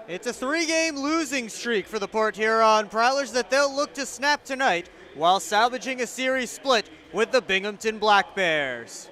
It's a three-game losing streak for the Port Huron Prowlers that they'll look to snap tonight while salvaging a series split with the Binghamton Black Bears.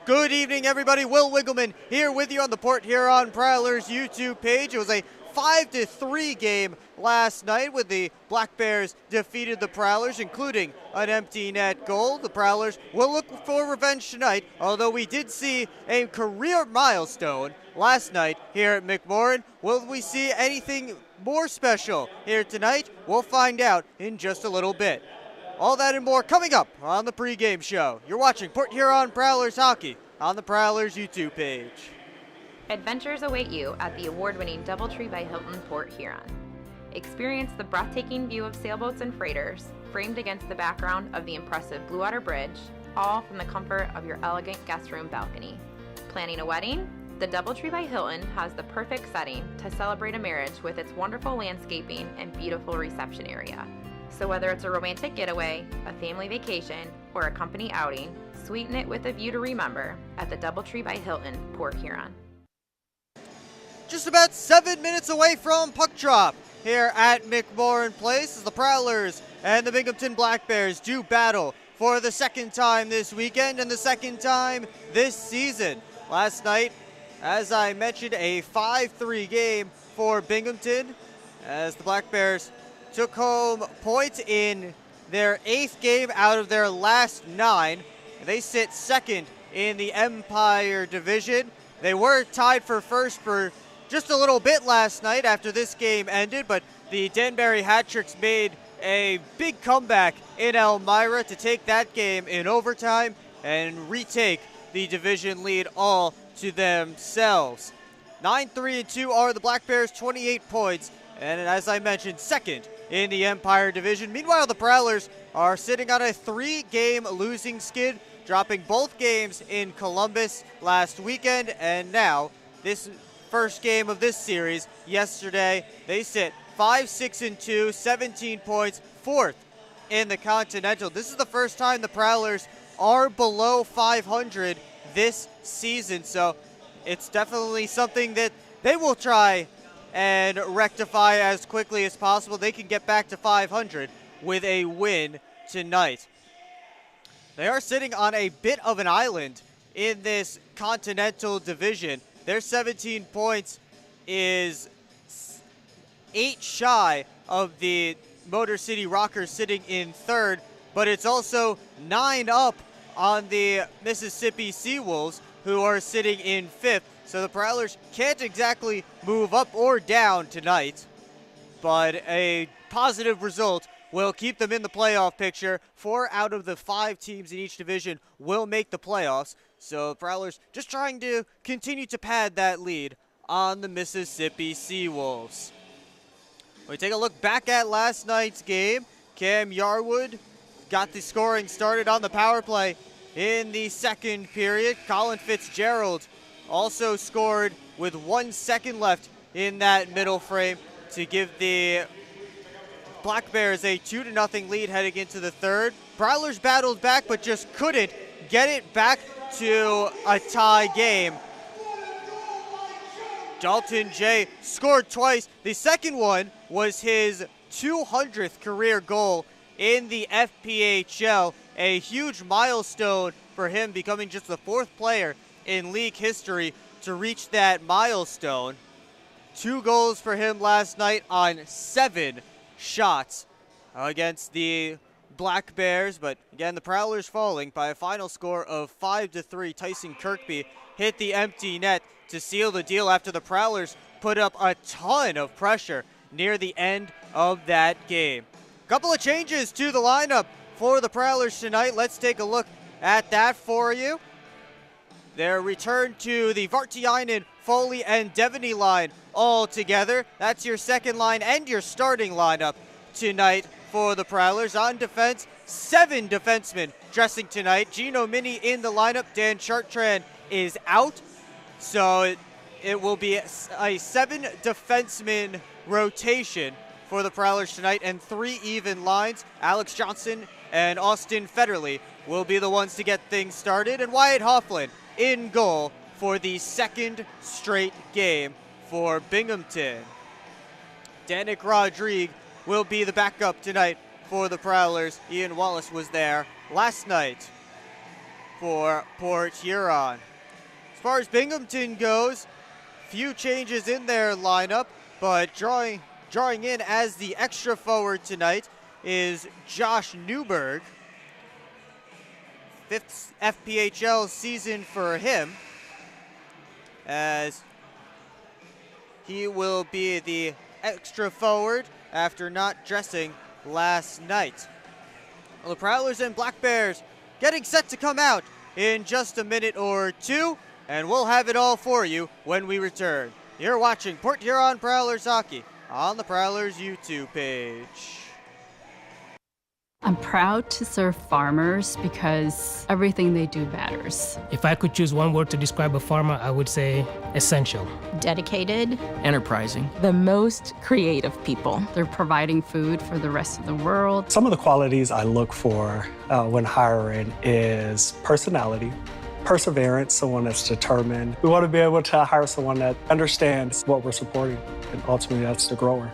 Good evening, everybody. Will Wiggleman here with you on the Port Huron Prowlers YouTube page. It was a 5-3 game last night with the Black Bears defeated the Prowlers, including an empty net goal. The Prowlers will look for revenge tonight, although we did see a career milestone last night here at McMorran. Will we see anything more special here tonight? We'll find out in just a little bit. All that and more coming up on the pregame show. You're watching Port Huron Prowlers hockey on the Prowlers YouTube page. Adventures await you at the award-winning DoubleTree by Hilton Port Huron. Experience the breathtaking view of sailboats and freighters, framed against the background of the impressive Blue Water Bridge, all from the comfort of your elegant guest room balcony. Planning a wedding? The DoubleTree by Hilton has the perfect setting to celebrate a marriage with its wonderful landscaping and beautiful reception area. So whether it's a romantic getaway, a family vacation, or a company outing, sweeten it with a view to remember at the DoubleTree by Hilton, Port Huron. Just about 7 minutes away from puck drop here at McMorran Place as the Prowlers and the Binghamton Black Bears do battle for the second time this weekend and the second time this season. Last night, as I mentioned, a 5-3 game for Binghamton as the Black Bears took home points in their 8th game out of their last 9. They sit second in the Empire Division. They were tied for first for just a little bit last night after this game ended, but the Danbury Hat-Tricks made a big comeback in Elmira to take that game in overtime and retake the division lead all to themselves. 9-3-2 are the Black Bears, 28 points, and as I mentioned, second in the Empire Division. Meanwhile, the Prowlers are sitting on a 3-game losing skid, dropping both games in Columbus last weekend, and now this first game of this series yesterday. They sit 5-6-2, 17 points, 4th in the Continental. This is the first time the Prowlers are below 500 this season, so it's definitely something that they will try and rectify as quickly as possible. They can get back to 500 with a win tonight. They are sitting on a bit of an island in this Continental Division. Their 17 points is 8 shy of the Motor City Rockers sitting in 3rd, but it's also 9 up on the Mississippi Seawolves, who are sitting in 5th. So the Prowlers can't exactly move up or down tonight, but a positive result will keep them in the playoff picture. 4 out of the 5 teams in each division will make the playoffs. So the Prowlers just trying to continue to pad that lead on the Mississippi Seawolves. We take a look back at last night's game. Cam Yarwood got the scoring started on the power play in the second period. Colin Fitzgerald also scored with 1 second left in that middle frame to give the Black Bears a 2-0 lead heading into the third. Prowlers battled back but just couldn't get it back to a tie game. Dalton Jay scored twice. The second one was his 200th career goal in the FPHL, a huge milestone for him, becoming just the 4th player in league history to reach that milestone. 2 goals for him last night on 7 shots against the Black Bears, but again, the Prowlers falling by a final score of 5-3. Tyson Kirkby hit the empty net to seal the deal after the Prowlers put up a ton of pressure near the end of that game. Couple of changes to the lineup for the Prowlers tonight. Let's take a look at that for you. Their return to the Vartiainen, Foley, and Devaney line all together. That's your second line and your starting lineup tonight for the Prowlers. On defense, 7 defensemen dressing tonight. Gino Mini in the lineup. Dan Chartrand is out, so it will be a 7 defenseman rotation for the Prowlers tonight, and 3 even lines. Alex Johnson and Austin Federley will be the ones to get things started, and Wyatt Hofflin in goal for the second straight game for Binghamton. Danik Rodrigue will be the backup tonight for the Prowlers. Ian Wallace was there last night for Port Huron. As far as Binghamton goes, few changes in their lineup, but drawing in as the extra forward tonight is Josh Newberg. 5th FPHL season for him, as he will be the extra forward after not dressing last night. Well, the Prowlers and Black Bears getting set to come out in just a minute or two, and we'll have it all for you when we return. You're watching Port Huron Prowlers Hockey on the Prowlers YouTube page. I'm proud to serve farmers because everything they do matters. If I could choose one word to describe a farmer, I would say essential. Dedicated. Enterprising. The most creative people. They're providing food for the rest of the world. Some of the qualities I look for when hiring is personality, perseverance, someone that's determined. We want to be able to hire someone that understands what we're supporting, and ultimately that's the grower.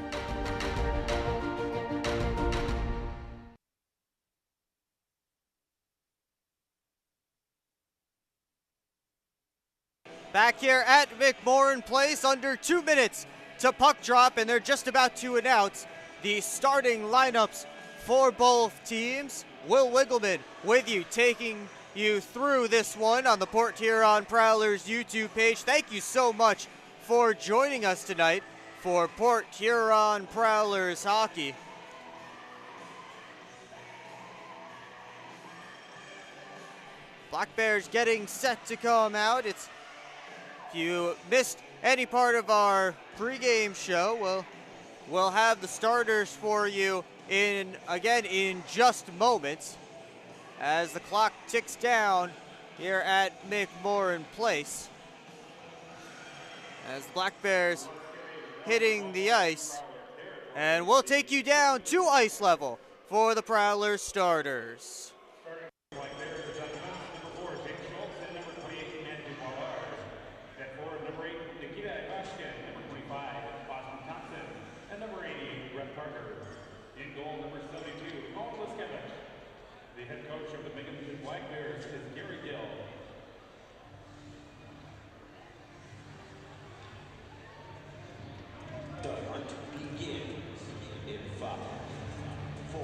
Back here at McMorran Place, under 2 minutes to puck drop, and they're just about to announce the starting lineups for both teams. Will Wiggleman with you, taking you through this one on the Port Huron Prowlers YouTube page. Thank you so much for joining us tonight for Port Huron Prowlers Hockey. Black Bears getting set to come out. If you missed any part of our pregame show, we'll have the starters for you in just moments as the clock ticks down here at McMorran Place. As the Black Bears hitting the ice, and we'll take you down to ice level for the Prowlers starters. Begins in 5, 4,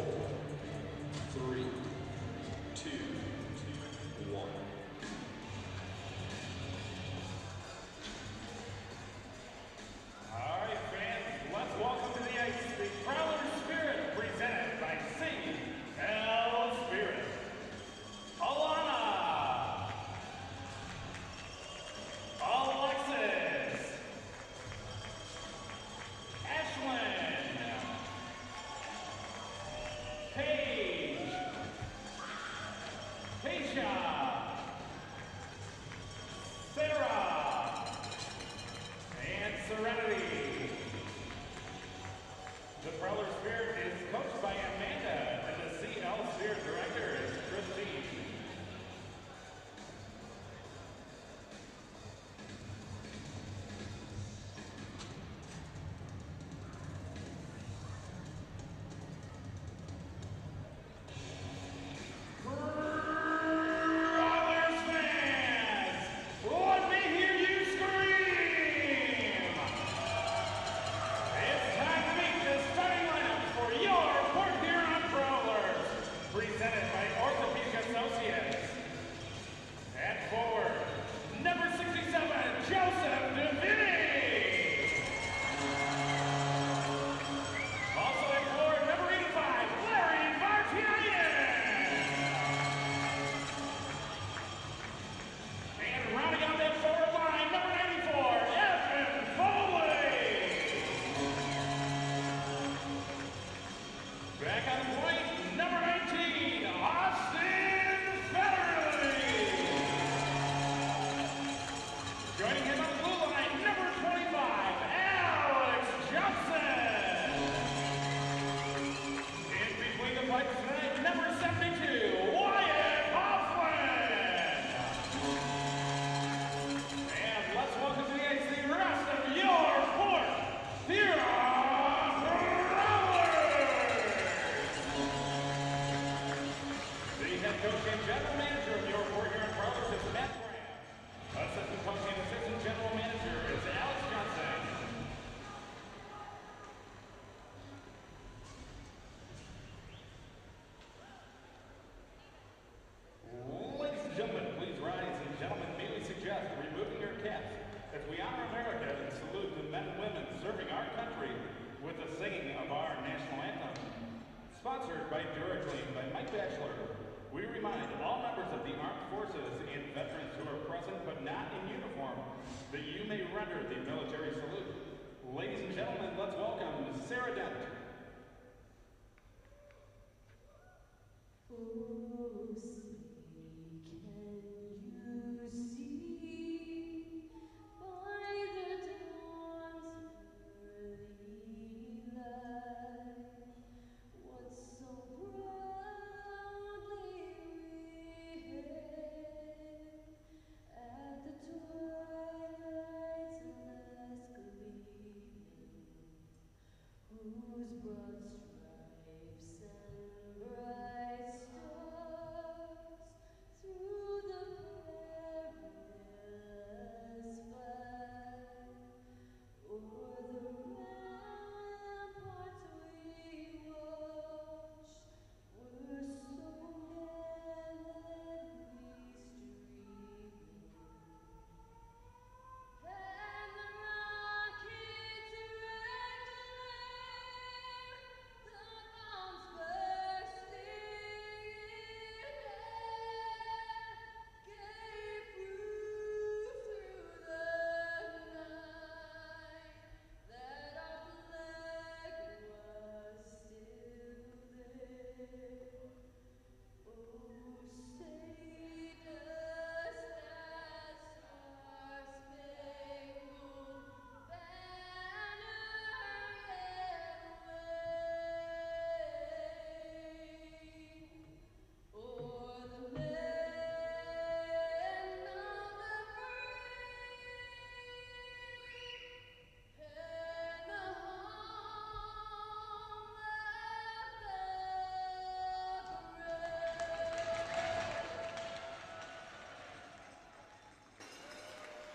3, head coach and general manager of your Fort Huron Prowlers is Matt Graham. Assistant coach and assistant general manager is Alex Johnson. Ladies and gentlemen, please rise, and gentlemen, may we suggest removing your caps as we honor America and salute the men and women serving our country with the singing of our national anthem. Sponsored by DuraClean by Mike Batchelor, we remind all members of the armed forces and veterans who are present but not in uniform that you may render the military salute. Ladies and gentlemen, let's welcome Sarah Dent.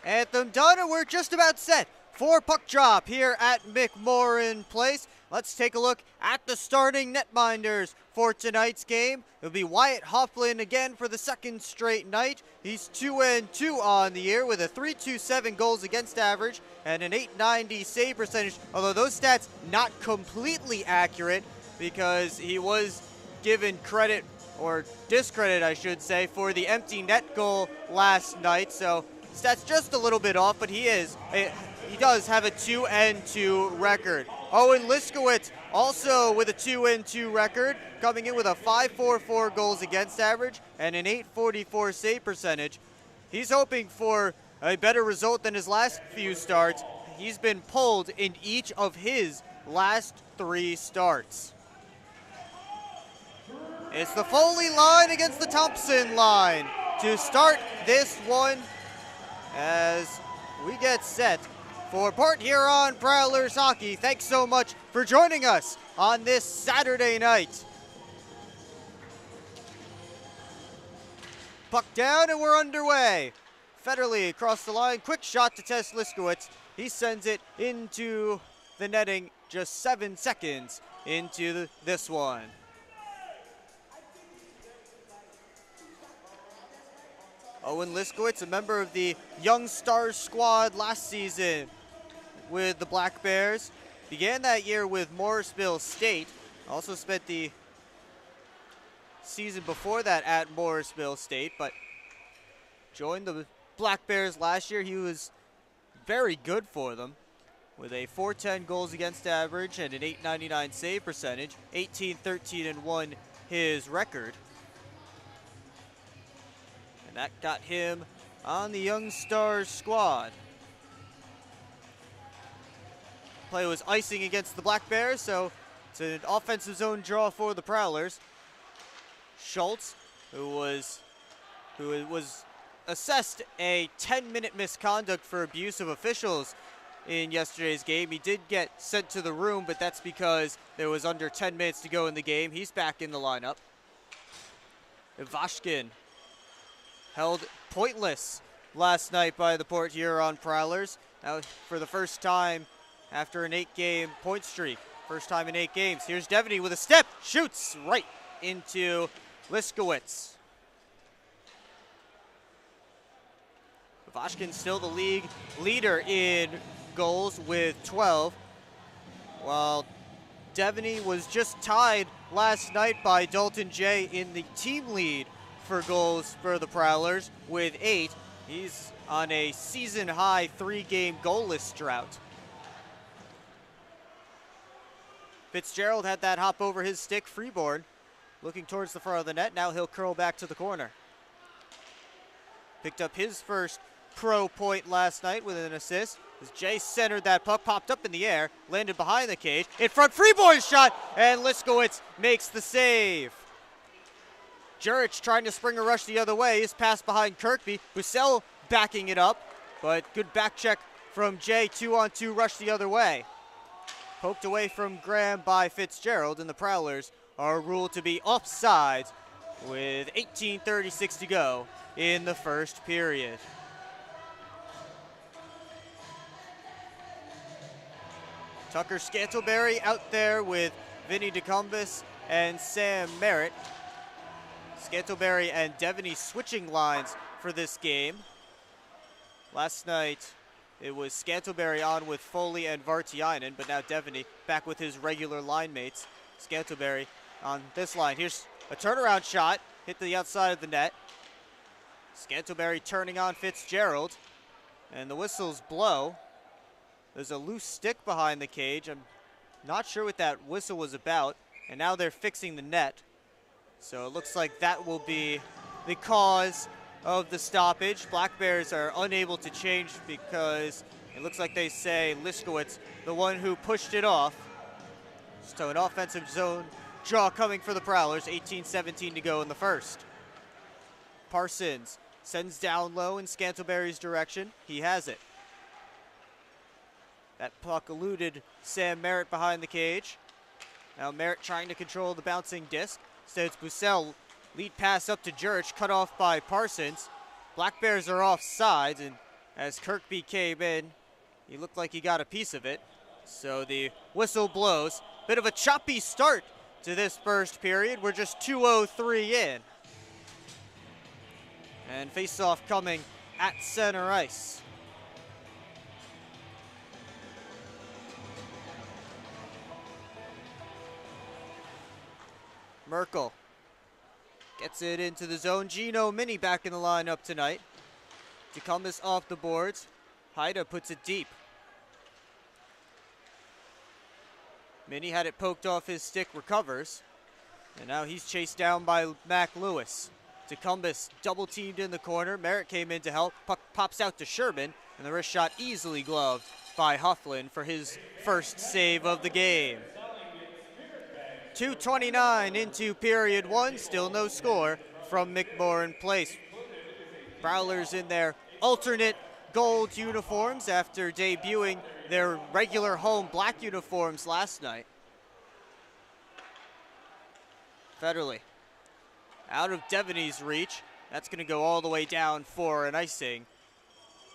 Anthem done, and we're just about set for puck drop here at McMorran Place. Let's take a look at the starting netminders for tonight's game. It'll be Wyatt Hofflin again for the second straight night. He's 2-2 on the year with a .327 goals against average and an .890 save percentage, although those stats not completely accurate because he was given credit, or discredit I should say, for the empty net goal last night, so stats just a little bit off, but he does have a 2-2 record. Owen Liskowitz also with a 2-2 record, coming in with a .544 goals against average and an .844 save percentage. He's hoping for a better result than his last few starts. He's been pulled in each of his last 3 starts. It's the Foley line against the Thompson line to start this one as we get set for Port Huron Prowlers hockey. Thanks so much for joining us on this Saturday night. Puck down and we're underway. Federley across the line, quick shot to Tess Liskowitz. He sends it into the netting just 7 seconds into this one. Owen Liskowitz, a member of the Young Stars squad last season with the Black Bears. Began that year with Morrisville State. Also spent the season before that at Morrisville State, but joined the Black Bears last year. He was very good for them with a .410 goals against average and an .899 save percentage. 18-13-1 his record. And that got him on the Young Stars squad. Play was icing against the Black Bears, so it's an offensive zone draw for the Prowlers. Schultz, who was assessed a 10-minute misconduct for abuse of officials in yesterday's game. He did get sent to the room, but that's because there was under 10 minutes to go in the game. He's back in the lineup. Ivashkin held pointless last night by the Port Huron Prowlers. Now for the first time after an 8-game point streak. First time in 8 games. Here's Devaney with a step. Shoots right into Liskowitz. Ivashkin still the league leader in goals with 12, while Devaney was just tied last night by Dalton Jay in the team lead for goals for the Prowlers with 8. He's on a season-high 3-game goalless drought. Fitzgerald had that hop over his stick, freeboard, looking towards the front of the net. Now he'll curl back to the corner. Picked up his first pro point last night with an assist. As Jay centered that puck, popped up in the air, landed behind the cage. In front, freeboard shot, and Liskowitz makes the save. Jurich trying to spring a rush the other way. His pass behind Kirkby. Bussell backing it up, but good back check from Jay. 2-on-2 rush the other way. Poked away from Graham by Fitzgerald, and the Prowlers are ruled to be offside with 18:36 to go in the first period. Tucker Scantleberry out there with Vinny DeCumbus and Sam Merritt. Scantleberry and Devaney switching lines for this game. Last night it was Scantleberry on with Foley and Vartiainen, but now Devaney back with his regular line mates. Scantleberry on this line. Here's a turnaround shot, hit the outside of the net. Scantleberry turning on Fitzgerald, and the whistles blow. There's a loose stick behind the cage. I'm not sure what that whistle was about, and now they're fixing the net. So it looks like that will be the cause of the stoppage. Black Bears are unable to change because it looks like they say Liskowitz, the one who pushed it off. So an offensive zone draw coming for the Prowlers. 18:17 to go in the first. Parsons sends down low in Scantleberry's direction. He has it. That puck eluded Sam Merritt behind the cage. Now Merritt trying to control the bouncing disc. Instead it's Bussell. Lead pass up to Jurich, cut off by Parsons. Black Bears are offside, and as Kirkby came in, he looked like he got a piece of it. So the whistle blows. Bit of a choppy start to this first period. We're just 2:03 in. And face-off coming at center ice. Merkel gets it into the zone. Gino Mini back in the lineup tonight. DeCumbus off the boards. Haida puts it deep. Mini had it poked off his stick, recovers. And now he's chased down by Mac Lewis. DeCumbus double teamed in the corner. Merritt came in to help. Puck pops out to Sherman. And the wrist shot easily gloved by Hufflin for his first save of the game. 2:29 into period 1, still no score from McMorran Place. Prowlers in their alternate gold uniforms after debuting their regular home black uniforms last night. Federley out of Devaney's reach. That's going to go all the way down for an icing.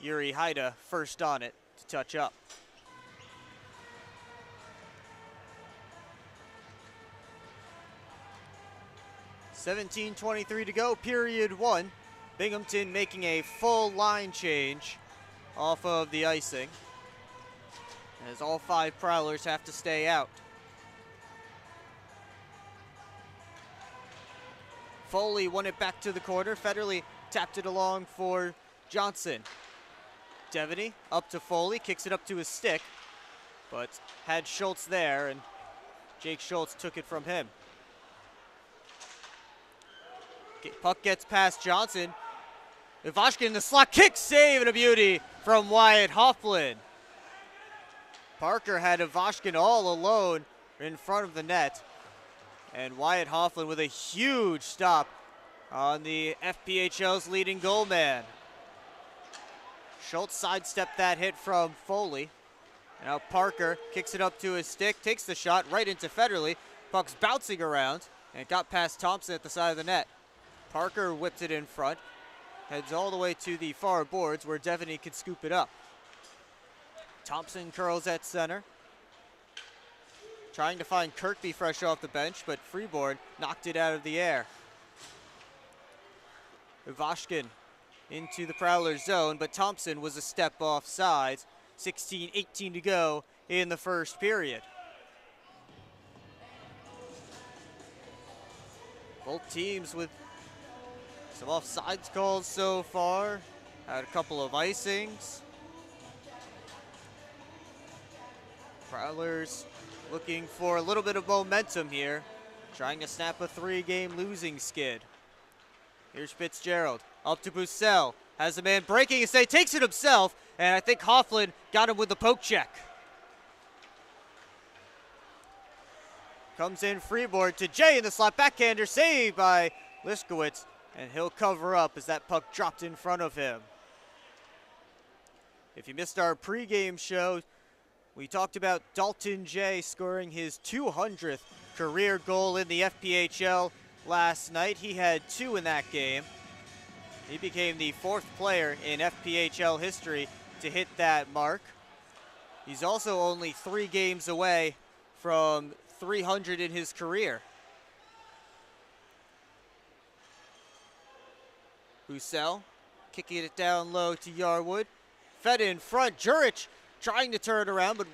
Yuri Haida first on it to touch up. $17:23 to go, period 1. Binghamton making a full line change off of the icing, as all 5 Prowlers have to stay out. Foley won it back to the corner. Federley tapped it along for Johnson. Devaney up to Foley, kicks it up to his stick, but had Schultz there, and Jake Schultz took it from him. Puck gets past Johnson. Ivashkin in the slot, kick, save, and a beauty from Wyatt Hofflin. Parker had Ivashkin all alone in front of the net. And Wyatt Hofflin with a huge stop on the FPHL's leading goal man. Schultz sidestepped that hit from Foley. Now Parker kicks it up to his stick, takes the shot right into Federley. Puck's bouncing around and got past Thompson at the side of the net. Parker whipped it in front. Heads all the way to the far boards where Devaney could scoop it up. Thompson curls at center. Trying to find Kirkby fresh off the bench, but Freeborn knocked it out of the air. Ivashkin into the Prowlers zone, but Thompson was a step offside. 16-18 to go in the first period. Both teams with some offsides calls so far. Had a couple of icings. Prowlers looking for a little bit of momentum here, trying to snap a 3-game losing skid. Here's Fitzgerald, up to Bussell, has a man breaking his stay, takes it himself, and I think Hofflin got him with the poke check. Comes in Freeborn to Jay in the slot, backhander, saved by Liskowitz, and he'll cover up as that puck dropped in front of him. If you missed our pregame show, we talked about Dalton Jay scoring his 200th career goal in the FPHL last night. He had 2 in that game. He became the 4th player in FPHL history to hit that mark. He's also only 3 games away from 300 in his career. Bussell kicking it down low to Yarwood. Fed in front, Jurich trying to turn around, but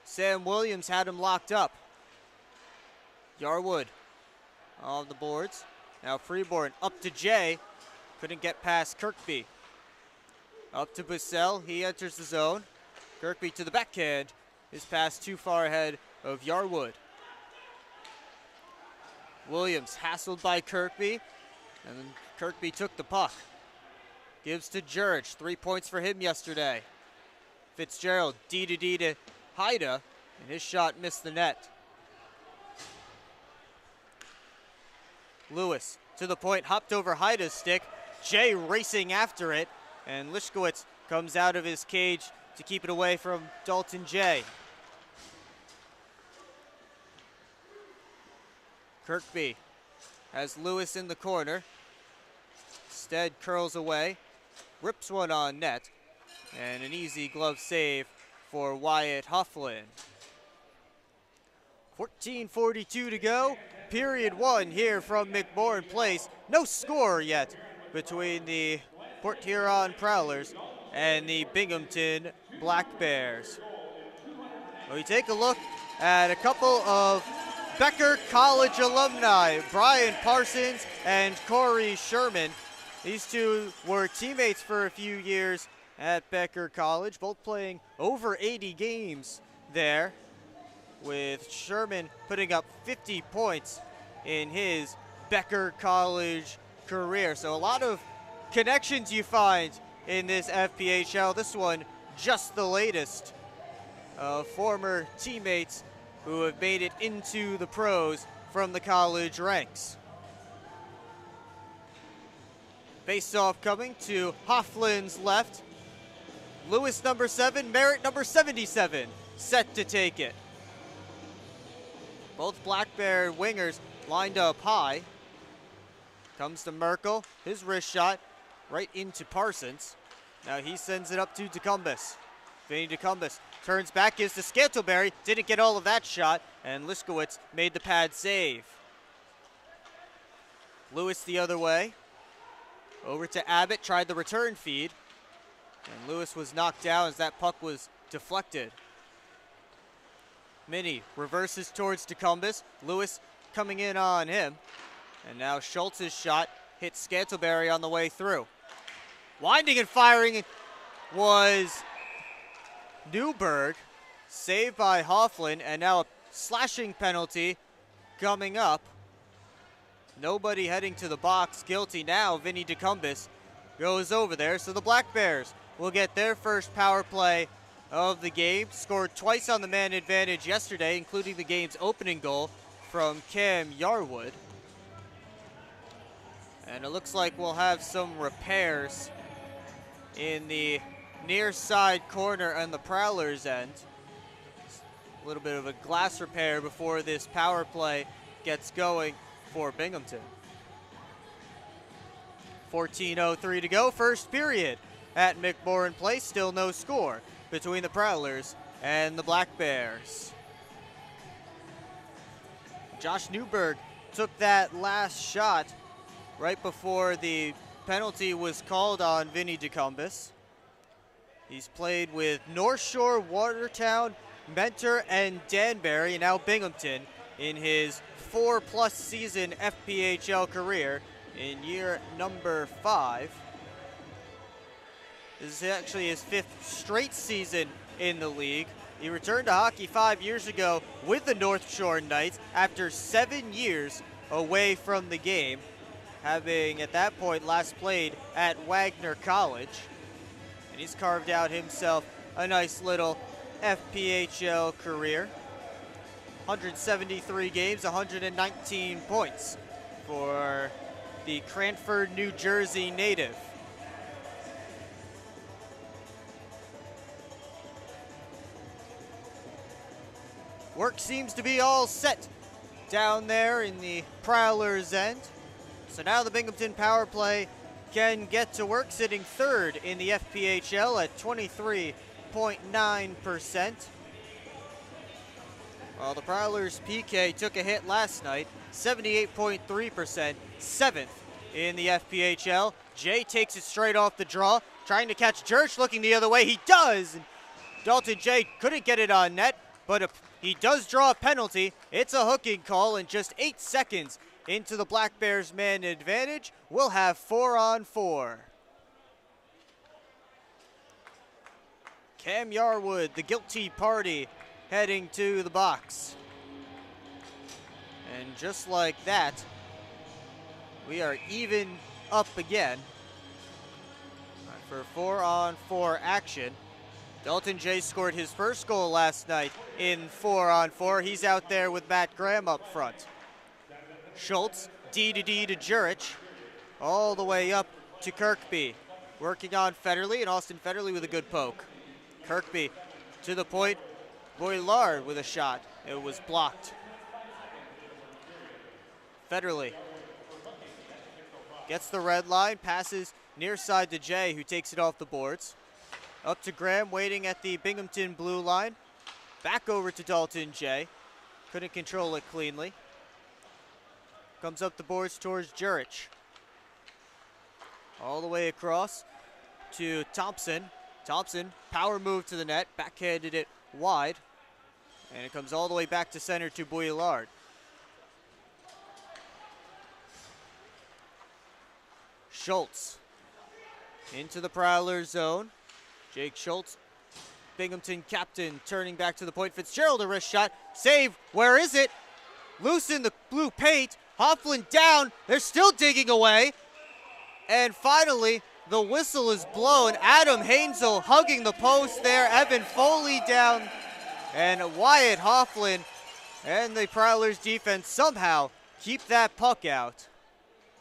Sam Williams had him locked up. Yarwood on the boards. Now Freeborn up to Jay. Couldn't get past Kirkby. Up to Bussell. He enters the zone. Kirkby to the backhand. His pass too far ahead of Yarwood. Williams hassled by Kirkby, and then Kirkby took the puck. Gives to Jurich. 3 points for him yesterday. Fitzgerald, D to Haida, and his shot missed the net. Lewis to the point, hopped over Haida's stick. Jay racing after it, and Liskowitz comes out of his cage to keep it away from Dalton Jay. Kirkby has Lewis in the corner. Stead curls away, rips one on net, and an easy glove save for Wyatt Hufflin. 14:42 to go. Period 1 here from McMorran Place. No score yet between the Port Huron Prowlers and the Binghamton Black Bears. We take a look at a couple of Becker College alumni, Brian Parsons and Corey Sherman. These two were teammates for a few years at Becker College, both playing over 80 games there, with Sherman putting up 50 points in his Becker College career. So a lot of connections you find in this FPHL. This one just the latest. Former teammates who have made it into the pros from the college ranks. Face-off coming to Hofflin's left. Lewis number 7, Merritt number 77, set to take it. Both Black Bear wingers lined up high. Comes to Merkel, his wrist shot right into Parsons. Now he sends it up to DeCumbus. Vinny DeCumbus turns back, gives to Scantlebury, didn't get all of that shot, and Liskowitz made the pad save. Lewis the other way. Over to Abbott, tried the return feed, and Lewis was knocked down as that puck was deflected. Minnie reverses towards DeCumbus. Lewis coming in on him. And now Schultz's shot hits Scantlebury on the way through. Winding and firing was Newberg. Saved by Hofflin, and now a slashing penalty coming up. Nobody heading to the box. Guilty now. Vinny DeCumbus goes over there. So the Black Bears will get their first power play of the game. Scored twice on the man advantage yesterday, including the game's opening goal from Cam Yarwood. And it looks like we'll have some repairs in the near side corner on the Prowlers end. A little bit of a glass repair before this power play gets going for Binghamton. 14:03 to go, first period at McMorran Place. Still no score between the Prowlers and the Black Bears. Josh Newberg took that last shot right before the penalty was called on Vinny DeCumbus. He's played with North Shore, Watertown, Mentor, and Danbury, and now Binghamton in his 4+ season FPHL career in year number 5. This is actually his 5th straight season in the league. He returned to hockey 5 years ago with the North Shore Knights after 7 years away from the game, having at that point last played at Wagner College. And he's carved out himself a nice little FPHL career. 173 games, 119 points for the Cranford, New Jersey native. Work seems to be all set down there in the Prowlers' end. So now the Binghamton power play can get to work, sitting 3rd in the FPHL at 23.9%. While the Prowlers' PK took a hit last night, 78.3%, 7th in the FPHL. Jay takes it straight off the draw, trying to catch Jurch, looking the other way. He does! Dalton Jay couldn't get it on net, but he does draw a penalty. It's a hooking call, and just 8 seconds into the Black Bears man advantage, we'll have 4-on-4. Cam Yarwood, the guilty party, heading to the box. And just like that, we are even up again. For 4-on-4 action. Dalton Jay scored his first goal last night in 4-on-4. He's out there with Matt Graham up front. Schultz, D to Jurich, all the way up to Kirkby. Working on Federley, and Austin Federley with a good poke. Kirkby to the point. Boilard with a shot. It was blocked. Federley gets the red line, passes near side to Jay, who takes it off the boards. Up to Graham, waiting at the Binghamton blue line. Back over to Dalton Jay. Couldn't control it cleanly. Comes up the boards towards Jurich. All the way across to Thompson. Thompson, power move to the net, backhanded it wide. And it comes all the way back to center to Boilard. Schultz into the Prowler zone. Jake Schultz, Binghamton captain, turning back to the point. Fitzgerald, a wrist shot. Save. Where is it? Loose in the blue paint. Hoffland down. They're still digging away. And finally, the whistle is blown. Adam Hainzel hugging the post there. Evan Foley down. And Wyatt Hoffland and the Prowlers defense somehow keep that puck out.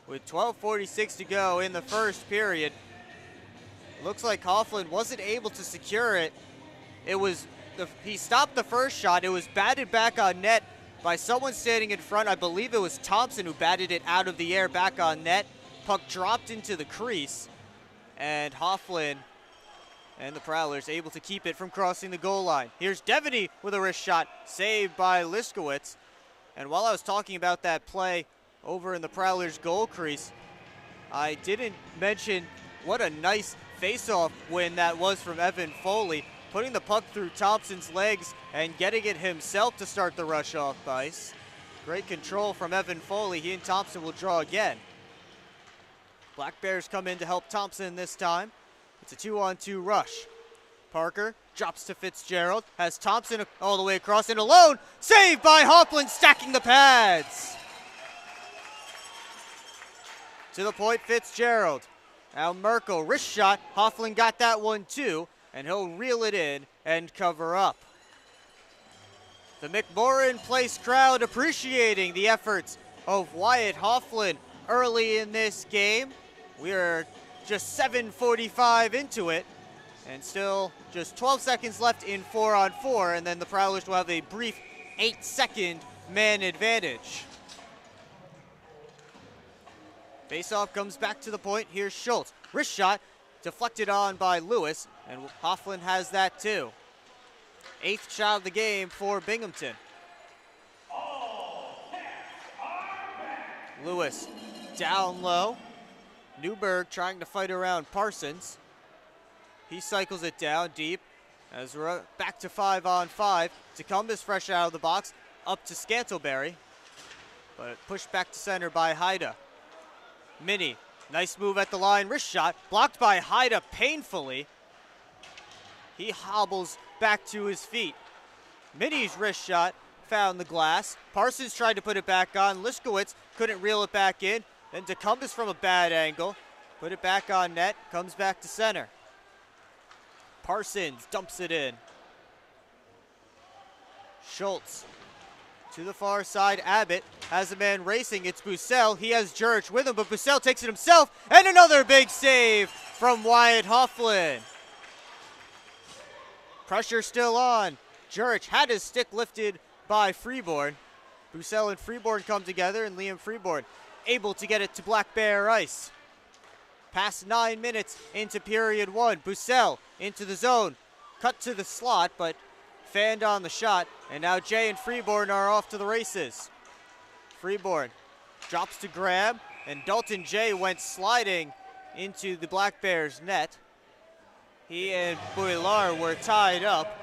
With 12:46 to go in the first period. Looks like Hoffland wasn't able to secure it. He stopped the first shot. It was batted back on net by someone standing in front. I believe it was Thompson who batted it out of the air back on net. Puck dropped into the crease. And Hoffland and the Prowlers able to keep it from crossing the goal line. Here's Devaney with a wrist shot, saved by Liskowitz. And while I was talking about that play over in the Prowlers goal crease, I didn't mention what a nice face-off win that was from Evan Foley, putting the puck through Thompson's legs and getting it himself to start the rush off ice. Great control from Evan Foley. He and Thompson will draw again. Black Bears come in to help Thompson this time. It's a 2-on-2 rush. Parker drops to Fitzgerald, has Thompson all the way across and alone. Saved by Hoffland, stacking the pads. To the point, Fitzgerald. Now Merkel, wrist shot. Hoffland got that one too, and he'll reel it in and cover up. The McMorran Place crowd appreciating the efforts of Wyatt Hoffland early in this game. We are just 7:45 into it, and still just 12 seconds left in 4-on-4, and then the Prowlers will have a brief 8-second man advantage. Faceoff comes back to the point. Here's Schultz. Wrist shot deflected on by Lewis, and Hoffland has that too. 8th shot of the game for Binghamton. Lewis down low. Newberg trying to fight around Parsons. He cycles it down deep as we're back to 5-on-5. Tecumba's fresh out of the box, up to Scantlebury, but pushed back to center by Haida. Minnie, nice move at the line, wrist shot, blocked by Haida painfully. He hobbles back to his feet. Minnie's wrist shot found the glass. Parsons tried to put it back on. Liskowitz couldn't reel it back in. Then Tecumba's from a bad angle. Put it back on net, comes back to center. Parsons dumps it in. Schultz to the far side. Abbott has a man racing. It's Bussell. He has Jurich with him, but Bussell takes it himself. And another big save from Wyatt Hoffland. Pressure still on. Jurich had his stick lifted by Freeborn. Bussell and Freeborn come together, and Liam Freeborn able to get it to Black Bear ice. Past 9 minutes into period 1. Bussell into the zone. Cut to the slot, but fanned on the shot. And now Jay and Freeborn are off to the races. Freeborn drops to Graham, and Dalton Jay went sliding into the Black Bears net. He and Bouillard were tied up.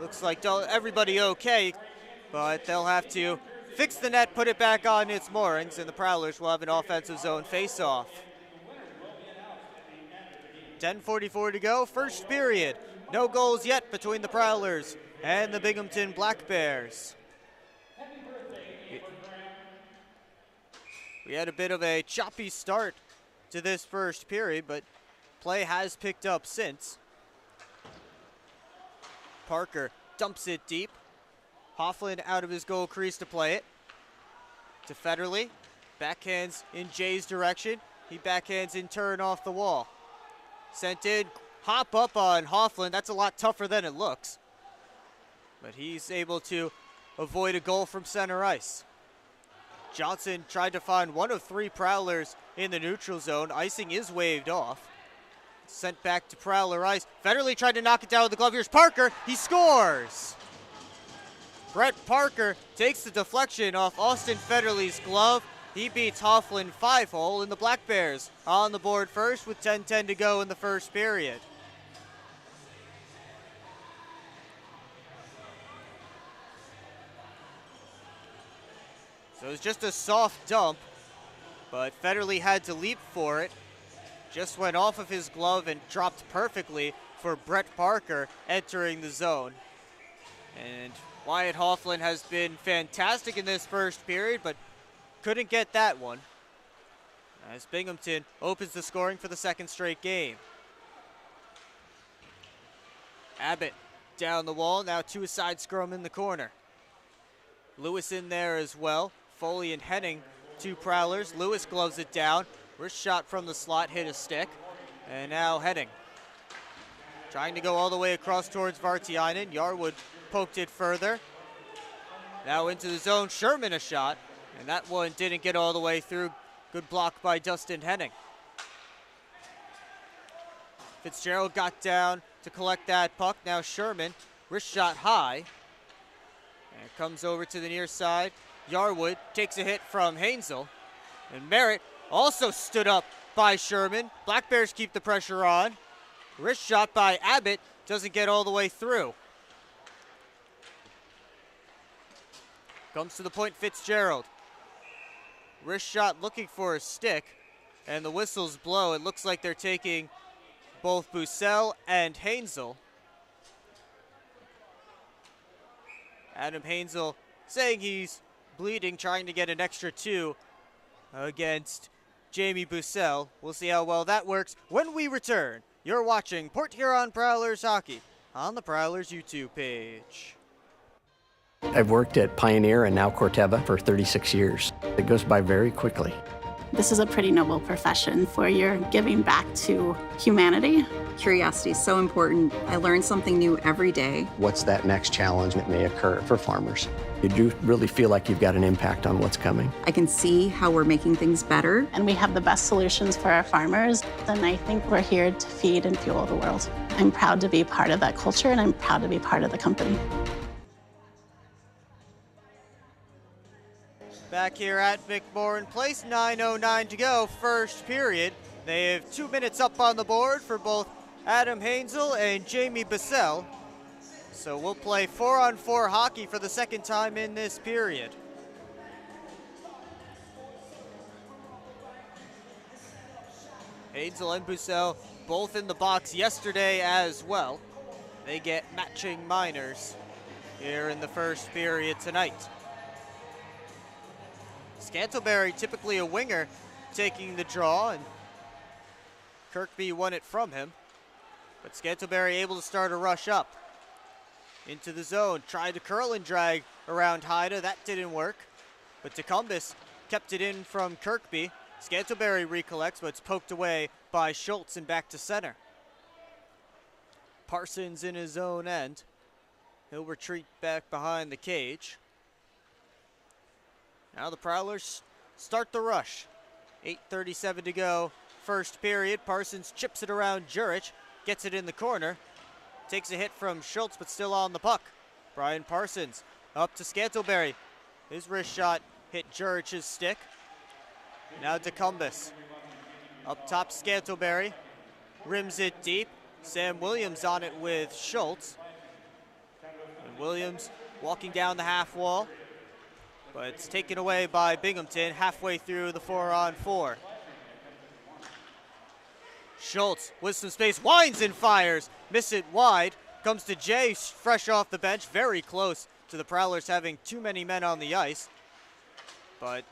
Looks like everybody okay, but they'll have to fix the net, put it back on its moorings, and the Prowlers will have an offensive zone face-off. 10:44 to go, first period. No goals yet between the Prowlers and the Binghamton Black Bears. We had a bit of a choppy start to this first period, but play has picked up since. Parker dumps it deep. Hoffland out of his goal crease to play it. To Federley. Backhands in Jay's direction. He backhands in turn off the wall. Sent in. Hop up on Hoffland. That's a lot tougher than it looks. But he's able to avoid a goal from center ice. Johnson tried to find one of 3 Prowlers in the neutral zone. Icing is waved off. Sent back to Prowler ice. Federley tried to knock it down with the glove. Here's Parker. He scores. Brett Parker takes the deflection off Austin Federley's glove. He beats Hoffland 5-hole, and the Black Bears on the board first with 10:10 to go in the first period. So it was just a soft dump, but Federley had to leap for it. Just went off of his glove and dropped perfectly for Brett Parker entering the zone. And Wyatt Hoffland has been fantastic in this first period, but couldn't get that one, as Binghamton opens the scoring for the second straight game. Abbott down the wall, now to a side scrum in the corner. Lewis in there as well. Foley and Henning, 2 Prowlers. Lewis gloves it down. Wrist shot from the slot, hit a stick. And now Henning trying to go all the way across towards Vartiainen. Yarwood poked it further. Now into the zone, Sherman a shot. And that one didn't get all the way through. Good block by Dustin Henning. Fitzgerald got down to collect that puck. Now Sherman, wrist shot high. And comes over to the near side. Yarwood takes a hit from Hainsel. And Merritt also stood up by Sherman. Black Bears keep the pressure on. Wrist shot by Abbott doesn't get all the way through. Comes to the point, Fitzgerald. Wrist shot looking for a stick, and the whistles blow. It looks like they're taking both Bussell and Hainsel. Adam Hainsel saying he's bleeding, trying to get an extra 2 against Jamie Bussell. We'll see how well that works when we return. You're watching Port Huron Prowlers Hockey on the Prowlers YouTube page. I've worked at Pioneer and now Corteva for 36 years. It goes by very quickly. This is a pretty noble profession where you're giving back to humanity. Curiosity is so important. I learn something new every day. What's that next challenge that may occur for farmers? You do really feel like you've got an impact on what's coming. I can see how we're making things better. And we have the best solutions for our farmers. And I think we're here to feed and fuel the world. I'm proud to be part of that culture, and I'm proud to be part of the company. Back here at McMorran Place, 9:09 to go, first period. They have 2 minutes up on the board for both Adam Hansel and Jamie Bissell. So we'll play 4-on-4 hockey for the second time in this period. Hansel and Bissell both in the box yesterday as well. They get matching minors here in the first period tonight. Scantlebury, typically a winger, taking the draw, and Kirkby won it from him. But Scantlebury able to start a rush up into the zone. Tried to curl and drag around Haida. That didn't work. But Decumbus kept it in from Kirkby. Scantlebury recollects, but it's poked away by Schultz and back to center. Parsons in his own end. He'll retreat back behind the cage. Now the Prowlers start the rush. 8:37 to go, first period. Parsons chips it around Jurich, gets it in the corner. Takes a hit from Schultz, but still on the puck. Brian Parsons up to Scantlebury. His wrist shot hit Jurich's stick. Now Decumbus. Up top, Scantlebury. Rims it deep. Sam Williams on it with Schultz. And Williams walking down the half wall. But it's taken away by Binghamton halfway through the 4-on-4. Schultz with some space, winds and fires. Miss it wide. Comes to Jay, fresh off the bench. Very close to the Prowlers having too many men on the ice. But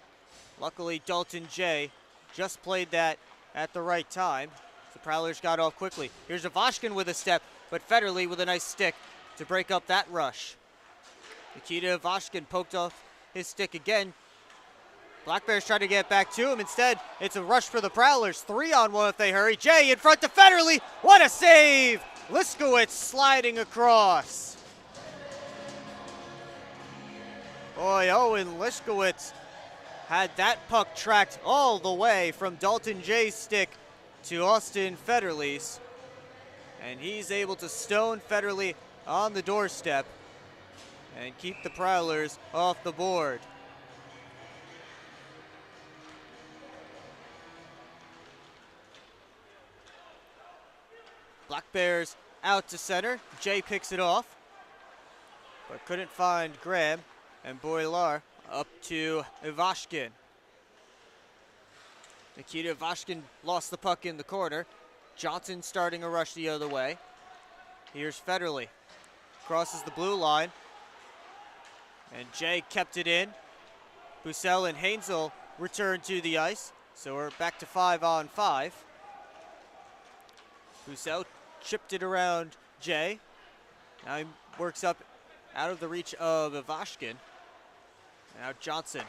luckily Dalton Jay just played that at the right time. The Prowlers got off quickly. Here's Ivashkin with a step, but Federley with a nice stick to break up that rush. Nikita Ivashkin poked off his stick again. Black Bears try to get back to him. Instead, it's a rush for the Prowlers. 3-on-1 if they hurry. Jay in front to Federley. What a save! Liskowitz sliding across. Boy, Owen Liskowitz had that puck tracked all the way from Dalton Jay's stick to Austin Federley's. And he's able to stone Federley on the doorstep and keep the Prowlers off the board. Black Bears out to center. Jay picks it off, but couldn't find Graham, and Boilar up to Ivashkin. Nikita Ivashkin lost the puck in the corner. Johnson starting a rush the other way. Here's Federley. Crosses the blue line. And Jay kept it in. Bussell and Hansel return to the ice. So we're back to 5-on-5. Bussell chipped it around Jay. Now he works up out of the reach of Ivashkin. Now Johnson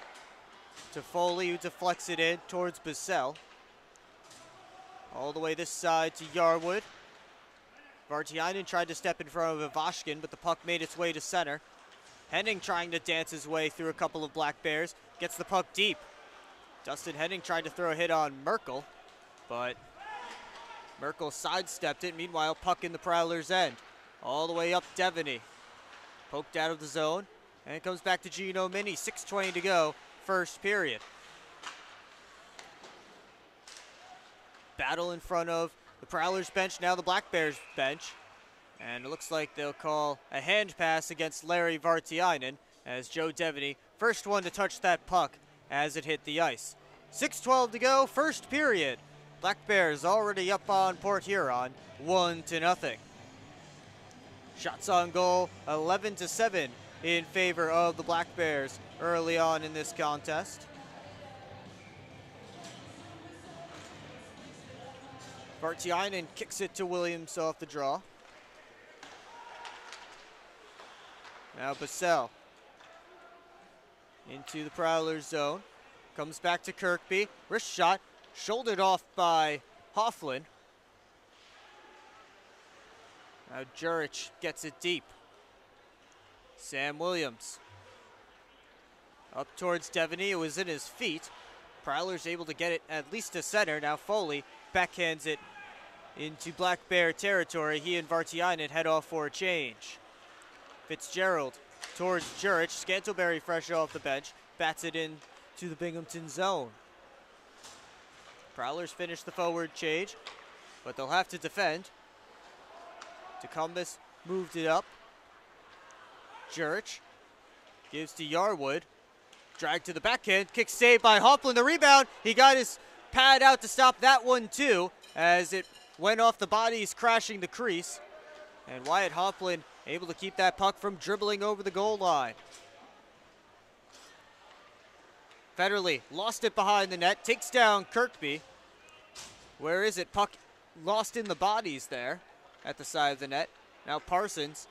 to Foley, who deflects it in towards Bussell. All the way this side to Yarwood. Vartiainen tried to step in front of Ivashkin, but the puck made its way to center. Henning trying to dance his way through a couple of Black Bears. Gets the puck deep. Dustin Henning tried to throw a hit on Merkel, but Merkel sidestepped it. Meanwhile, puck in the Prowlers' end. All the way up Devaney. Poked out of the zone. And it comes back to Gino Mini. 6:20 to go, first period. Battle in front of the Prowlers bench, now the Black Bears bench. And it looks like they'll call a hand pass against Larry Vartiainen as Joe Devaney, first one to touch that puck as it hit the ice. 6:12 to go, first period. Black Bears already up on Port Huron, 1-0. Shots on goal, 11-7 in favor of the Black Bears early on in this contest. Vartiainen kicks it to Williams off the draw. Now Bussell into the Prowlers zone. Comes back to Kirkby. Wrist shot, shouldered off by Hofflin. Now Jurich gets it deep. Sam Williams Up towards Devaney, it was in his feet. Prowlers able to get it at least to center. Now Foley backhands it into Black Bear territory. He and Vartiainen head off for a change. Fitzgerald towards Jurich. Scantleberry fresh off the bench. Bats it in to the Binghamton zone. Prowlers finish the forward change, but they'll have to defend. Tecumseh moved it up. Jurich gives to Yarwood. Drag to the backhand. Kick saved by Hofflin. The rebound. He got his pad out to stop that one too, as it went off the bodies, crashing the crease. And Wyatt Hofflin able to keep that puck from dribbling over the goal line. Federley lost it behind the net. Takes down Kirkby. Where is it? Puck lost in the bodies there at the side of the net. Now Parsons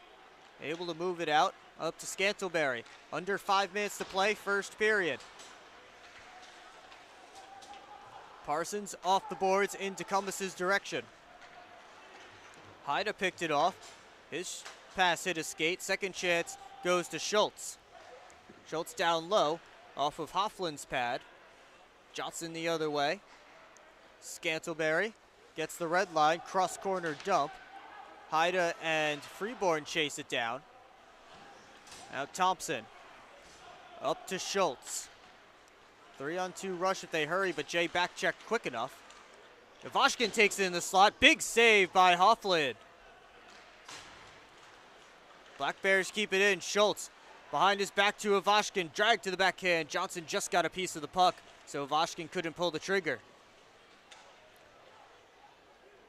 able to move it out up to Scantleberry. Under 5 minutes to play, first period. Parsons off the boards in Tecumseh's direction. Haida picked it off. His pass hit his skate. Second chance goes to Schultz. Schultz down low off of Hofflin's pad. Johnson the other way. Scantleberry gets the red line, cross corner dump. Haida and Freeborn chase it down. Now Thompson up to Schultz. 3-on-2 rush if they hurry, but Jay back checked quick enough. Ivashkin takes it in the slot. Big save by Hofflin. Black Bears keep it in. Schultz behind his back to Ivashkin. Dragged to the backhand. Johnson just got a piece of the puck, so Ivashkin couldn't pull the trigger.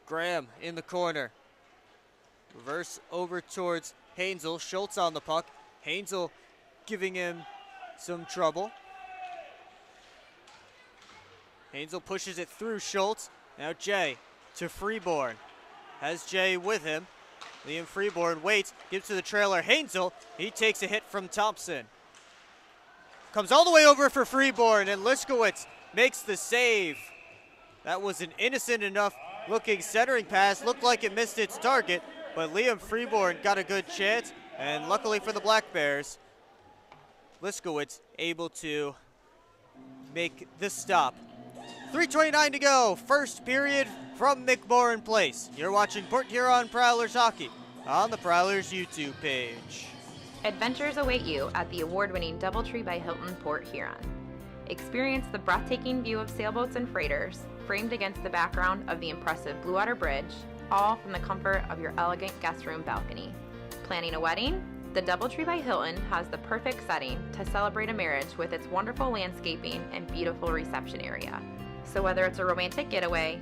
Graham in the corner. Reverse over towards Hainsel. Schultz on the puck. Hainsel giving him some trouble. Hainsel pushes it through Schultz. Now Jay to Freeborn. Has Jay with him. Liam Freeborn waits, gives to the trailer. Hainsel, he takes a hit from Thompson. Comes all the way over for Freeborn, and Liskowitz makes the save. That was an innocent enough looking centering pass. Looked like it missed its target, but Liam Freeborn got a good chance, and luckily for the Black Bears, Liskowitz able to make the stop. 3:29 to go, first period from McMorran Place. You're watching Port Huron Prowlers hockey on the Prowlers YouTube page. Adventures await you at the award-winning DoubleTree by Hilton Port Huron. Experience the breathtaking view of sailboats and freighters, framed against the background of the impressive Blue Water Bridge, all from the comfort of your elegant guest room balcony. Planning a wedding? The DoubleTree by Hilton has the perfect setting to celebrate a marriage with its wonderful landscaping and beautiful reception area. So whether it's a romantic getaway,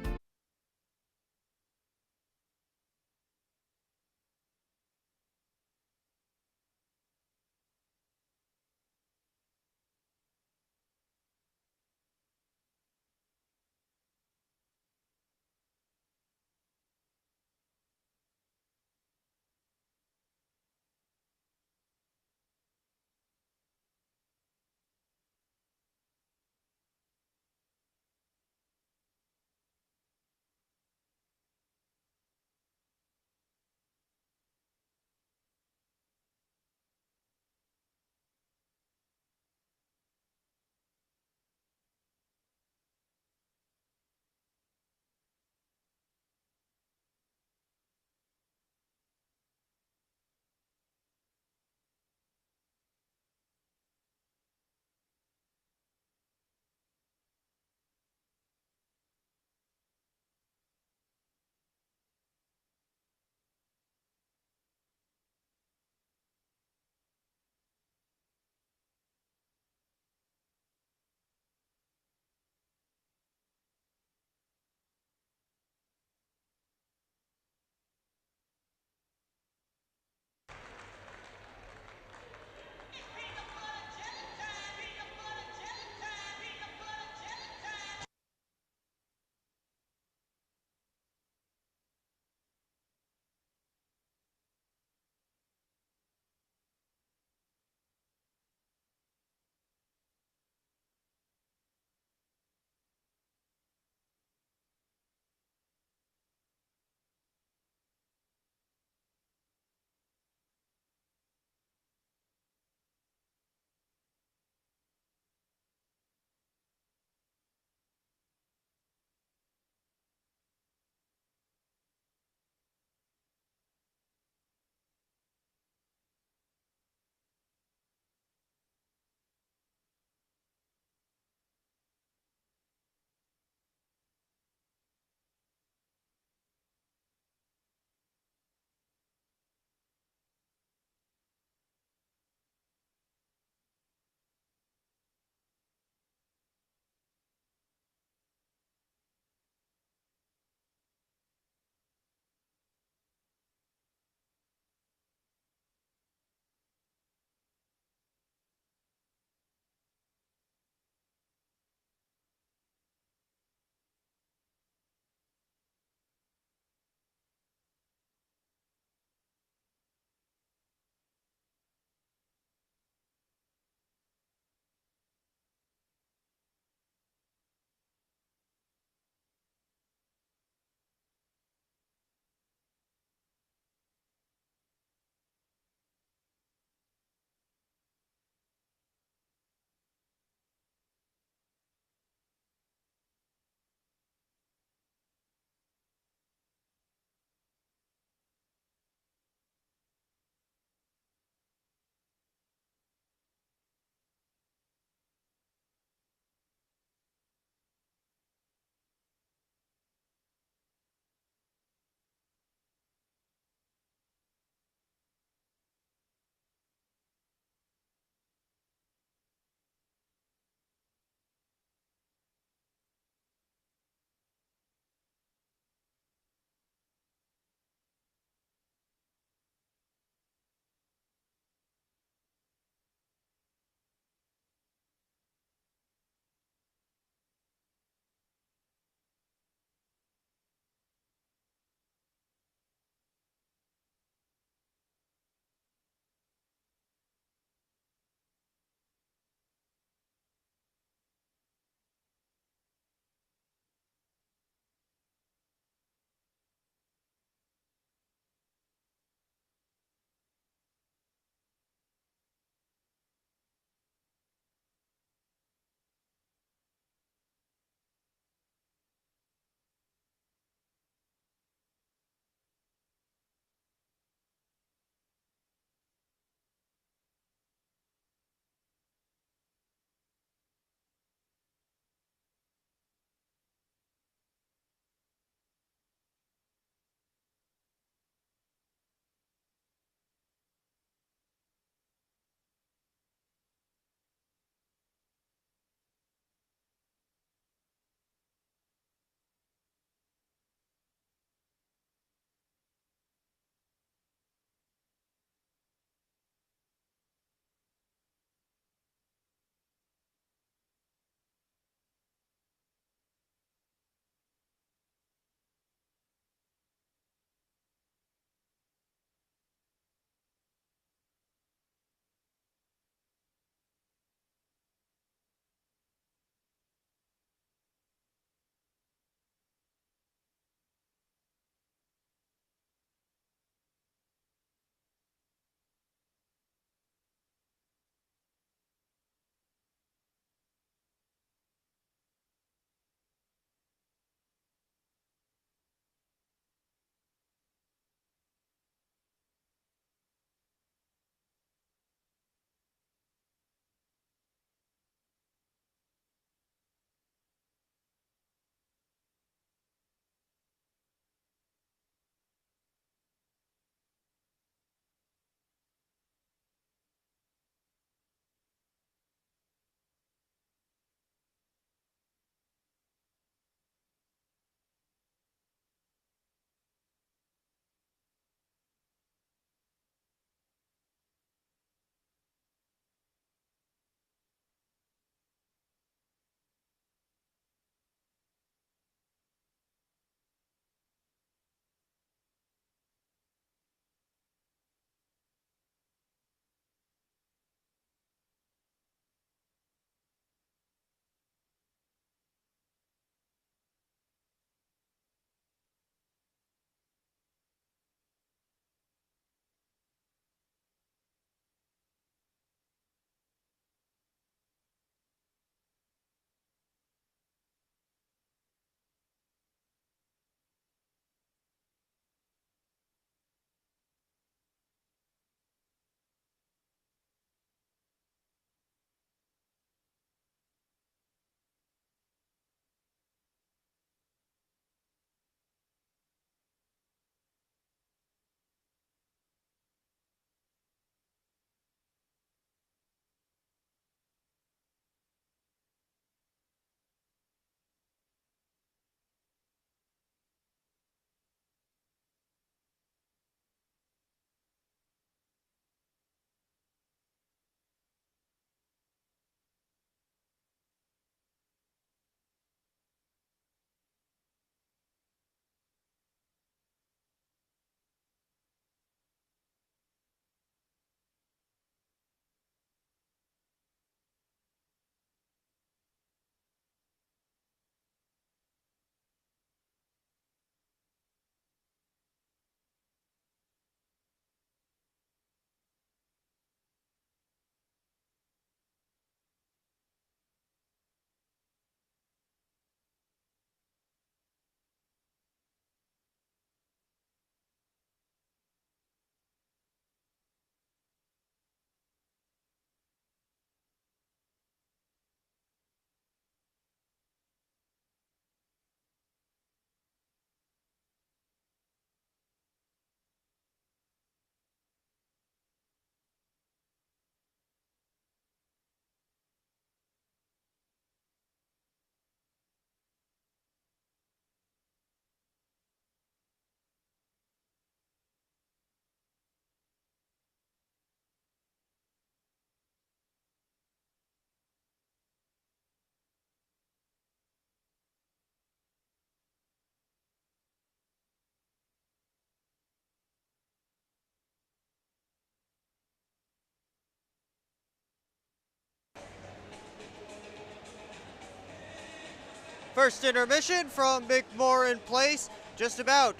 First intermission from McMorran Place, just about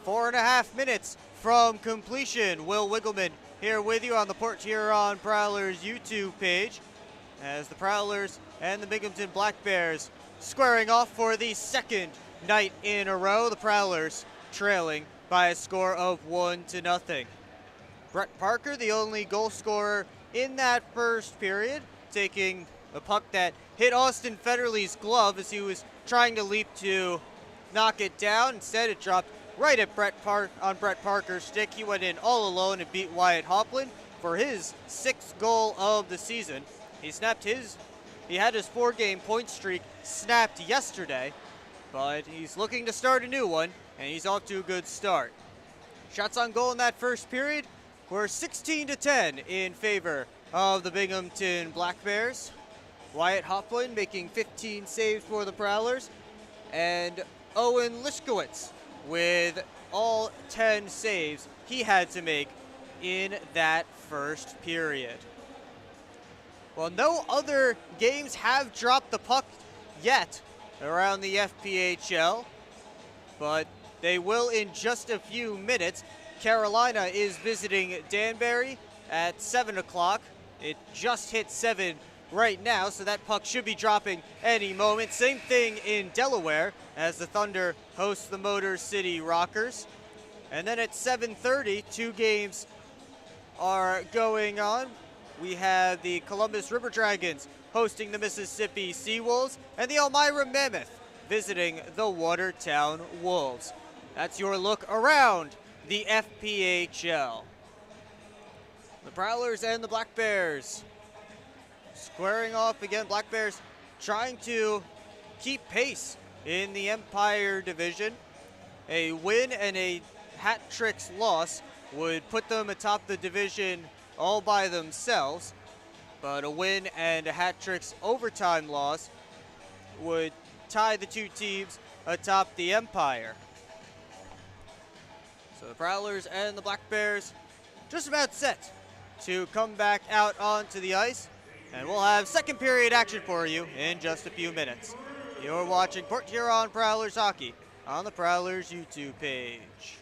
4.5 minutes from completion. Will Wiggleman here with you on the Port Huron Prowlers YouTube page as the Prowlers and the Binghamton Black Bears squaring off for the second night in a row. The Prowlers trailing by a score of 1-0. Brett Parker, the only goal scorer in that first period, taking a puck that hit Austin Federley's glove as he was trying to leap to knock it down. Instead, it dropped right at Brett Parker's stick. He went in all alone and beat Wyatt Hoplin for his 6th goal of the season. He had his 4-game point streak snapped yesterday, but he's looking to start a new one, and he's off to a good start. Shots on goal in that first period were 16-10 in favor of the Binghamton Black Bears. Wyatt Hoplin making 15 saves for the Prowlers, and Owen Liskowitz with all 10 saves he had to make in that first period. Well, no other games have dropped the puck yet around the FPHL, but they will in just a few minutes. Carolina is visiting Danbury at 7 o'clock. It just hit 7 right now, so that puck should be dropping any moment. Same thing in Delaware as the Thunder hosts the Motor City Rockers. And then at 7:30, 2 games are going on. We have the Columbus River Dragons hosting the Mississippi Seawolves, and the Elmira Mammoth visiting the Watertown Wolves. That's your look around the FPHL. The Prowlers and the Black Bears squaring off again. Black Bears trying to keep pace in the Empire Division. A win and a hat-tricks loss would put them atop the division all by themselves, but a win and a hat-tricks overtime loss would tie the two teams atop the Empire. So the Prowlers and the Black Bears just about set to come back out onto the ice, and we'll have second period action for you in just a few minutes. You're watching Port Huron Prowlers hockey on the Prowlers YouTube page.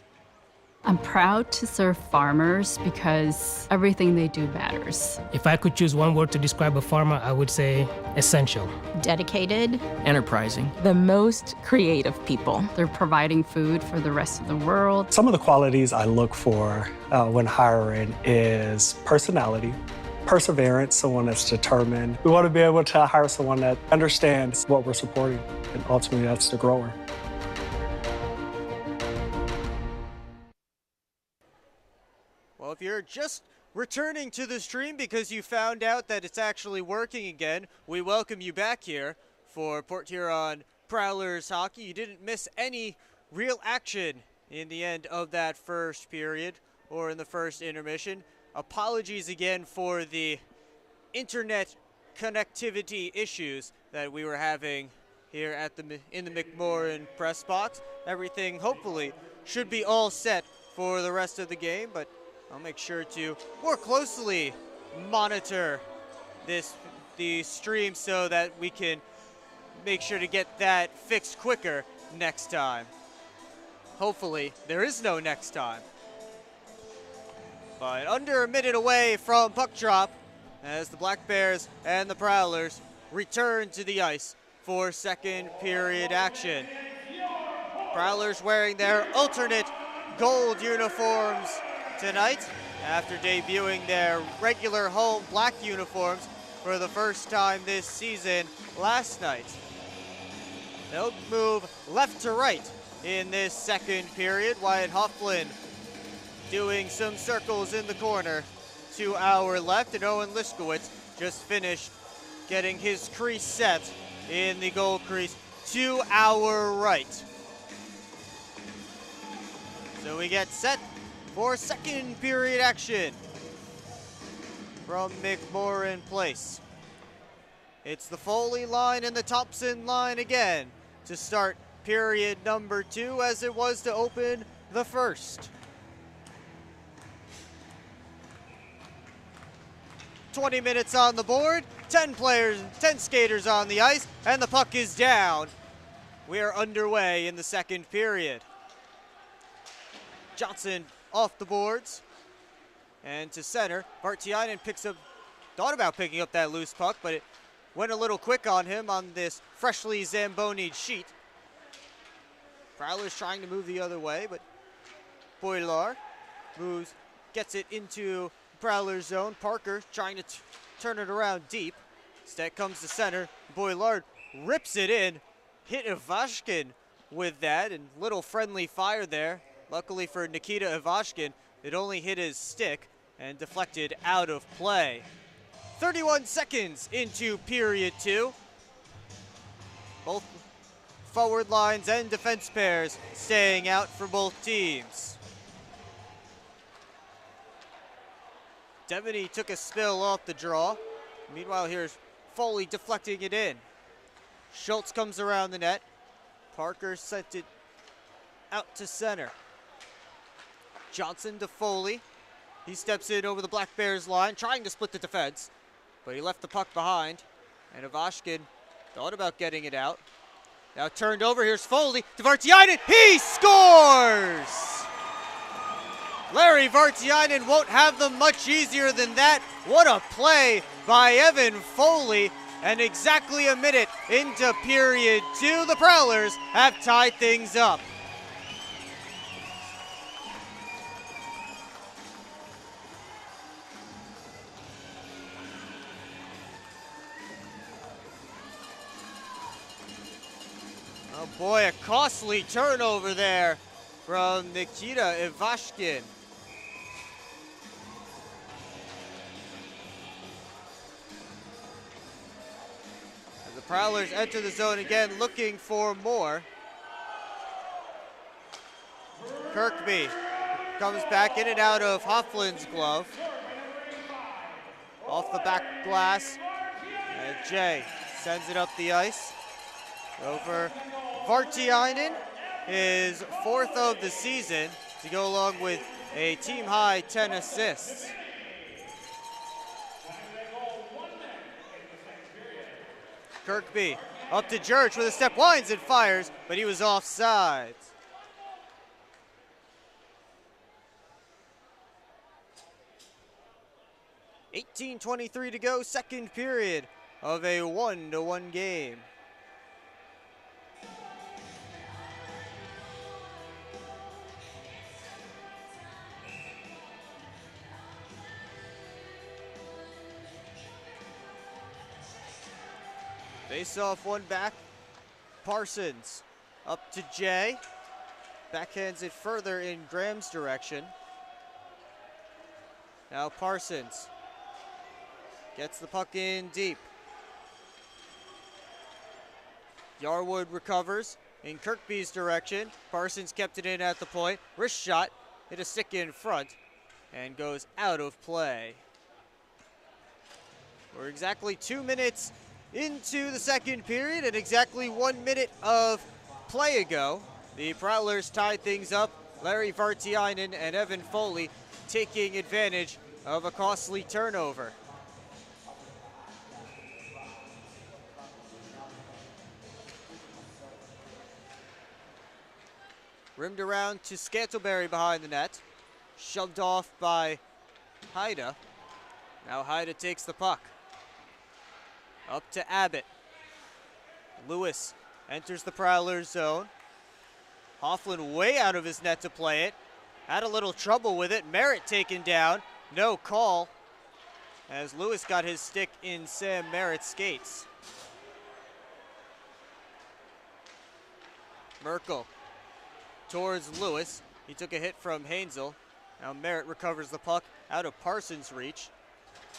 I'm proud to serve farmers because everything they do matters. If I could choose one word to describe a farmer, I would say essential. Dedicated. Enterprising. The most creative people. They're providing food for the rest of the world. Some of the qualities I look for when hiring is personality, perseverance, someone that's determined. We want to be able to hire someone that understands what we're supporting, and ultimately that's the grower. Well, if you're just returning to the stream because you found out that it's actually working again, we welcome you back here for Port Huron Prowlers hockey. You didn't miss any real action in the end of that first period or in the first intermission. Apologies again for the internet connectivity issues that we were having here at in the McMorran press box. Everything hopefully should be all set for the rest of the game, but I'll make sure to more closely monitor the stream so that we can make sure to get that fixed quicker next time. Hopefully, there is no next time. But under a minute away from puck drop as the Black Bears and the Prowlers return to the ice for second period action. Prowlers wearing their alternate gold uniforms tonight after debuting their regular home black uniforms for the first time this season last night. They'll move left to right in this second period. Wyatt Hoplin doing some circles in the corner to our left, and Owen Liskowitz just finished getting his crease set in the goal crease to our right. So we get set for second period action from McMorran Place. It's the Foley line and the Thompson line again to start period number 2 as it was to open the first. 20 minutes on the board, 10 skaters on the ice, and the puck is down We are underway in the second period. Johnson off the boards. And to center, Vartiainen thought about picking up that loose puck, but it went a little quick on him on this freshly Zamboni'd sheet. Prowlers trying to move the other way, but Boilar gets it into Prowler's zone. Parker trying to turn it around deep. Instead comes to center. Boilar rips it in. Hit Ivashkin with that, and little friendly fire there. Luckily for Nikita Ivashkin, it only hit his stick and deflected out of play. 31 seconds into period 2. Both forward lines and defense pairs staying out for both teams. Devaney took a spill off the draw. Meanwhile, here's Foley deflecting it in. Schultz comes around the net. Parker sent it out to center. Johnson to Foley. He steps in over the Black Bears line, trying to split the defense, but he left the puck behind, and Ivashkin thought about getting it out. Now turned over, here's Foley to Vartiainen, he scores! Larry Vartiainen won't have them much easier than that. What a play by Evan Foley, and exactly a minute into period 2, the Prowlers have tied things up. Oh boy, a costly turnover there from Nikita Ivashkin. As the Prowlers enter the zone again, looking for more. Kirkby comes back in and out of Hoffland's glove. Off the back glass, and Jay sends it up the ice. Over Vartiainen, his 4th of the season, to go along with a team-high 10 assists. Kirkby up to Jurich with a step, winds and fires, but he was offside. .23 to go, second period of a 1-1 game. Face off one back. Parsons up to Jay. Backhands it further in Graham's direction. Now Parsons gets the puck in deep. Yarwood recovers in Kirkby's direction. Parsons kept it in at the point. Wrist shot, hit a stick in front, and goes out of play. We're exactly 2 minutes into the second period, and exactly 1 minute of play ago, the Prowlers tied things up. Larry Vartiainen and Evan Foley taking advantage of a costly turnover. Rimmed around to Scantleberry behind the net. Shoved off by Haida. Now Haida takes the puck. Up to Abbott. Lewis enters the Prowlers zone. Hoffland way out of his net to play it. Had a little trouble with it. Merritt taken down. No call, as Lewis got his stick in Sam Merritt's skates. Merkel towards Lewis. He took a hit from Hansel. Now Merritt recovers the puck out of Parsons' reach.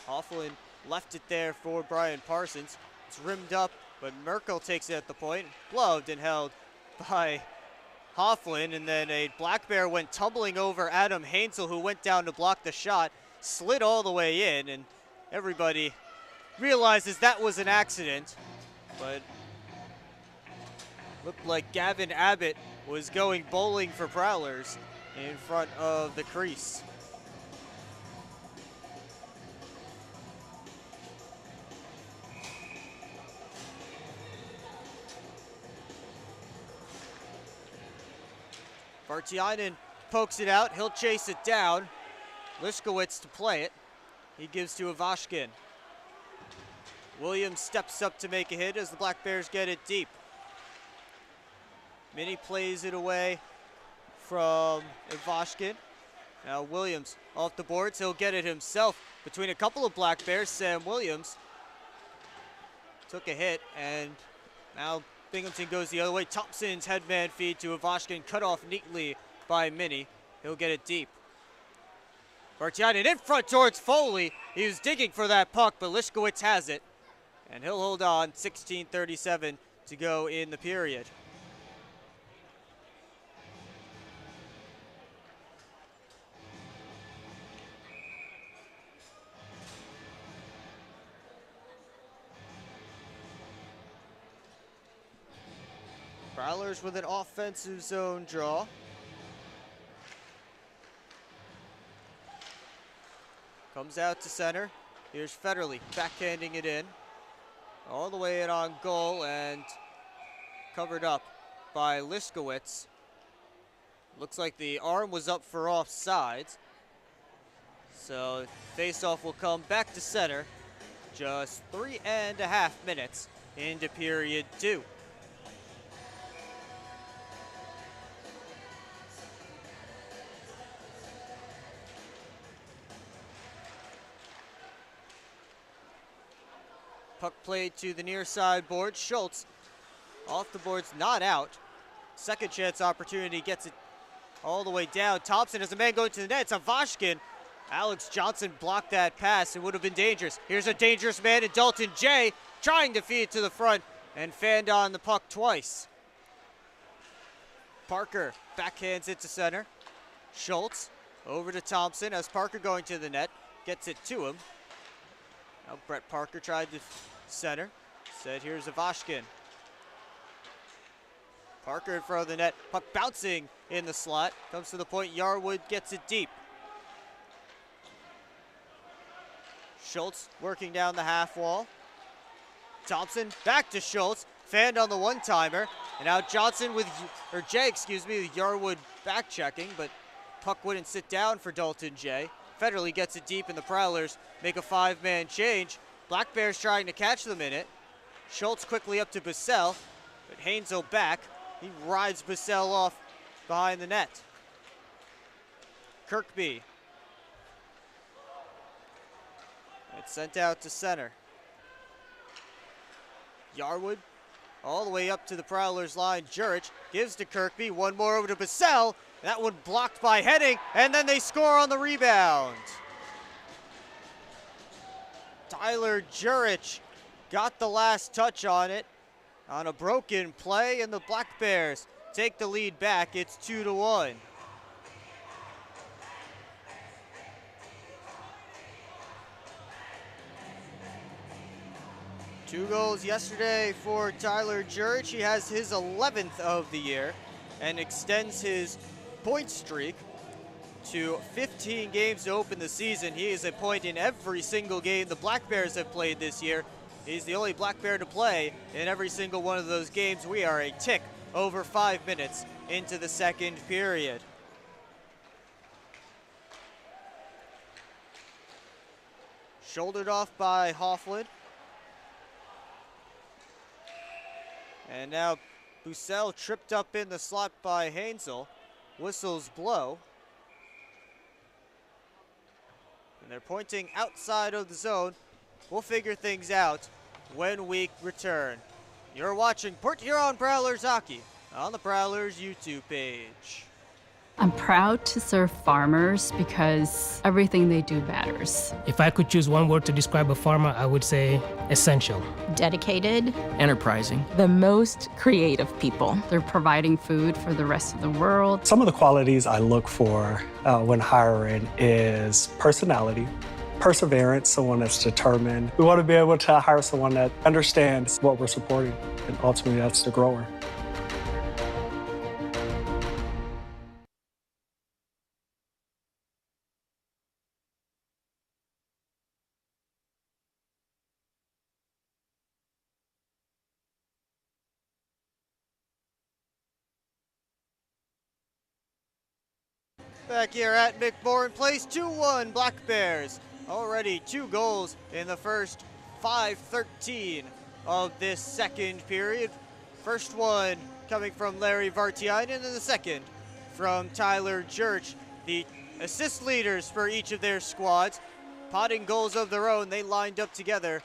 Hoffland left it there for Brian Parsons. It's rimmed up, but Merkel takes it at the point. Gloved and held by Hoffland, and then a Black Bear went tumbling over Adam Hansel, who went down to block the shot, slid all the way in, and everybody realizes that was an accident, but looked like Gavin Abbott was going bowling for Prowlers in front of the crease. Vartiainen pokes it out. He'll chase it down. Liskowitz to play it. He gives to Ivashkin. Williams steps up to make a hit as the Black Bears get it deep. Minnie plays it away from Ivashkin. Now Williams off the boards. He'll get it himself between a couple of Black Bears. Sam Williams took a hit, and now Binghamton goes the other way. Thompson's headman feed to Ivashkin, cut off neatly by Minnie. He'll get it deep. Vartiainen in front towards Foley. He was digging for that puck, but Liskowitz has it, and he'll hold on. 16:37 to go in the period. Prowlers with an offensive zone draw. Comes out to center. Here's Federle backhanding it in. All the way in on goal and covered up by Liskowitz. Looks like the arm was up for offsides. So faceoff will come back to center. Just 3.5 minutes into period 2. Puck played to the near side board. Schultz off the boards, not out. Second chance opportunity, gets it all the way down. Thompson has a man going to the net. It's Ivashkin. Alex Johnson blocked that pass. It would have been dangerous. Here's a dangerous man in Dalton J, trying to feed it to the front and fanned on the puck twice. Parker backhands it to center. Schultz over to Thompson as Parker going to the net. Gets it to him. Now Brett Parker tried to center. Said here's Ivashkin. Parker in front of the net. Puck bouncing in the slot. Comes to the point. Yarwood gets it deep. Schultz working down the half wall. Thompson back to Schultz. Fanned on the one-timer. And now Johnson with Yarwood back checking, but puck wouldn't sit down for Dalton J. Federle gets it deep, and the Prowlers make a 5-man change. Black Bears trying to catch them in it. Schultz quickly up to Bissell, but Hainsel back. He rides Bissell off behind the net. Kirkby. It's sent out to center. Yarwood all the way up to the Prowlers line. Jurich gives to Kirkby. One more over to Bissell. That one blocked by Henning, and then they score on the rebound. Tyler Jurich got the last touch on it on a broken play, and the Black Bears take the lead back. It's 2-1. Two goals yesterday for Tyler Jurich. He has his 11th of the year and extends his point streak to 15 games to open the season. He is a point in every single game the Black Bears have played this year. He's the only Black Bear to play in every single one of those games. We are a tick over 5 minutes into the second period. Shouldered off by Hofflin. And now Bussell tripped up in the slot by Hainsel. Whistles blow. And they're pointing outside of the zone. We'll figure things out when we return. You're watching Port Huron Prowlers hockey on the Prowlers YouTube page. I'm proud to serve farmers because everything they do matters. If I could choose one word to describe a farmer, I would say essential. Dedicated. Enterprising. The most creative people. They're providing food for the rest of the world. Some of the qualities I look for when hiring is personality, perseverance, someone that's determined. We want to be able to hire someone that understands what we're supporting, and ultimately that's the grower. Back here at McMorran Place, 2-1 Black Bears. Already 2 goals in the first 5:13 of this second period. First one coming from Larry Vartiainen, and the second from Tyler Jurch. The assist leaders for each of their squads, potting goals of their own. They lined up together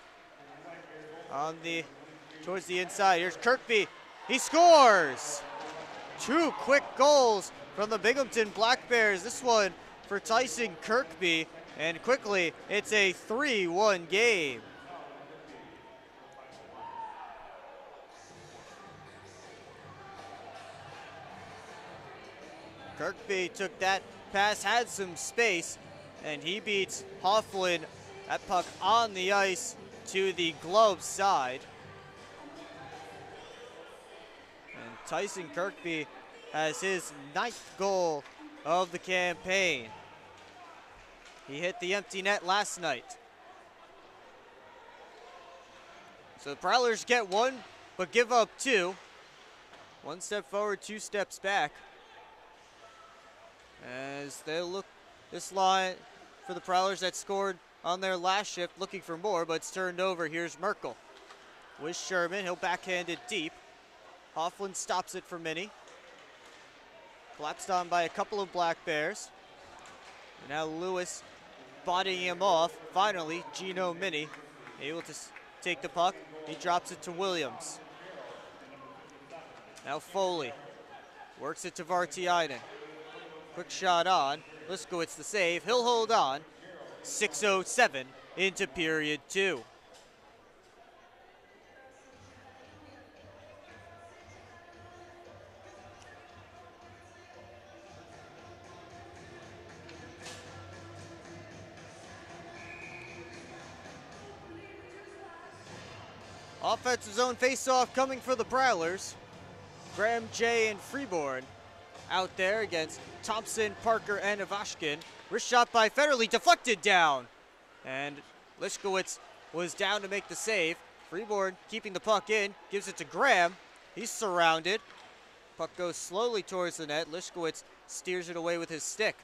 towards the inside. Here's Kirkby. He scores! 2 quick goals from the Binghamton Black Bears. This one for Tyson Kirkby, and quickly it's a 3-1 game. Kirkby took that pass, had some space, and he beats Hofflin. That puck on the ice to the glove side. And Tyson Kirkby has his 9th goal of the campaign. He hit the empty net last night. So the Prowlers get 1, but give up 2. 1 step forward, 2 steps back. As they look, this line for the Prowlers that scored on their last shift, looking for more, but it's turned over. Here's Merkel with Sherman. He'll backhand it deep. Hofflin stops it for Minnie. Collapsed on by a couple of Black Bears. And now Lewis bodying him off. Finally, Gino Minnie able to take the puck. He drops it to Williams. Now Foley works it to Vartiainen. Quick shot on. Liskowitz the save. He'll hold on. 6:07 into period 2. Offensive zone face-off coming for the Prowlers. Graham, Jay, and Freeborn out there against Thompson, Parker, and Ivashkin. Wrist shot by Federley, deflected down. And Liskowitz was down to make the save. Freeborn keeping the puck in, gives it to Graham. He's surrounded. Puck goes slowly towards the net. Liskowitz steers it away with his stick.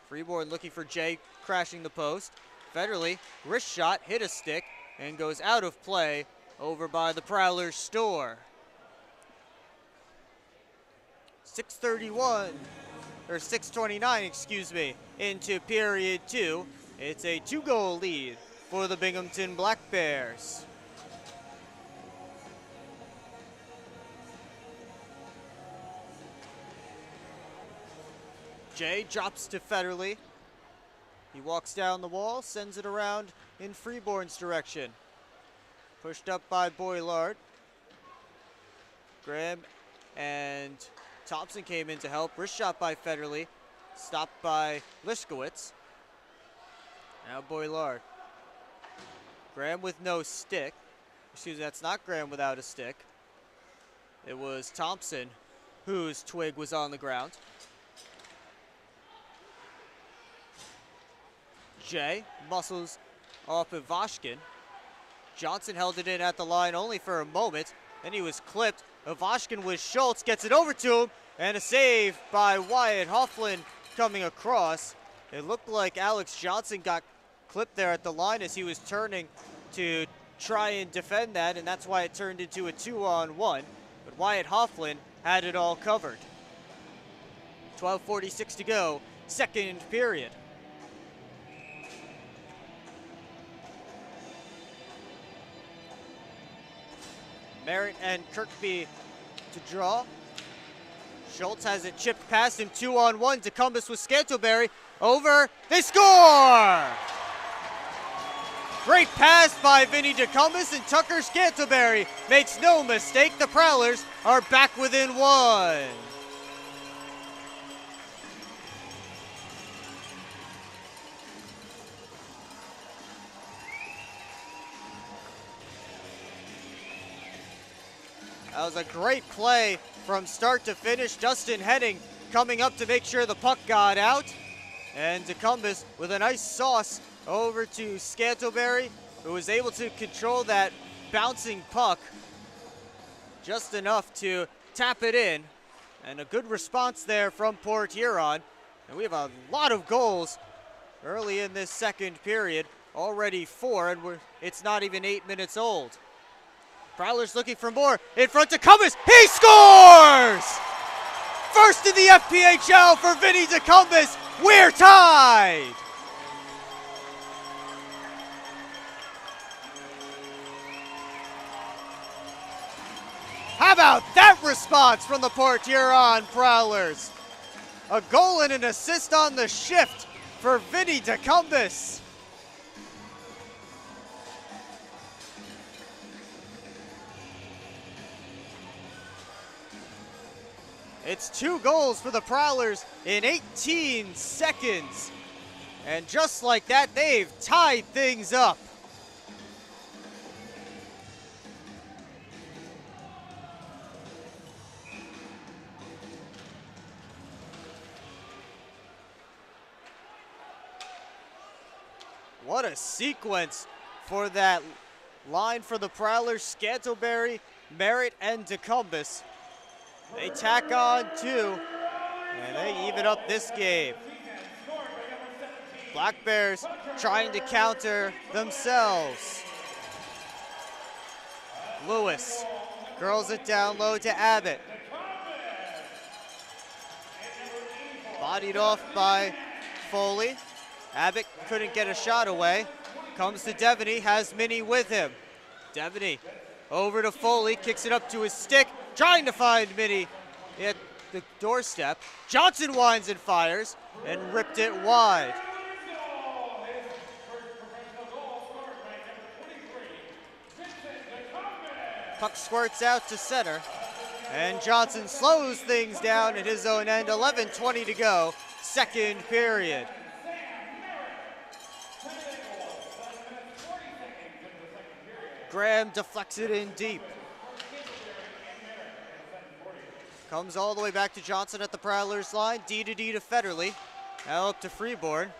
Freeborn looking for Jay, crashing the post. Federley, wrist shot, hit a stick, and goes out of play over by the Prowlers store. 6:29, excuse me, into period 2. It's a 2-goal lead for the Binghamton Black Bears. Jay drops to Federley. He walks down the wall, sends it around in Freeborn's direction. Pushed up by Boylard. Graham and Thompson came in to help. Wrist shot by Federley. Stopped by Liskowitz. Now Boylard. Graham with no stick. Excuse me, that's not Graham without a stick. It was Thompson whose twig was on the ground. Jay muscles off Ivashkin. Johnson held it in at the line only for a moment. Then he was clipped. Ivashkin with Schultz gets it over to him. And a save by Wyatt Hofflin coming across. It looked like Alex Johnson got clipped there at the line as he was turning to try and defend that. And that's why it turned into a 2-on-1. But Wyatt Hofflin had it all covered. 12:46 to go, second period. Merritt and Kirkby to draw. Schultz has it chipped past him, 2-on-1. DeCumbus with Scantleberry. Over. They score! Great pass by Vinny DeCumbus, and Tucker Scantleberry makes no mistake. The Prowlers are back within 1. That was a great play from start to finish. Dustin Henning coming up to make sure the puck got out. And DeCumbus with a nice sauce over to Scantleberry, who was able to control that bouncing puck just enough to tap it in. And a good response there from Port Huron. And we have a lot of goals early in this second period. Already 4, and it's not even 8 minutes old. Prowlers looking for more. In front to Cumbus. He scores! First in the FPHL for Vinny DeCumbus. We're tied! How about that response from the Port Huron Prowlers? A goal and an assist on the shift for Vinny DeCumbus. It's 2 goals for the Prowlers in 18 seconds. And just like that, they've tied things up. What a sequence for that line for the Prowlers. Scantlebury, Merritt, and DeCumbus. They tack on 2, and they even up this game. Black Bears trying to counter themselves. Lewis curls it down low to Abbott. Bodied off by Foley. Abbott couldn't get a shot away. Comes to Devaney, has Minnie with him. Devaney over to Foley, kicks it up to his stick, trying to find Minnie at the doorstep. Johnson winds and fires and ripped it wide. Puck squirts out to center, and Johnson slows things down at his own end. 11:20 to go, second period. Graham deflects it in deep. Comes all the way back to Johnson at the Prowlers line. D to Federley. Now up to Freeborn.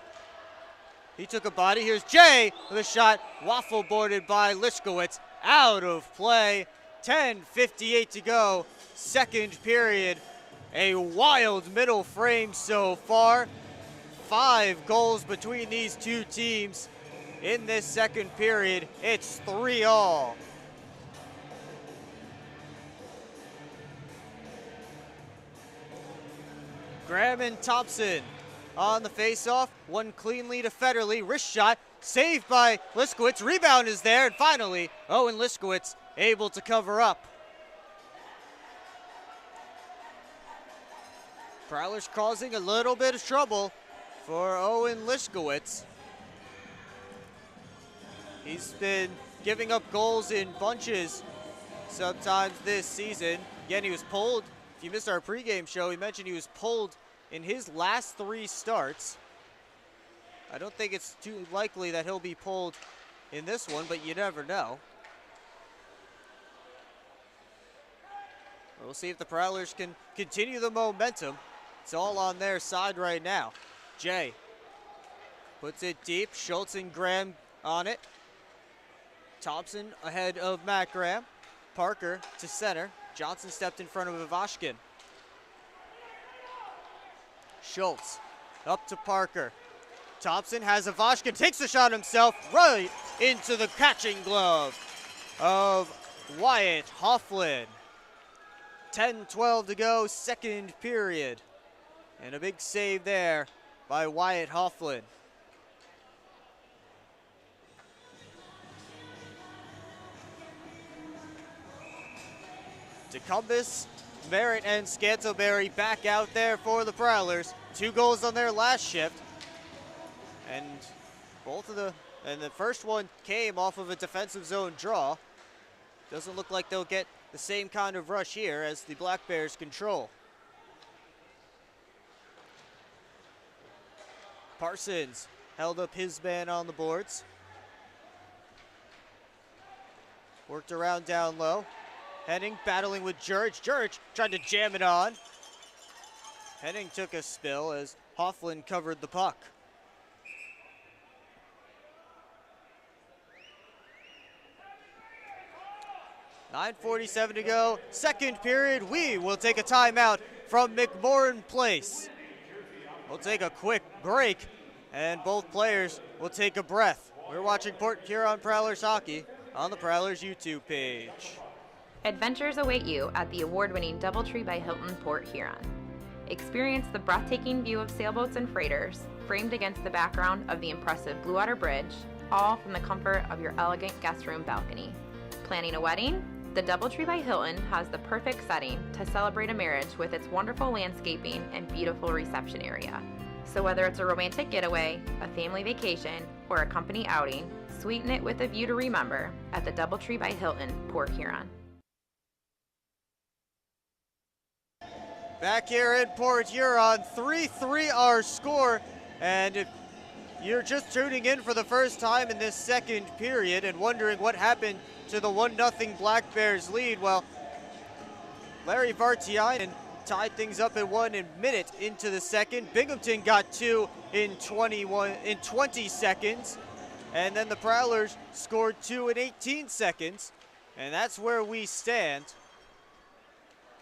He took a body. Here's Jay with a shot. Waffle boarded by Liskowitz. Out of play. 10:58 to go. Second period. A wild middle frame so far. 5 goals between these 2 teams. In this second period, it's 3-all. Graham and Thompson on the faceoff. One cleanly to Federley. Wrist shot saved by Liskowitz. Rebound is there, and finally, Owen Liskowitz able to cover up. Prowlers causing a little bit of trouble for Owen Liskowitz. He's been giving up goals in bunches sometimes this season. Again, he was pulled. If you missed our pregame show, he mentioned he was pulled in his last 3 starts. I don't think it's too likely that he'll be pulled in this one, but you never know. We'll see if the Prowlers can continue the momentum. It's all on their side right now. Jay puts it deep. Schultz and Graham on it. Thompson ahead of Matt Graham. Parker to center. Johnson stepped in front of Ivashkin. Schultz up to Parker. Thompson has Ivashkin, takes the shot himself right into the catching glove of Wyatt Hofflin. 10-12 to go, second period. And a big save there by Wyatt Hofflin. DeCumbus, Merritt, and Scantlebury back out there for the Prowlers. 2 goals on their last shift. And the first one came off of a defensive zone draw. Doesn't look like they'll get the same kind of rush here as the Black Bears control. Parsons held up his man on the boards. Worked around down low. Henning battling with Jurich. Jurich tried to jam it on. Henning took a spill as Hofflin covered the puck. $9:47 to go, second period. We will take a timeout from McMorran Place. We'll take a quick break, and both players will take a breath. We're watching Port Huron Prowlers hockey on the Prowlers YouTube page. Adventures await you at the award-winning DoubleTree by Hilton Port Huron. Experience the breathtaking view of sailboats and freighters, framed against the background of the impressive Blue Water Bridge, all from the comfort of your elegant guest room balcony. Planning a wedding? The DoubleTree by Hilton has the perfect setting to celebrate a marriage with its wonderful landscaping and beautiful reception area. So whether it's a romantic getaway, a family vacation, or a company outing, sweeten it with a view to remember at the DoubleTree by Hilton, Port Huron. Back here in Port Huron, 3-3 our score, and if you're just tuning in for the first time in this second period and wondering what happened to the 1-0 Black Bears lead, well, Larry Vartiainen tied things up at 1 minute into the second. Binghamton got 2 in 20 seconds, and then the Prowlers scored 2 in 18 seconds, and that's where we stand.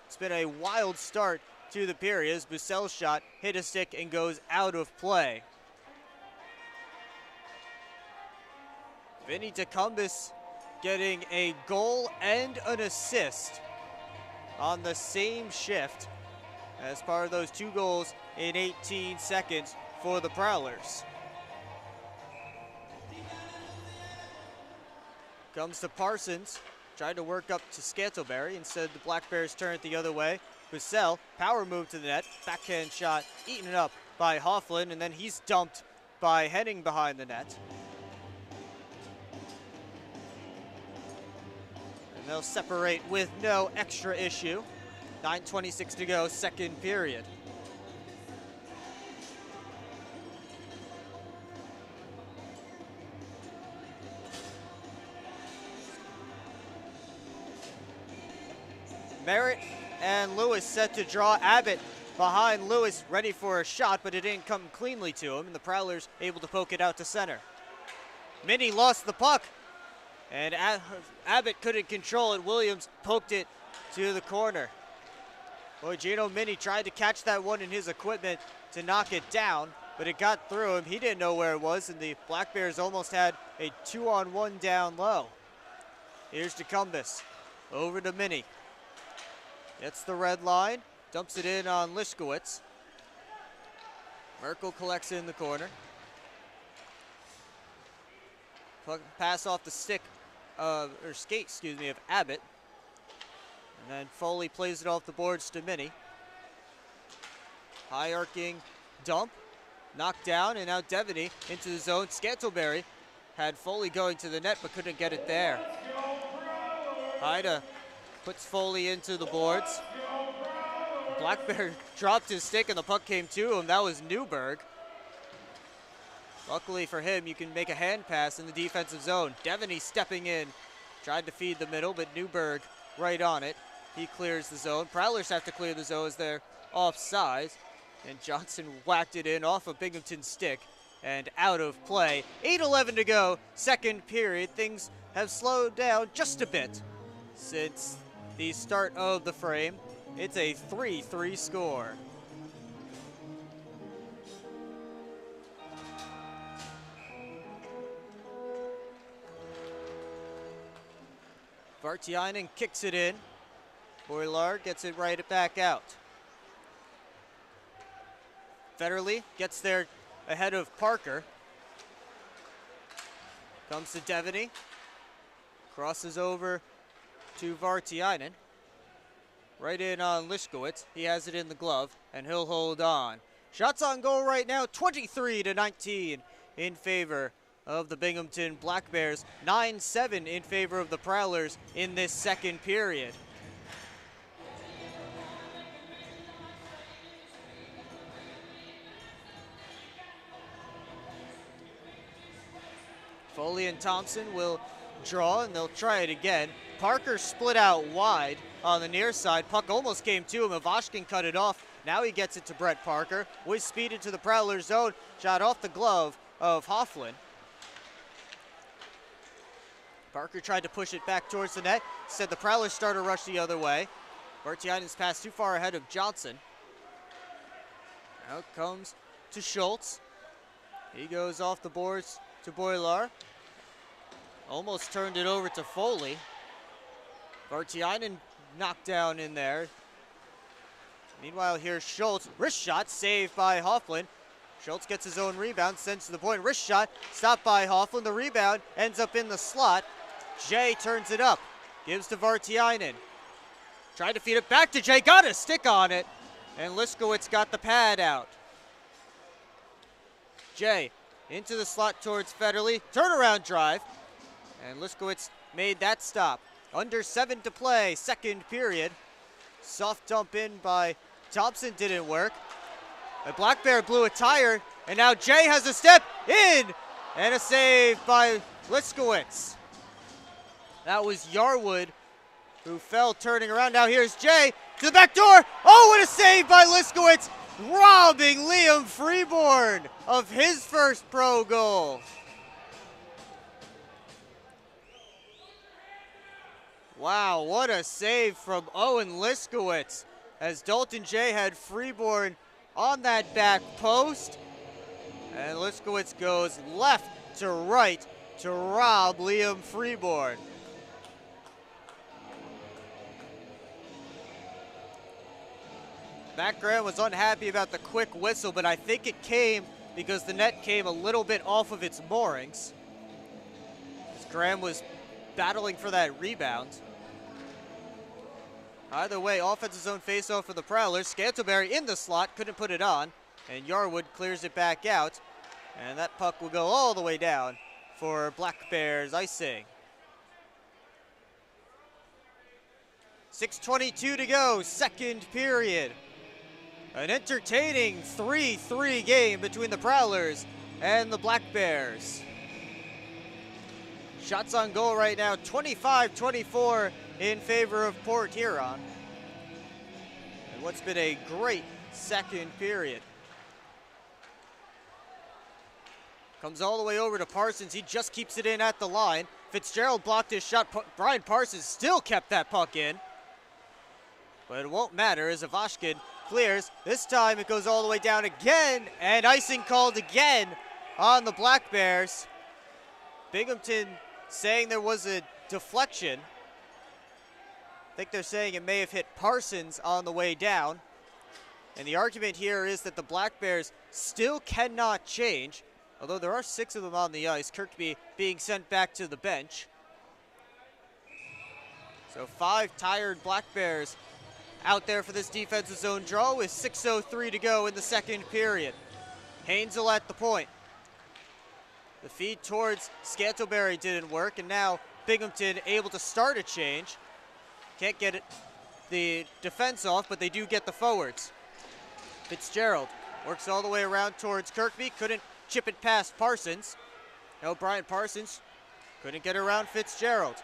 It's been a wild start to the period as Boussel's shot hit a stick and goes out of play. Vinny DeCumbus getting a goal and an assist on the same shift as part of those 2 goals in 18 seconds for the Prowlers. Comes to Parsons, tried to work up to Scantlebury. Instead, the Black Bears turn it the other way. Boussel, power move to the net, backhand shot, eaten up by Hofflin, and then he's dumped by Henning behind the net. And they'll separate with no extra issue. 9:26 to go, second period. Merritt and Lewis set to draw. Abbott behind Lewis, ready for a shot, but it didn't come cleanly to him, and the Prowlers able to poke it out to center. Minnie lost the puck, and Abbott couldn't control it. Williams poked it to the corner. Boy, Gino Minnie tried to catch that one in his equipment to knock it down, but it got through him. He didn't know where it was, and the Black Bears almost had a 2-on-1 down low. Here's DeCumbus, over to Minnie. Gets the red line, dumps it in on Liskowitz. Merkel collects it in the corner. Pass off the skate, of Abbott. And then Foley plays it off the boards to Minnie. High arcing dump, knocked down, and now Devaney into the zone. Scantlebury had Foley going to the net but couldn't get it there. Haida puts Foley into the boards. Black Bear dropped his stick and the puck came to him. That was Newberg. Luckily for him, you can make a hand pass in the defensive zone. Devaney stepping in, tried to feed the middle, but Newberg right on it. He clears the zone. Prowlers have to clear the zone as they're offside. And Johnson whacked it in off of Binghamton's stick and out of play. 8:11 to go, second period. Things have slowed down just a bit since the start of the frame. It's a 3-3 score. Vartiainen kicks it in. Boilar gets it right back out. Federley gets there ahead of Parker. Comes to Devaney. Crosses over to Vartiainen. Right in on Liskowitz. He has it in the glove, and he'll hold on. Shots on goal right now, 23-19 in favor of the Binghamton Black Bears. 9-7 in favor of the Prowlers in this second period. Foley and Thompson will draw, and they'll try it again. Parker split out wide on the near side. Puck almost came to him. Ivashkin cut it off. Now he gets it to Brett Parker. With speed into the Prowlers zone. Shot off the glove of Hofflin. Parker tried to push it back towards the net. Said the Prowlers start a rush the other way. Vartiainen's pass too far ahead of Johnson. Out comes to Schultz. He goes off the boards to Boilar. Almost turned it over to Foley. Vartiainen knocked down in there. Meanwhile, here's Schultz. Wrist shot saved by Hoffman. Schultz gets his own rebound, sends to the point. Wrist shot stopped by Hoffman. The rebound ends up in the slot. Jay turns it up. Gives to Vartiainen. Tried to feed it back to Jay. Got a stick on it. And Liskowitz got the pad out. Jay into the slot towards Federley. Turnaround drive. And Liskowitz made that stop. Under 7 to play, second period. Soft dump in by Thompson didn't work. A Black Bear blew a tire, and now Jay has a step in, and a save by Liskowitz. That was Yarwood who fell turning around. Now here's Jay to the back door. Oh, what a save by Liskowitz, robbing Liam Freeborn of his first pro goal. Wow, what a save from Owen Liskowitz, as Dalton Jay had Freeborn on that back post. And Liskowitz goes left to right to rob Liam Freeborn. Matt Graham was unhappy about the quick whistle, but I think it came because the net came a little bit off of its moorings, as Graham was battling for that rebound. Either way, offensive zone faceoff for the Prowlers. Scantlebury in the slot, couldn't put it on, and Yarwood clears it back out, and that puck will go all the way down for Black Bears icing. 6:22 to go, second period. An entertaining 3-3 game between the Prowlers and the Black Bears. Shots on goal right now, 25-24 in favor of Port Huron. And what's been a great second period. Comes all the way over to Parsons. He just keeps it in at the line. Fitzgerald blocked his shot. Brian Parsons still kept that puck in. But it won't matter as Ivashkin clears. This time it goes all the way down again, and icing called again on the Black Bears. Binghamton saying there was a deflection. I think they're saying it may have hit Parsons on the way down. And the argument here is that the Black Bears still cannot change, although there are 6 of them on the ice, Kirkby being sent back to the bench. So 5 tired Black Bears out there for this defensive zone draw with 6:03 to go in the second period. Hainsel at the point. The feed towards Scantlebury didn't work, and now Binghamton able to start a change. Can't get it, the defense off, but they do get the forwards. Fitzgerald works all the way around towards Kirkby, couldn't chip it past Parsons. No, Brian Parsons couldn't get around Fitzgerald.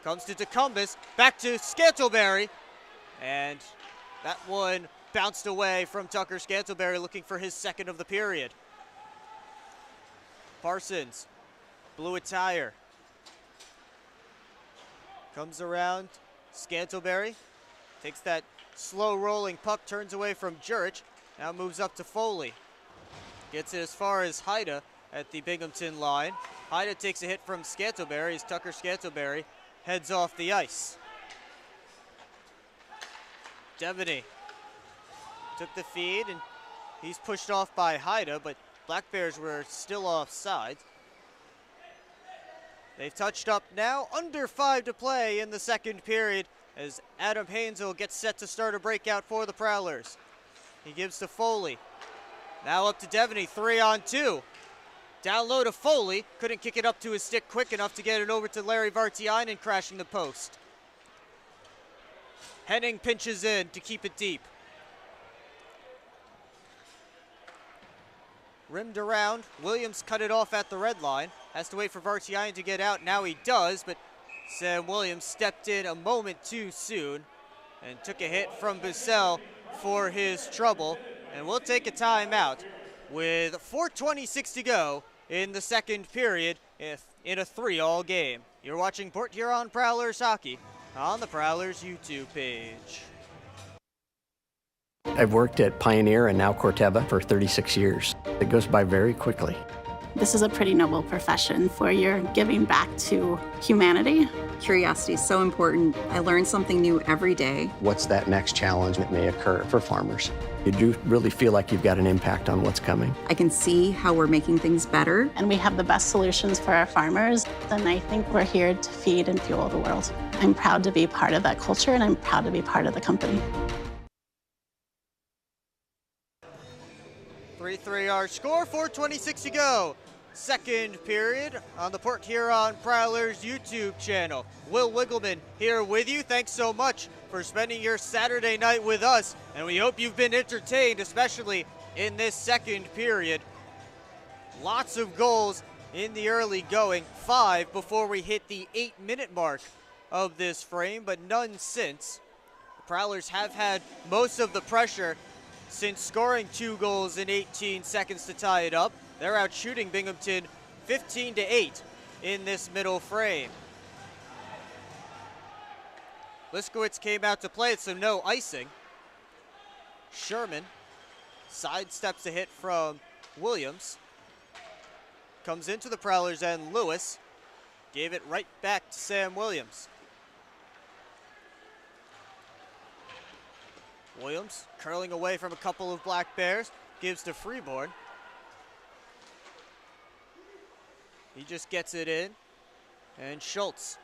Comes to Decumbus, back to Scantlebury, and that one bounced away from Tucker Scantlebury, looking for his second of the period. Parsons blew a tire. Comes around Scantlebury, takes that slow rolling puck, turns away from Jurich, now moves up to Foley. Gets it as far as Haida at the Binghamton line. Haida takes a hit from Scantlebury as Tucker Scantlebury heads off the ice. Devaney took the feed, and he's pushed off by Haida, but Black Bears were still offside. They've touched up now, under 5 to play in the second period, as Adam Hainsel gets set to start a breakout for the Prowlers. He gives to Foley. Now up to Devaney, 3-on-2. Down low to Foley, couldn't kick it up to his stick quick enough to get it over to Larry Vartiainen, crashing the post. Henning pinches in to keep it deep. Rimmed around, Williams cut it off at the red line. Has to wait for Vartiainen to get out, now he does, but Sam Williams stepped in a moment too soon and took a hit from Bussell for his trouble. And we'll take a timeout with 4:26 to go in the second period in a 3-all game. You're watching Port Huron Prowlers hockey on the Prowlers YouTube page. I've worked at Pioneer and now Corteva for 36 years. It goes by very quickly. This is a pretty noble profession where you're giving back to humanity. Curiosity is so important. I learn something new every day. What's that next challenge that may occur for farmers? You do really feel like you've got an impact on what's coming. I can see how we're making things better. And we have the best solutions for our farmers. And I think we're here to feed and fuel the world. I'm proud to be part of that culture, and I'm proud to be part of the company. 3-3 our score, 4:26 to go. Second period on the Port Huron Prowlers YouTube channel. Will Wiggleman here with you. Thanks so much for spending your Saturday night with us, and we hope you've been entertained, especially in this second period. Lots of goals in the early going, 5 before we hit the 8-minute mark of this frame, but none since. The Prowlers have had most of the pressure since scoring 2 goals in 18 seconds to tie it up. They're out shooting Binghamton 15-8 in this middle frame. Liskowitz came out to play it, so no icing. Sherman sidesteps a hit from Williams. Comes into the Prowlers, and Lewis gave it right back to Sam Williams. Williams curling away from a couple of Black Bears, gives to Freeborn. He just gets it in, and Schultz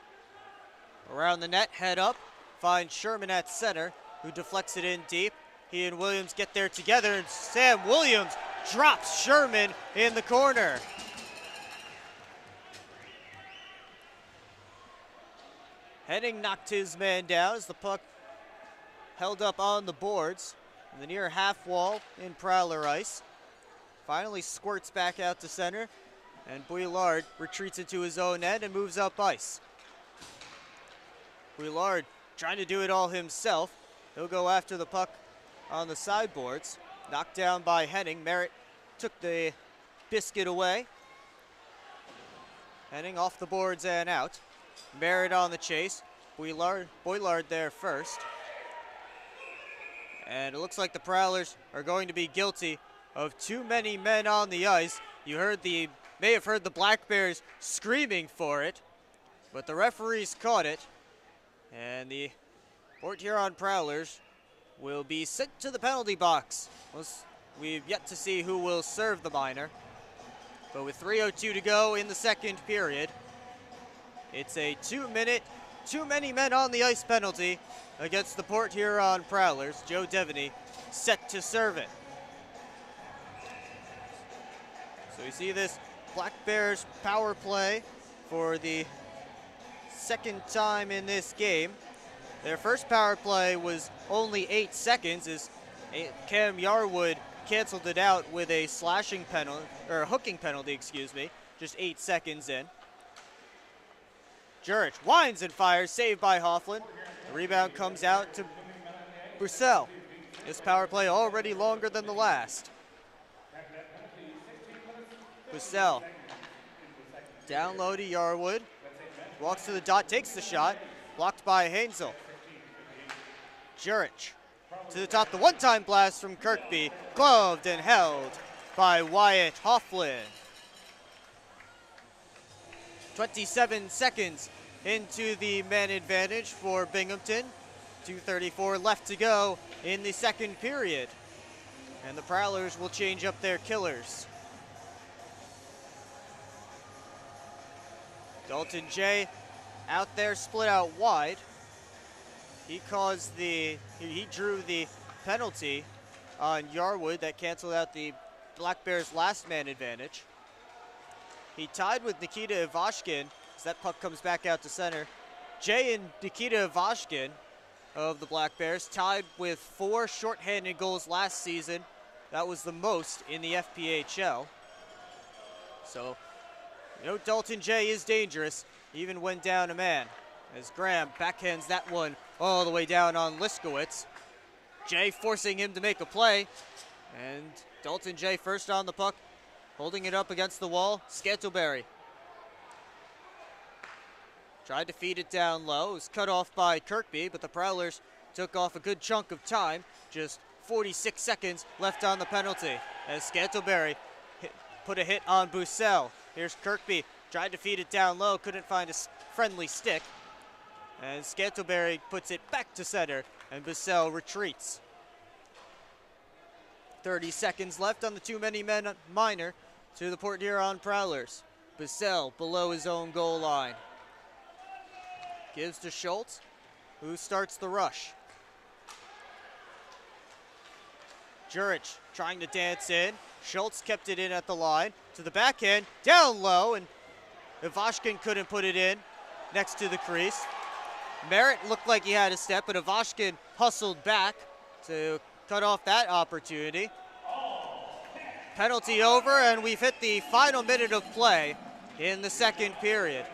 around the net, head up, finds Sherman at center, who deflects it in deep. He and Williams get there together, and Sam Williams drops Sherman in the corner. Henning knocked his man down as the puck held up on the boards in the near half wall in Prowler ice. Finally squirts back out to center, and Bouillard retreats into his own end and moves up ice. Bouillard trying to do it all himself. He'll go after the puck on the sideboards. Knocked down by Henning. Merritt took the biscuit away. Henning off the boards and out. Merritt on the chase. Bouillard there first. And it looks like the Prowlers are going to be guilty of too many men on the ice. You may have heard the Black Bears screaming for it, but the referees caught it, and the Port Huron Prowlers will be sent to the penalty box. We've yet to see who will serve the minor, but with 3:02 to go in the second period, it's a 2-minute, too many men on the ice penalty against the Port Huron Prowlers. Joe Devaney set to serve it. So you see this Black Bears power play for the second time in this game. Their first power play was only 8 seconds as Cam Yarwood canceled it out with a slashing penalty, or hooking penalty, excuse me, just 8 seconds in. Jurich winds and fires, saved by Hofflin. The rebound comes out to Bursell. This power play already longer than the last. Bursell down low to Yarwood. Walks to the dot, takes the shot. Blocked by Hainsel. Jurich to the top, the one-time blast from Kirkby. Gloved and held by Wyatt Hofflin. 27 seconds into the man advantage for Binghamton. 2:34 left to go in the second period. And the Prowlers will change up their killers. Dalton J out there, split out wide. He drew the penalty on Yarwood that canceled out the Black Bears' last man advantage. He tied with Nikita Ivashkin as that puck comes back out to center. Jay and Nikita Ivashkin of the Black Bears tied with 4 shorthanded goals last season. That was the most in the FPHL. So, Dalton J is dangerous, even when down a man. As Graham backhands that one all the way down on Liskowitz. Jay forcing him to make a play. And Dalton J first on the puck, holding it up against the wall. Scantleberry tried to feed it down low. It was cut off by Kirkby, but the Prowlers took off a good chunk of time. Just 46 seconds left on the penalty as Scantlebury put a hit on Bussell. Here's Kirkby, tried to feed it down low, couldn't find a friendly stick. And Scantlebury puts it back to center, and Bussell retreats. 30 seconds left on the too-many-men minor to the Port Huron Prowlers. Bussell below his own goal line. Gives to Schultz, who starts the rush. Jurich trying to dance in. Schultz kept it in at the line. To the backhand, down low, and Ivashkin couldn't put it in next to the crease. Merritt looked like he had a step, but Ivashkin hustled back to cut off that opportunity. Penalty over, and we've hit the final minute of play in the second period.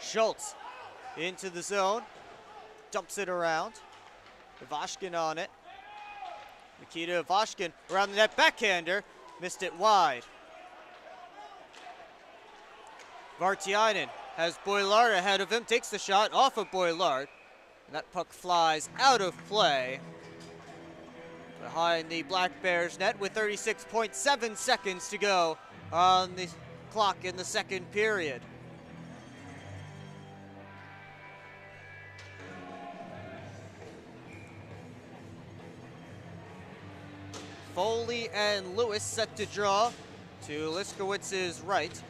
Schultz into the zone, dumps it around. Ivashkin on it. Nikita Ivashkin around the net, backhander, missed it wide. Vartiainen has Boilard ahead of him, takes the shot off of Boilard, and that puck flies out of play behind the Black Bears net with 36.7 seconds to go on the clock in the second period. Foley and Lewis set to draw to Liskowitz's right.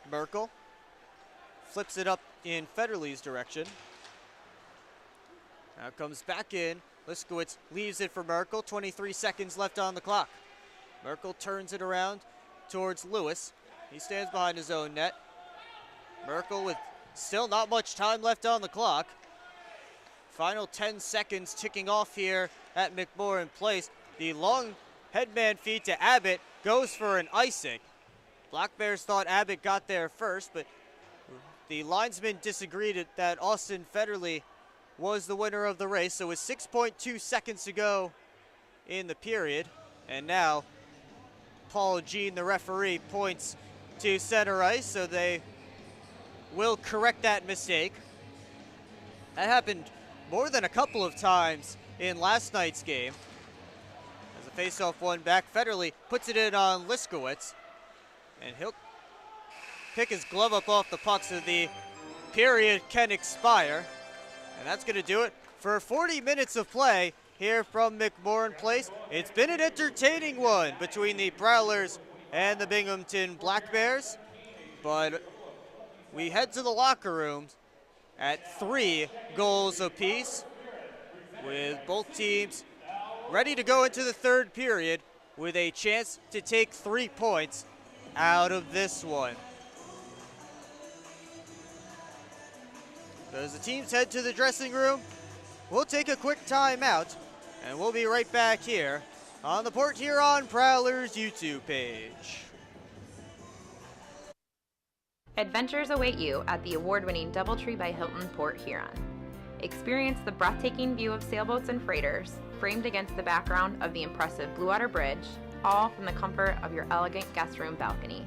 Merkel flips it up in Federley's direction. Now comes back in. Liskowitz leaves it for Merkel. 23 seconds left on the clock. Merkel turns it around towards Lewis. He stands behind his own net. Merkel with still not much time left on the clock. Final 10 seconds ticking off here at McMorran Place. The long headman feed to Abbott goes for an icing. Black Bears thought Abbott got there first, but the linesman disagreed that Austin Federley was the winner of the race. So with 6.2 seconds to go in the period, and now Paul Jean, the referee, points to center ice, so they will correct that mistake. That happened more than a couple of times in last night's game. As a face-off one back, Federley puts it in on Liskowitz, and he'll pick his glove up off the puck so the period can expire. And that's going to do it for 40 minutes of play here from McMorran Place. It's been an entertaining one between the Prowlers and the Binghamton Black Bears, but we head to the locker rooms at 3 goals apiece, with both teams ready to go into the third period with a chance to take 3 points out of this one. So as the teams head to the dressing room, we'll take a quick timeout, and we'll be right back here on the Port Huron Prowlers YouTube page. Adventures await you at the award-winning DoubleTree by Hilton Port Huron. Experience the breathtaking view of sailboats and freighters, framed against the background of the impressive Blue Water Bridge, all from the comfort of your elegant guest room balcony.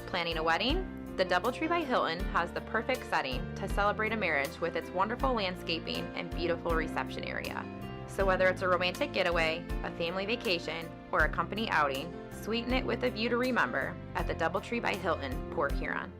Planning a wedding? The DoubleTree by Hilton has the perfect setting to celebrate a marriage with its wonderful landscaping and beautiful reception area. So whether it's a romantic getaway, a family vacation, or a company outing, sweeten it with a view to remember at the DoubleTree by Hilton Port Huron.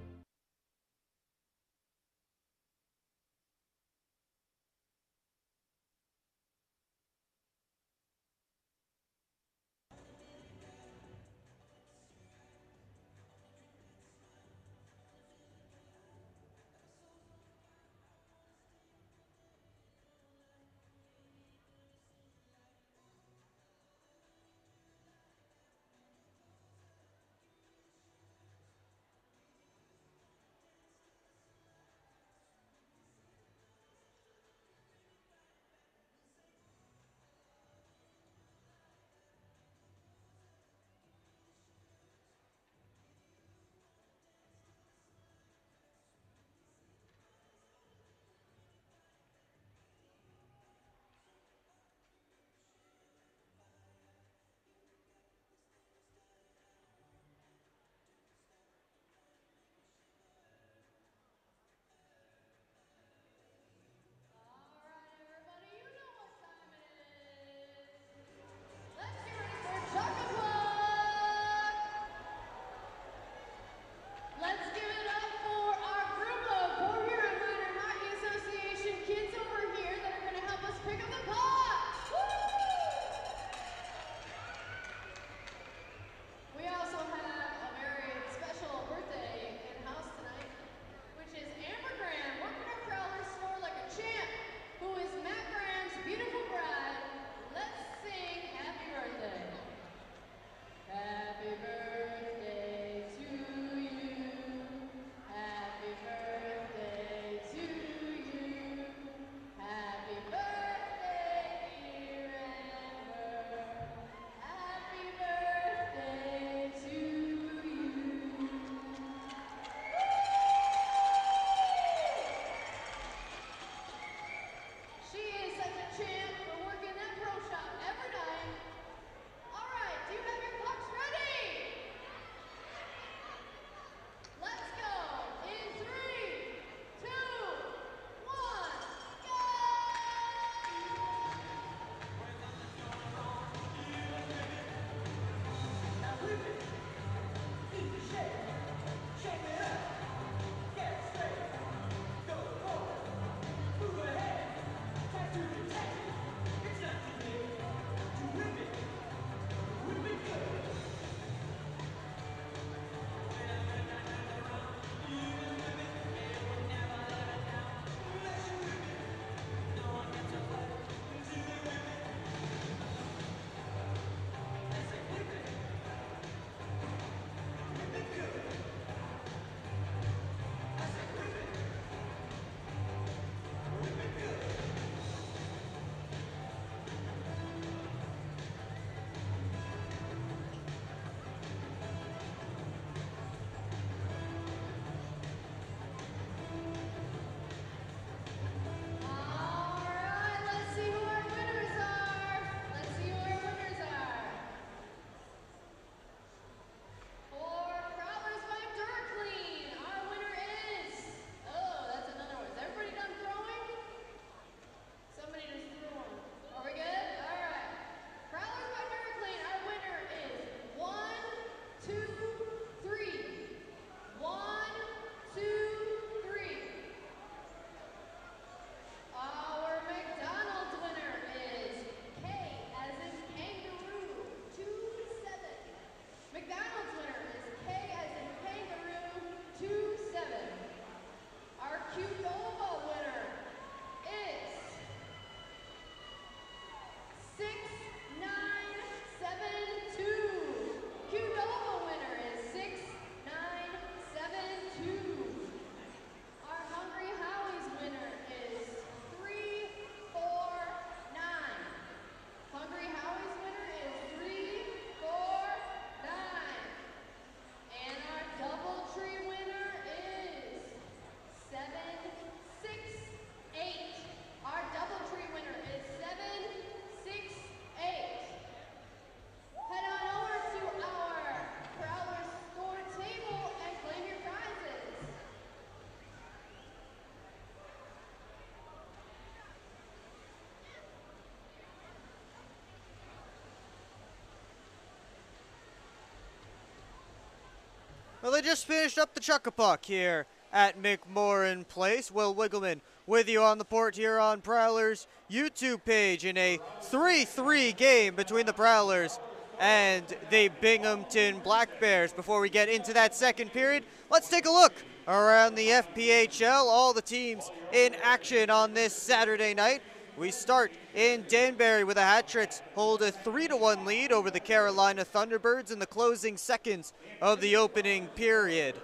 Well, they just finished up the Chuck-a-Puck here at McMorran Place. Will Wiggleman with you on the Port Huron Prowlers YouTube page in a 3-3 game between the Prowlers and the Binghamton Black Bears. Before we get into that second period, let's take a look around the FPHL, all the teams in action on this Saturday night. We start in Danbury with the Hat-Tricks hold a 3-1 lead over the Carolina Thunderbirds in the closing seconds of the opening period.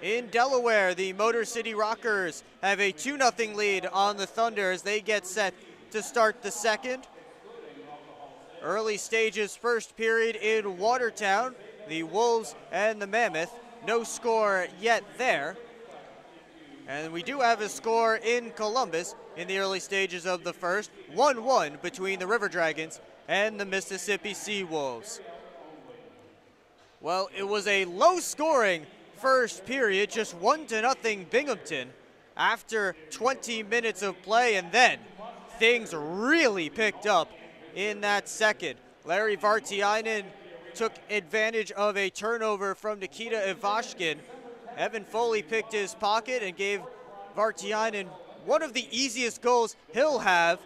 In Delaware, the Motor City Rockers have a 2-0 lead on the Thunder as they get set to start the second. Early stages first period in Watertown, the Wolves and the Mammoth. No score yet there. And we do have a score in Columbus in the early stages of the first. 1-1 between the River Dragons and the Mississippi Seawolves. Well, it was a low-scoring first period, just 1-0 Binghamton after 20 minutes of play, and then things really picked up in that second. Larry Vartiainen took advantage of a turnover from Nikita Ivashkin. Evan Foley picked his pocket and gave Vartiainen one of the easiest goals he'll have,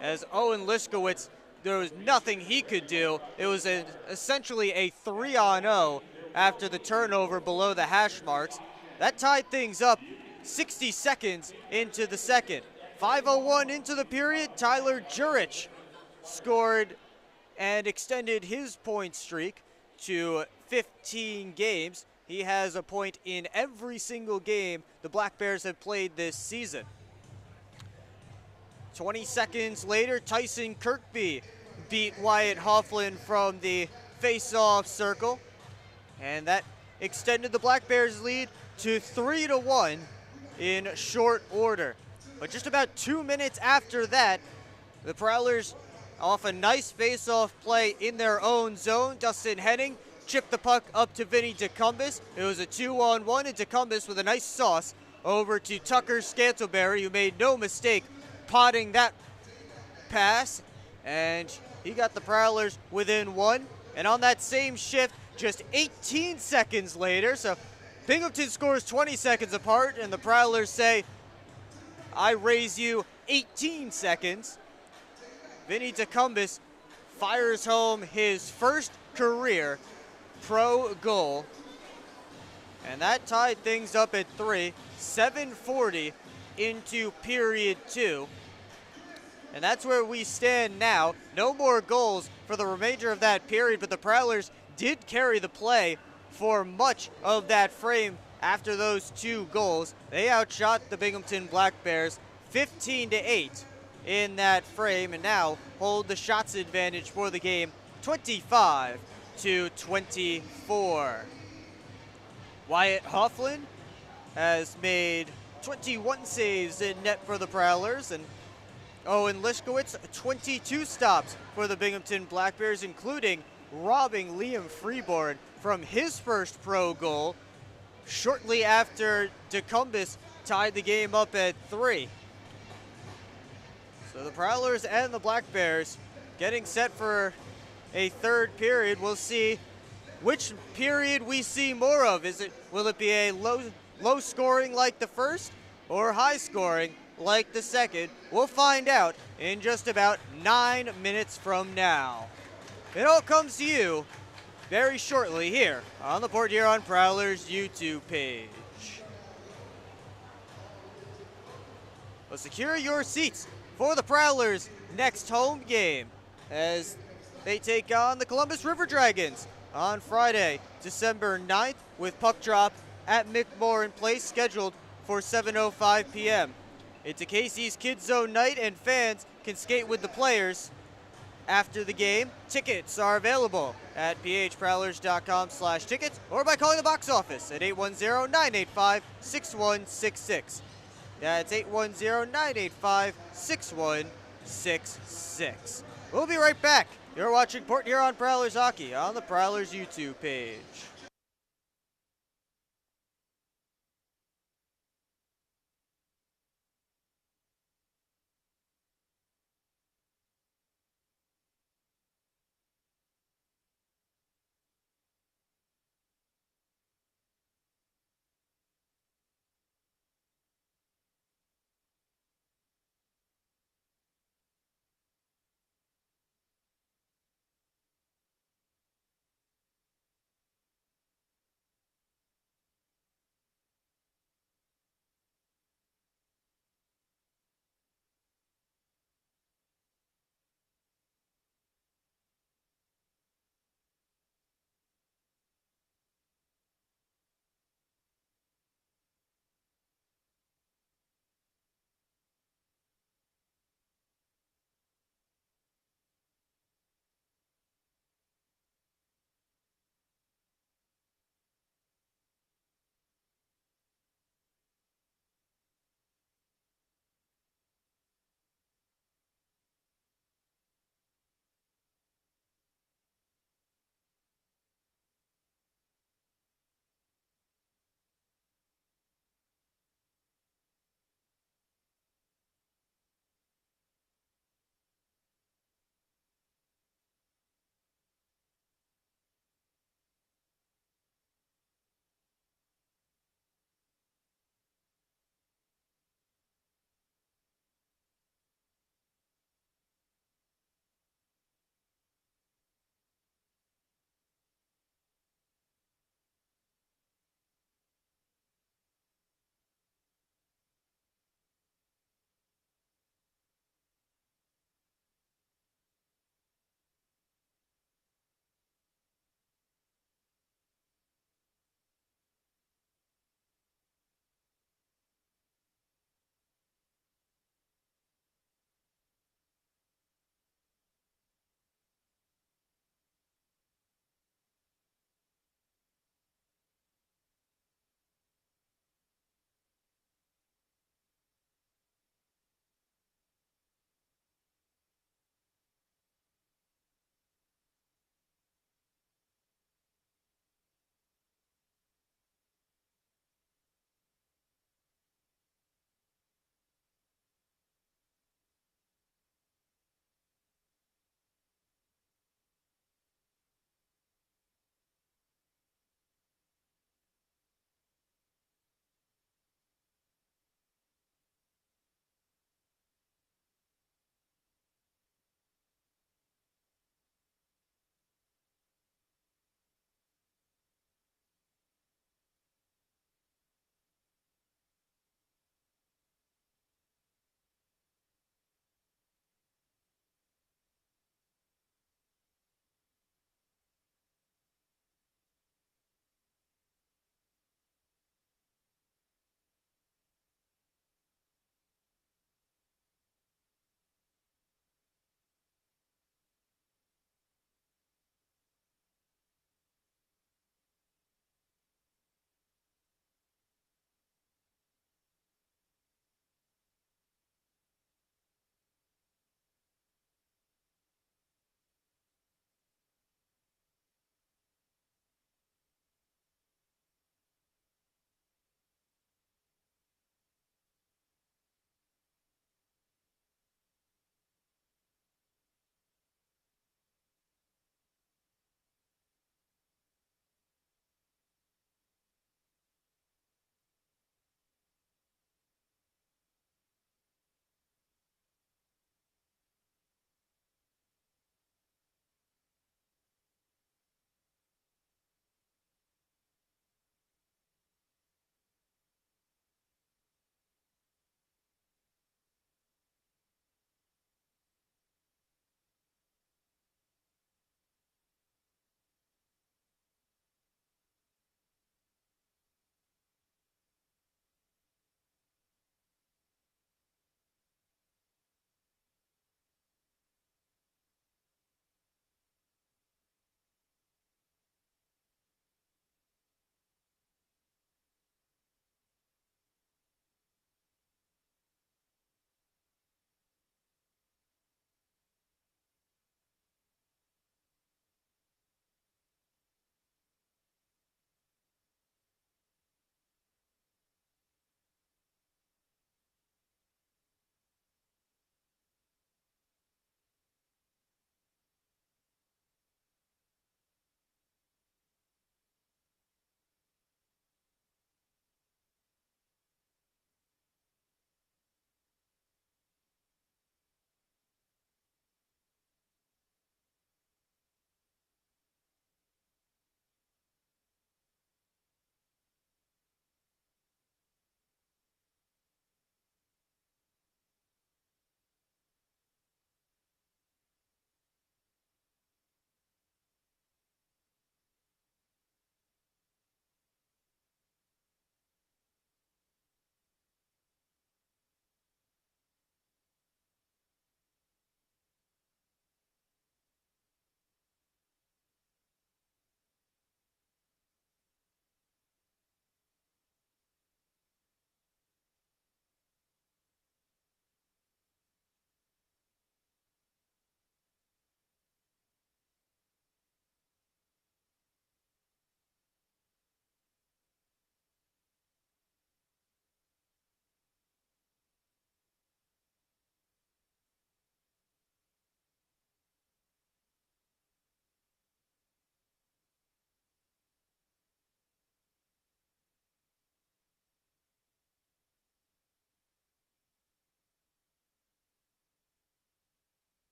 as Owen Liskowitz, there was nothing he could do. It was essentially a 3-on-0 after the turnover below the hash marks. That tied things up 60 seconds into the second. 5:01 into the period, Tyler Jurich scored and extended his point streak to 15 games. He has a point in every single game the Black Bears have played this season. 20 seconds later, Tyson Kirkby beat Wyatt Hofflin from the face-off circle, and that extended the Black Bears' lead to 3-1 in short order. But just about 2 minutes after that, the Prowlers, off a nice face-off play in their own zone, Dustin Henning chipped the puck up to Vinny DeCumbis. It was a 2-on-1, and DeCumbis with a nice sauce over to Tucker Scantleberry, who made no mistake potting that pass, and he got the Prowlers within one. And on that same shift, just 18 seconds later, so Binghamton scores 20 seconds apart, and the Prowlers say, I raise you 18 seconds. Vinny DeCumbis fires home his first career pro goal, and that tied things up at 3, 7:40 into period 2. And that's where we stand now. No more goals for the remainder of that period, but the Prowlers did carry the play for much of that frame after those 2 goals. They outshot the Binghamton Black Bears 15-8 in that frame, and now hold the shots advantage for the game 25-24. Wyatt Hofflin has made 21 saves in net for the Prowlers, and Owen Liskowitz 22 stops for the Binghamton Black Bears, including robbing Liam Freeborn from his first pro goal shortly after DeCumbis tied the game up at 3. So the Prowlers and the Black Bears getting set for a third period. We'll see which period we see more of. Will it be a low scoring like the first, or high scoring like the second? We'll find out in just about 9 minutes from now. It all comes to you very shortly here on the Port Huron Prowlers YouTube page. Well, secure your seats for the Prowlers' next home game as they take on the Columbus River Dragons on Friday, December 9th, with puck drop at McMorran Place scheduled for 7:05 p.m. It's a Casey's Kids Zone night, and fans can skate with the players after the game. Tickets are available at phprowlers.com/tickets or by calling the box office at 810-985-6166. That's 810-985-6166. We'll be right back. You're watching Port Huron Prowlers hockey on the Prowlers YouTube page.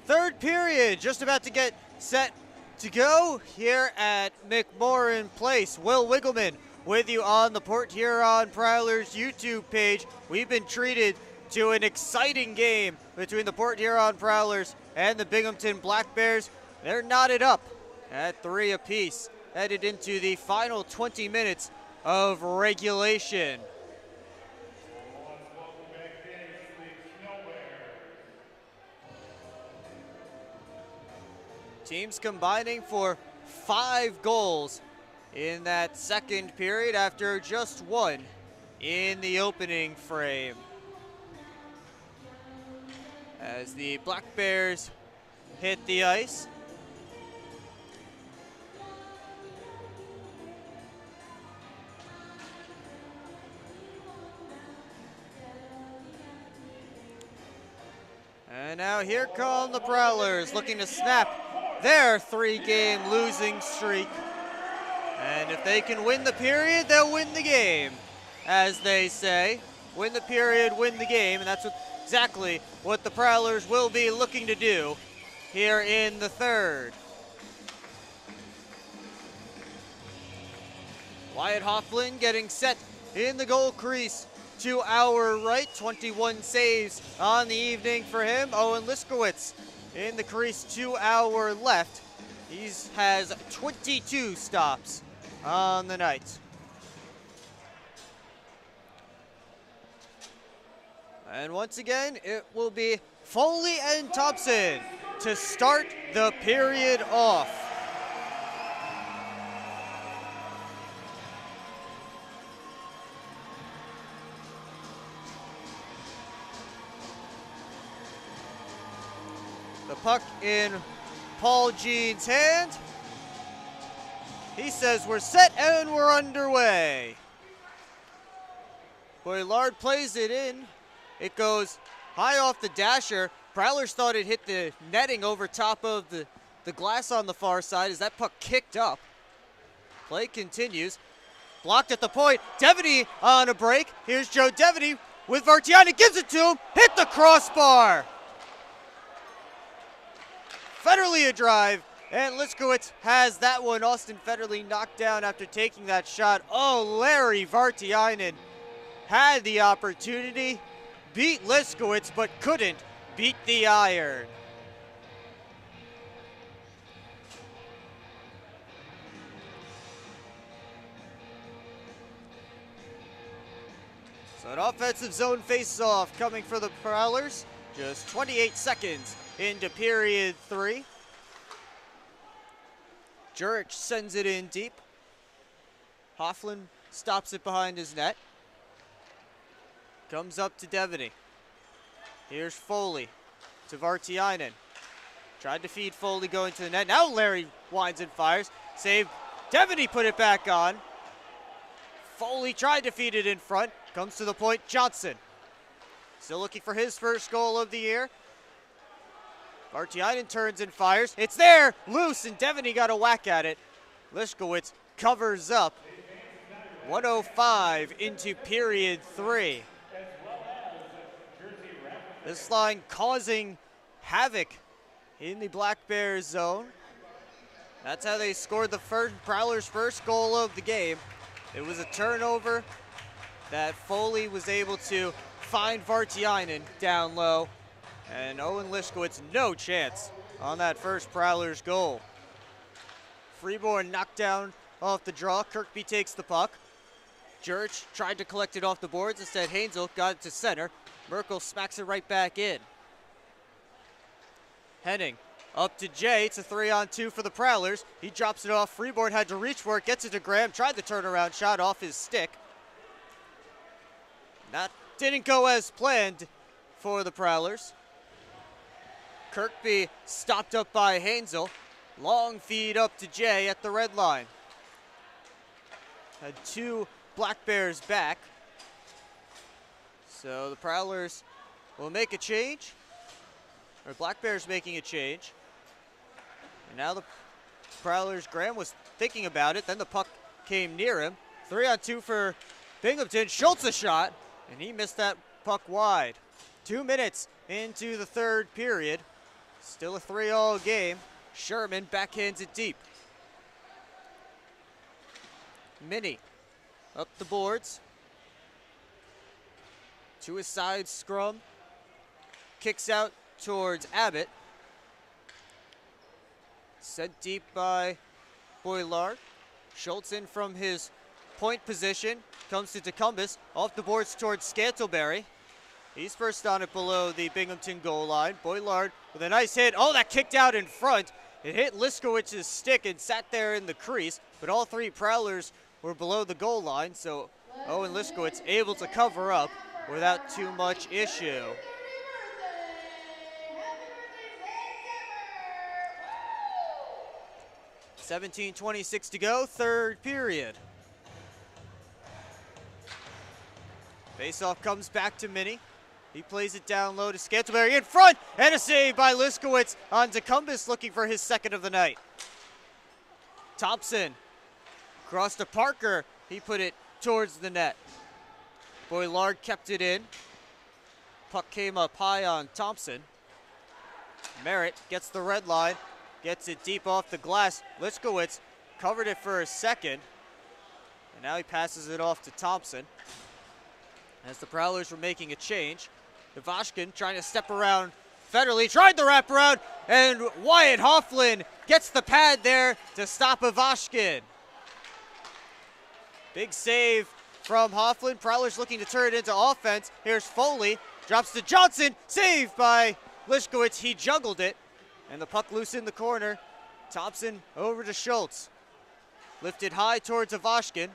Third period just about to get set to go here at McMorran Place. Will Wiggleman with you on the Port Huron Prowlers YouTube page. We've been treated to an exciting game between the Port Huron Prowlers and the Binghamton Black Bears. They're knotted up at 3 apiece, headed into the final 20 minutes of regulation. Teams combining for 5 goals in that second period after just 1 in the opening frame. As the Black Bears hit the ice. And now here come the Prowlers looking to snap their 3-game losing streak. And if they can win the period, they'll win the game. As they say, win the period, win the game. And that's exactly what the Prowlers will be looking to do here in the third. Wyatt Hofflin getting set in the goal crease to our right. 21 saves on the evening for him. Owen Liskowitz in the crease to our left. He has 22 stops on the night. And once again, it will be Foley and Thompson to start the period off. The puck in Paul Jean's hand. He says we're set and we're underway. Boylard plays it in. It goes high off the dasher. Prowlers thought it hit the netting over top of the glass on the far side as that puck kicked up. Play continues. Blocked at the point. Devaney on a break. Here's Joe Devaney with Vartiani. Gives it to him. Hit the crossbar. Federley a drive, and Liskowitz has that one. Austin Federley knocked down after taking that shot. Oh, Larry Vartiainen had the opportunity, beat Liskowitz, but couldn't beat the iron. So an offensive zone face-off coming for the Prowlers. Just 28 seconds into period 3. Jurich sends it in deep. Hofflin stops it behind his net. Comes up to Devaney. Here's Foley to Vartiainen. Tried to feed Foley going to the net. Now Larry winds and fires. Save. Devaney put it back on. Foley tried to feed it in front. Comes to the point. Johnson. Still looking for his first goal of the year. Vartiainen turns and fires. It's there, loose, and Devaney got a whack at it. Liskowitz covers up. 1:05 into period 3. This line causing havoc in the Black Bears zone. That's how they scored the Prowlers' first goal of the game. It was a turnover that Foley was able to find Vartiainen down low, and Owen Liskowitz no chance on that first Prowlers goal. Freeborn knocked down off the draw. Kirkby takes the puck. Jurich tried to collect it off the boards. Instead, Hainzel got it to center. Merkel smacks it right back in. Henning up to Jay. It's a 3-on-2 for the Prowlers. He drops it off. Freeborn had to reach for it. Gets it to Graham. Tried the turnaround shot off his stick. That didn't go as planned for the Prowlers. Kirkby stopped up by Hainzel. Long feed up to Jay at the red line. Had 2 Black Bears back. So the Prowlers will make a change. Or Black Bears making a change. And now the Prowlers, Graham was thinking about it. Then the puck came near him. 3-on-2 for Binghamton. Schultz a shot. And he missed that puck wide. 2 minutes into the third period. Still a 3-all game. Sherman backhands it deep. Minnie up the boards. To his side scrum. Kicks out towards Abbott. Sent deep by Boilard. Schultz in from his point position. Comes to Decumbus. Off the boards towards Scantlebury. He's first on it below the Binghamton goal line. Boilard with a nice hit. Oh, that kicked out in front. It hit Liskowicz's stick and sat there in the crease. But all three Prowlers were below the goal line. So Owen Liskowicz able to cover up without too much issue. $17:26 to go, third period. Faceoff comes back to Minnie. He plays it down low to Scantlebury in front, and a save by Liskowicz on Decumbus, looking for his second of the night. Thompson crossed to Parker. He put it towards the net. Boilard kept it in. Puck came up high on Thompson. Merritt gets the red line, gets it deep off the glass. Liskowicz covered it for a second, and now he passes it off to Thompson. As the Prowlers were making a change, Ivashkin trying to step around Federley, tried the wraparound, and Wyatt Hofflin gets the pad there to stop Ivashkin. Big save from Hofflin. Prowlers looking to turn it into offense. Here's Foley, drops to Johnson, saved by Liskowicz. He juggled it, and the puck loose in the corner. Thompson over to Schultz. Lifted high towards Ivashkin.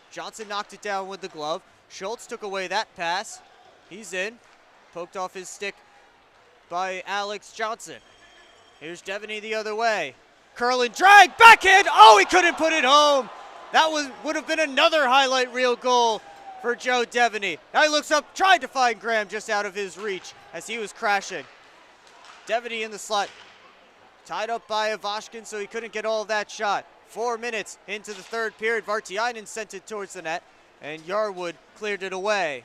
Johnson knocked it down with the glove. Schultz took away that pass. He's in. Poked off his stick by Alex Johnson. Here's Devaney the other way. Curl and drag, backhand. Oh, he couldn't put it home. That would have been another highlight reel goal for Joe Devaney. Now he looks up, tried to find Graham just out of his reach as he was crashing. Devaney in the slot. Tied up by Ivashkin, so he couldn't get all of that shot. 4 minutes into the third period. Vartiainen sent it towards the net, and Yarwood cleared it away.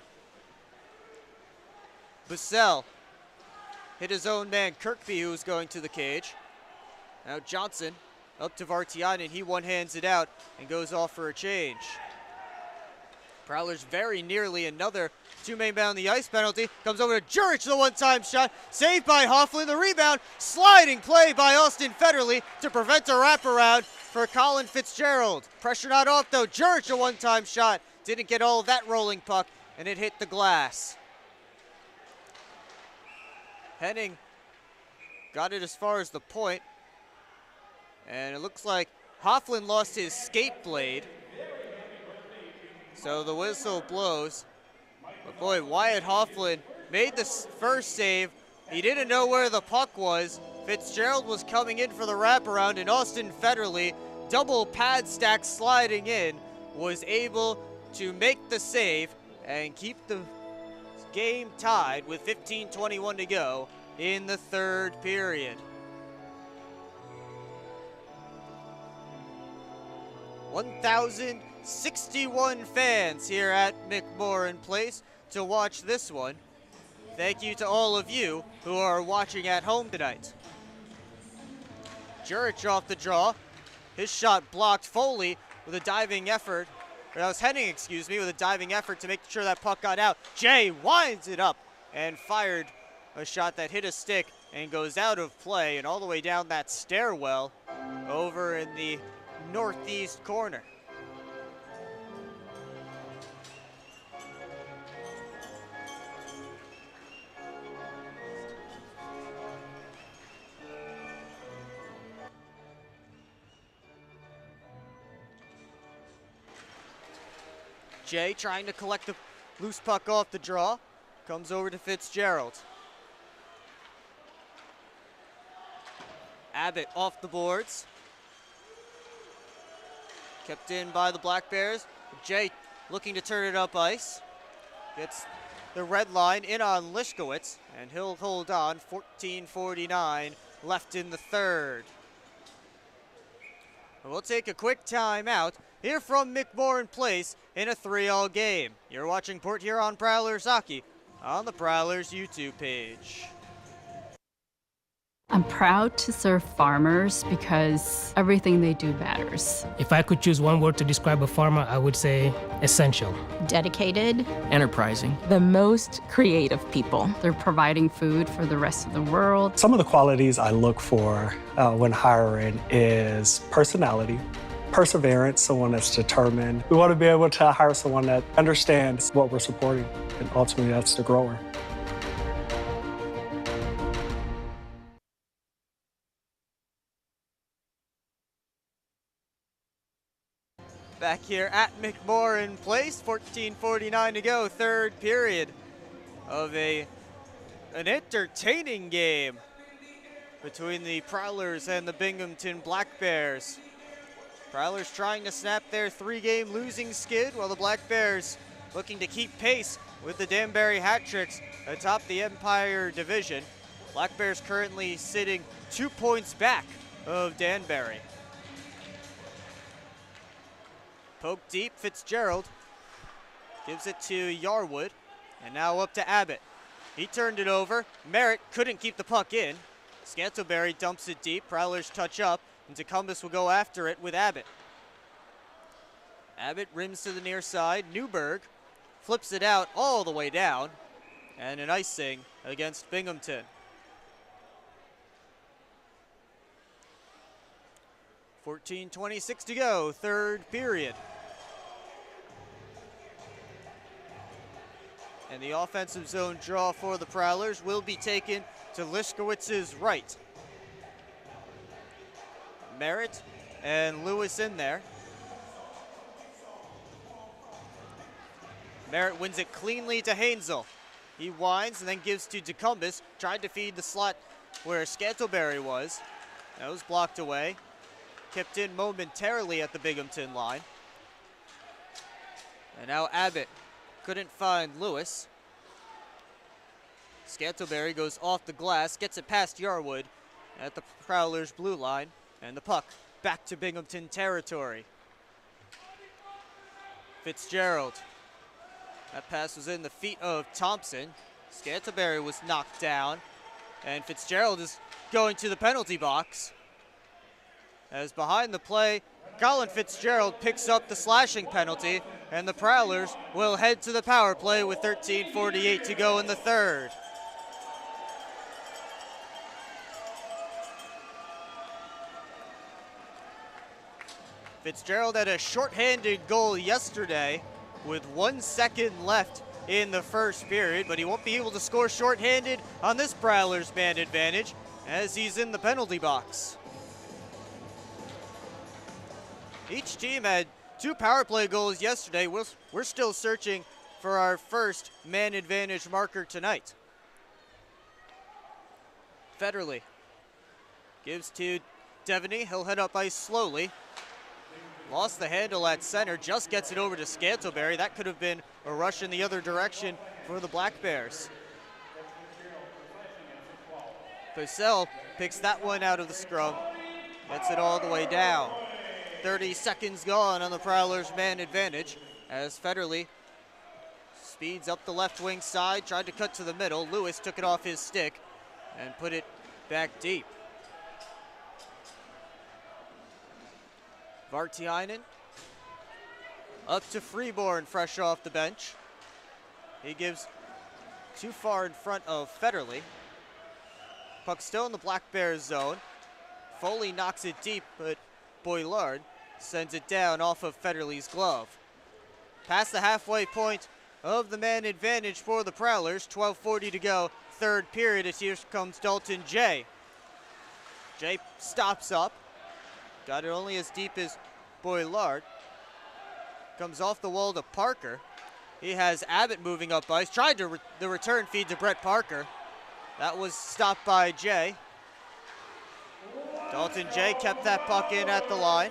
Bussell hit his own man Kirkby, who was going to the cage. Now Johnson up to Vartiainen. He one-hands it out and goes off for a change. Prowlers very nearly another two-man man on the ice penalty. Comes over to Jurich, the one-time shot. Saved by Hofflin. The rebound. Sliding play by Austin Federley to prevent a wraparound for Colin Fitzgerald. Pressure not off, though. Jurich, a one-time shot. Didn't get all of that rolling puck, and it hit the glass. Henning got it as far as the point. And it looks like Hofflin lost his skate blade. So the whistle blows. But boy, Wyatt Hofflin made the first save. He didn't know where the puck was. Fitzgerald was coming in for the wraparound, and Austin Federley, double pad stack sliding in, was able to make the save and keep the game tied with 15:21 to go in the third period. 1,061 fans here at McMorran Place to watch this one. Thank you to all of you who are watching at home tonight. Jurich off the draw. His shot blocked. Foley with a diving effort. Or that was Henning, excuse me, with a diving effort to make sure that puck got out. Jay winds it up and fired a shot that hit a stick and goes out of play and all the way down that stairwell over in the northeast corner. Jay trying to collect the loose puck off the draw. Comes over to Fitzgerald. Abbott off the boards. Kept in by the Black Bears. Jay looking to turn it up ice. Gets the red line in on Liskowicz, and he'll hold on. 14:49 left in the third. We'll take a quick timeout here from McMorran Place in a 3-all game. You're watching Port Huron Prowlers hockey on the Prowlers YouTube page. I'm proud to serve farmers because everything they do matters. If I could choose one word to describe a farmer, I would say essential. Dedicated. Enterprising. The most creative people. They're providing food for the rest of the world. Some of the qualities I look for when hiring is personality, perseverance, someone that's determined. We want to be able to hire someone that understands what we're supporting, and ultimately that's the grower. Back here at McMorran Place, 14:49 to go, third period of an entertaining game between the Prowlers and the Binghamton Black Bears. Prowlers trying to snap their three-game losing skid, while the Black Bears looking to keep pace with the Danbury hat-tricks atop the Empire Division. Black Bears currently sitting 2 points back of Danbury. Poke deep, Fitzgerald gives it to Yarwood, and now up to Abbott. He turned it over. Merritt couldn't keep the puck in. Scantlebury dumps it deep. Prowlers touch up, and Tecumseh will go after it with Abbott. Abbott rims to the near side. Newberg flips it out all the way down, and an icing against Binghamton. 14:26 to go, third period. And the offensive zone draw for the Prowlers will be taken to Liskowitz's right. Merritt and Lewis in there. Merritt wins it cleanly to Hainzel. He winds and then gives to Tecumseh, tried to feed the slot where Scantlebury was. That was blocked away. Kept in momentarily at the Binghamton line. And now Abbott couldn't find Lewis. Scantlebury goes off the glass, gets it past Yarwood at the Prowlers' blue line, and the puck back to Binghamton territory. Fitzgerald. That pass was in the feet of Thompson. Scantlebury was knocked down, and Fitzgerald is going to the penalty box. As behind the play, Colin Fitzgerald picks up the slashing penalty, and the Prowlers will head to the power play with 13:48 to go in the third. Fitzgerald had a shorthanded goal yesterday with 1 second left in the first period, but he won't be able to score shorthanded on this Prowlers man advantage as he's in the penalty box. Each team had 2 power play goals yesterday. We're still searching for our first man advantage marker tonight. Federley gives to Devaney. He'll head up ice slowly. Lost the handle at center, just gets it over to Scantlebury. That could have been a rush in the other direction for the Black Bears. Purcell picks that one out of the scrum. Gets it all the way down. 30 seconds gone on the Prowlers' man advantage as Federley speeds up the left wing side, tried to cut to the middle. Lewis took it off his stick and put it back deep. Vartiainen up to Freeborn, fresh off the bench. He gives too far in front of Federley. Puck still in the Black Bears zone. Foley knocks it deep, but Boilard sends it down off of Federley's glove. Past the halfway point of the man advantage for the Prowlers. 12:40 to go, third period, as here comes Dalton Jay. Jay stops up. Got it only as deep as Boilard. Comes off the wall to Parker. He has Abbott moving up ice. Tried to the return feed to Brett Parker. That was stopped by Jay. Dalton Jay kept that puck in at the line.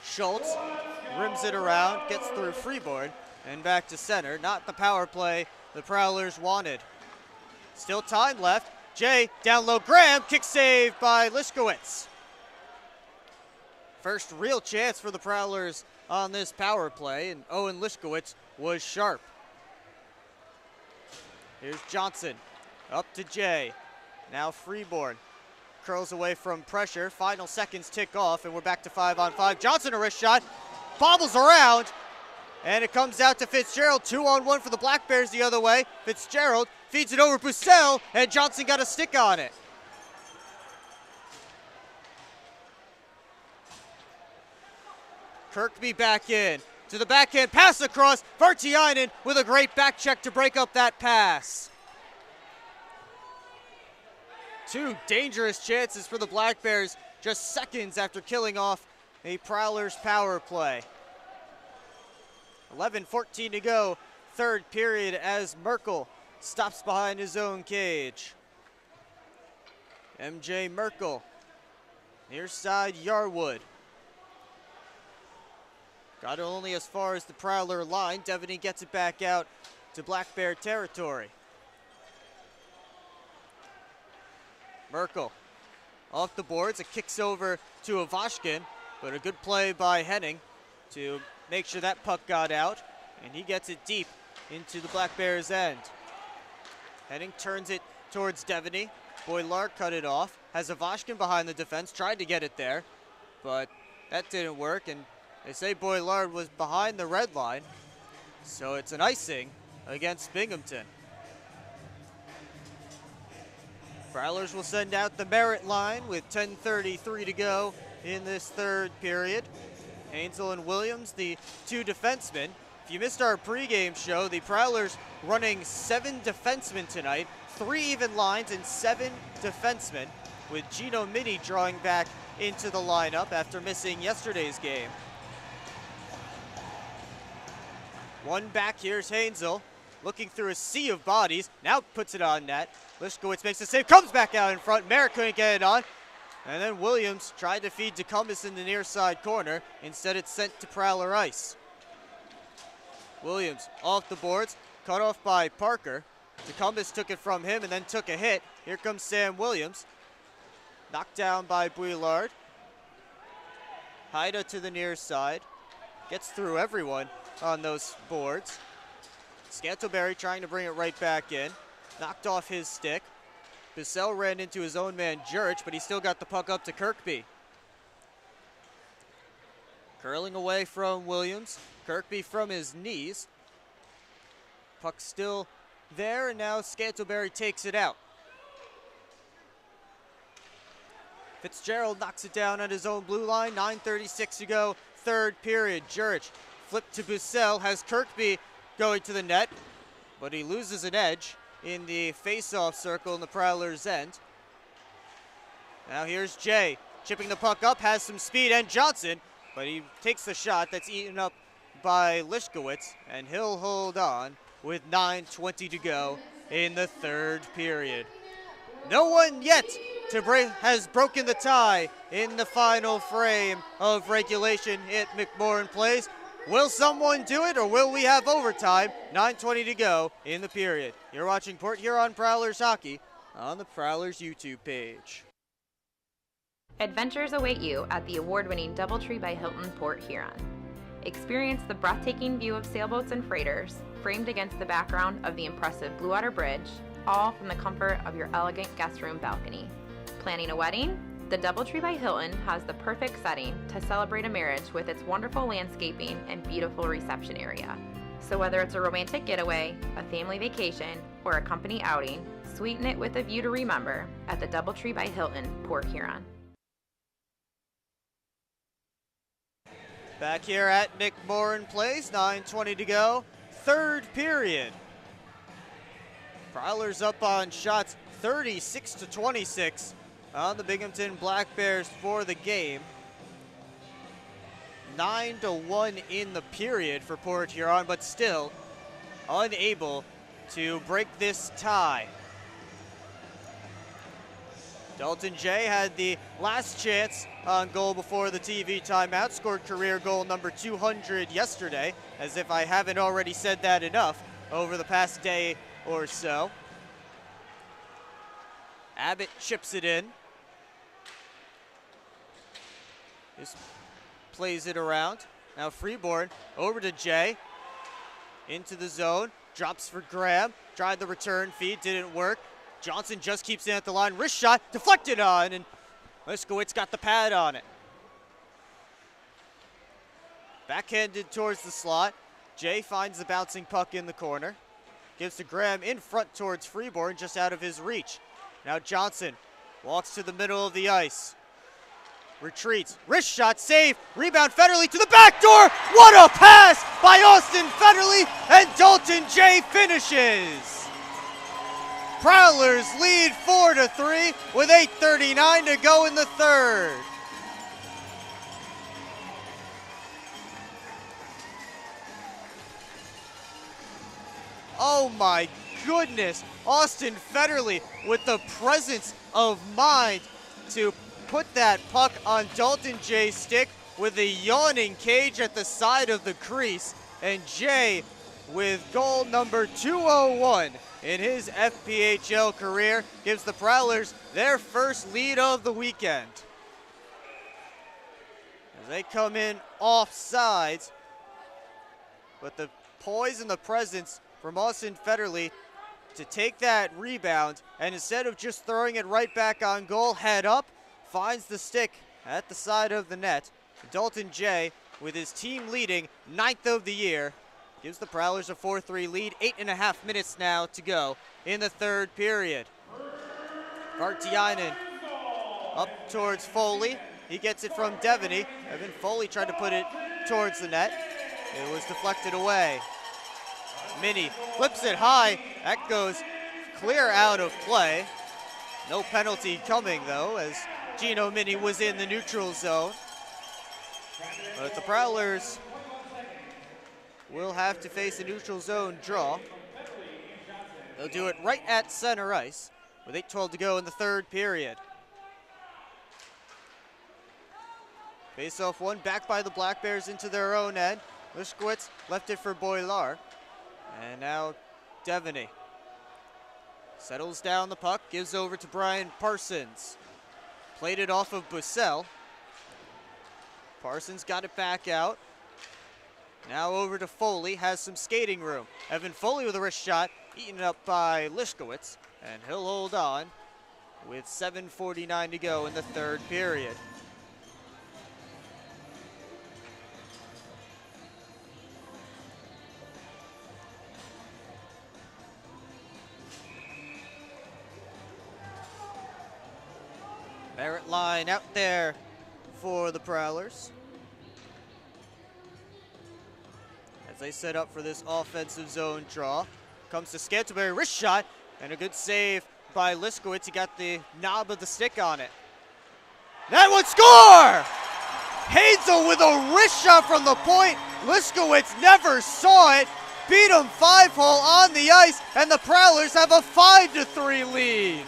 Schultz rims it around, gets through Freeborn, and back to center. Not the power play the Prowlers wanted. Still time left. Jay down low. Graham, kick save by Liskowitz. First real chance for the Prowlers on this power play, and Owen Liskowitz was sharp. Here's Johnson, up to Jay. Now Freeborn curls away from pressure. Final seconds tick off, and we're back to 5-on-5. Johnson, a wrist shot, bobbles around, and it comes out to Fitzgerald. 2-on-1 for the Black Bears the other way. Fitzgerald feeds it over Bussell, and Johnson got a stick on it. Kirkby back in. To the backhand, pass across. Vartiainen with a great back check to break up that pass. Two dangerous chances for the Black Bears just seconds after killing off a Prowlers power play. 11:14 to go, third period, as Merkel stops behind his own cage. MJ Merkel, near side Yarwood. Got it only as far as the Prowler line. Devaney gets it back out to Black Bear territory. Merkel off the boards. It kicks over to Ovashkin, but a good play by Henning to make sure that puck got out, and he gets it deep into the Black Bears' end. Henning turns it towards Devaney. Boilar cut it off. Has Ovashkin behind the defense, tried to get it there, but that didn't work, and they say Boilard was behind the red line, so it's an icing against Binghamton. Prowlers will send out the Merritt line with 10:33 to go in this third period. Hansel and Williams, the two defensemen. If you missed our pregame show, the Prowlers running 7 defensemen tonight, 3 even lines and 7 defensemen, with Gino Mini drawing back into the lineup after missing yesterday's game. One back, here's Hansel, looking through a sea of bodies, now puts it on net. Liskowitz makes the save, comes back out in front, Merritt couldn't get it on, and then Williams tried to feed DeCumbus in the near side corner. Instead, it's sent to Prowler ice. Williams off the boards, cut off by Parker. DeCumbus took it from him and then took a hit. Here comes Sam Williams, knocked down by Bouillard. Haida to the near side, gets through everyone on those boards. Scantleberry trying to bring it right back in. Knocked off his stick. Bissell ran into his own man, Jurich, but he still got the puck up to Kirkby. Curling away from Williams. Kirkby from his knees. Puck still there, and now Scantleberry takes it out. Fitzgerald knocks it down at his own blue line. 9:36 to go, third period. Jurich flipped to Bussell, has Kirkby going to the net, but he loses an edge in the face-off circle in the Prowlers' end. Now here's Jay, chipping the puck up, has some speed, and Johnson, but he takes the shot that's eaten up by Liskowitz, and he'll hold on with 9:20 to go in the third period. No one yet has broken the tie in the final frame of regulation at McMorran Place. Will someone do it, or will we have overtime? 9:20 to go in the period. You're watching Port Huron Prowlers hockey on the Prowlers YouTube page. Adventures await you at the award-winning DoubleTree by Hilton Port Huron. Experience the breathtaking view of sailboats and freighters, framed against the background of the impressive Blue Water Bridge, all from the comfort of your elegant guest room balcony. Planning a wedding? The DoubleTree by Hilton has the perfect setting to celebrate a marriage with its wonderful landscaping and beautiful reception area. So whether it's a romantic getaway, a family vacation, or a company outing, sweeten it with a view to remember at the DoubleTree by Hilton, Port Huron. Back here at McMorran Place, 9:20 to go, third period. Prowlers up on shots 36-26 on the Binghamton Black Bears for the game. 9-1 in the period for Port Huron, but still unable to break this tie. Dalton Jay had the last chance on goal before the TV timeout, scored career goal number 200 yesterday, as if I haven't already said that enough over the past day or so. Abbott chips it in. Just plays it around. Now Freeborn over to Jay. Into the zone. Drops for Graham. Tried the return feed. Didn't work. Johnson just keeps it at the line. Wrist shot deflected on, and Liskowitz got the pad on it. Backhanded towards the slot. Jay finds the bouncing puck in the corner. Gives to Graham in front towards Freeborn, just out of his reach. Now Johnson walks to the middle of the ice. Retreats, wrist shot, save, rebound Federley to the back door. What a pass by Austin Federley, and Dalton Jay finishes. Prowlers lead 4-3 with 8:39 to go in the third. Oh my goodness, Austin Federley with the presence of mind to put that puck on Dalton Jay's stick with a yawning cage at the side of the crease. And Jay with goal number 201 in his FPHL career gives the Prowlers their first lead of the weekend. As they come in off sides, but the poise and the presence from Austin Federley to take that rebound, and instead of just throwing it right back on goal, head up, finds the stick at the side of the net. Dalton Jay, with his team leading 9th of the year, gives the Prowlers a 4-3 lead. 8.5 minutes now to go in the third period. Vartiainen up towards Foley. He gets it from Devaney. Evan Foley tried to put it towards the net. It was deflected away. Minnie flips it high. That goes clear out of play. No penalty coming, though, as Gino Minnie was in the neutral zone. But the Prowlers will have to face a neutral zone draw. They'll do it right at center ice with 8:12 to go in the third period. Face-off one, back by the Black Bears into their own end. Liskowitz left it for Boilar. And now Devaney settles down the puck, gives over to Brian Parsons. Played it off of Bussell. Parsons got it back out. Now over to Foley, has some skating room. Evan Foley with a wrist shot, eaten up by Liskowitz, and he'll hold on with 7:49 to go in the third period. Barrett line out there for the Prowlers as they set up for this offensive zone draw. Comes to Scantlebury, wrist shot, and a good save by Liskowitz. He got the knob of the stick on it. That would score! Hazel with a wrist shot from the point. Liskowitz never saw it. Beat him 5-hole on the ice, and the Prowlers have a 5-3 lead.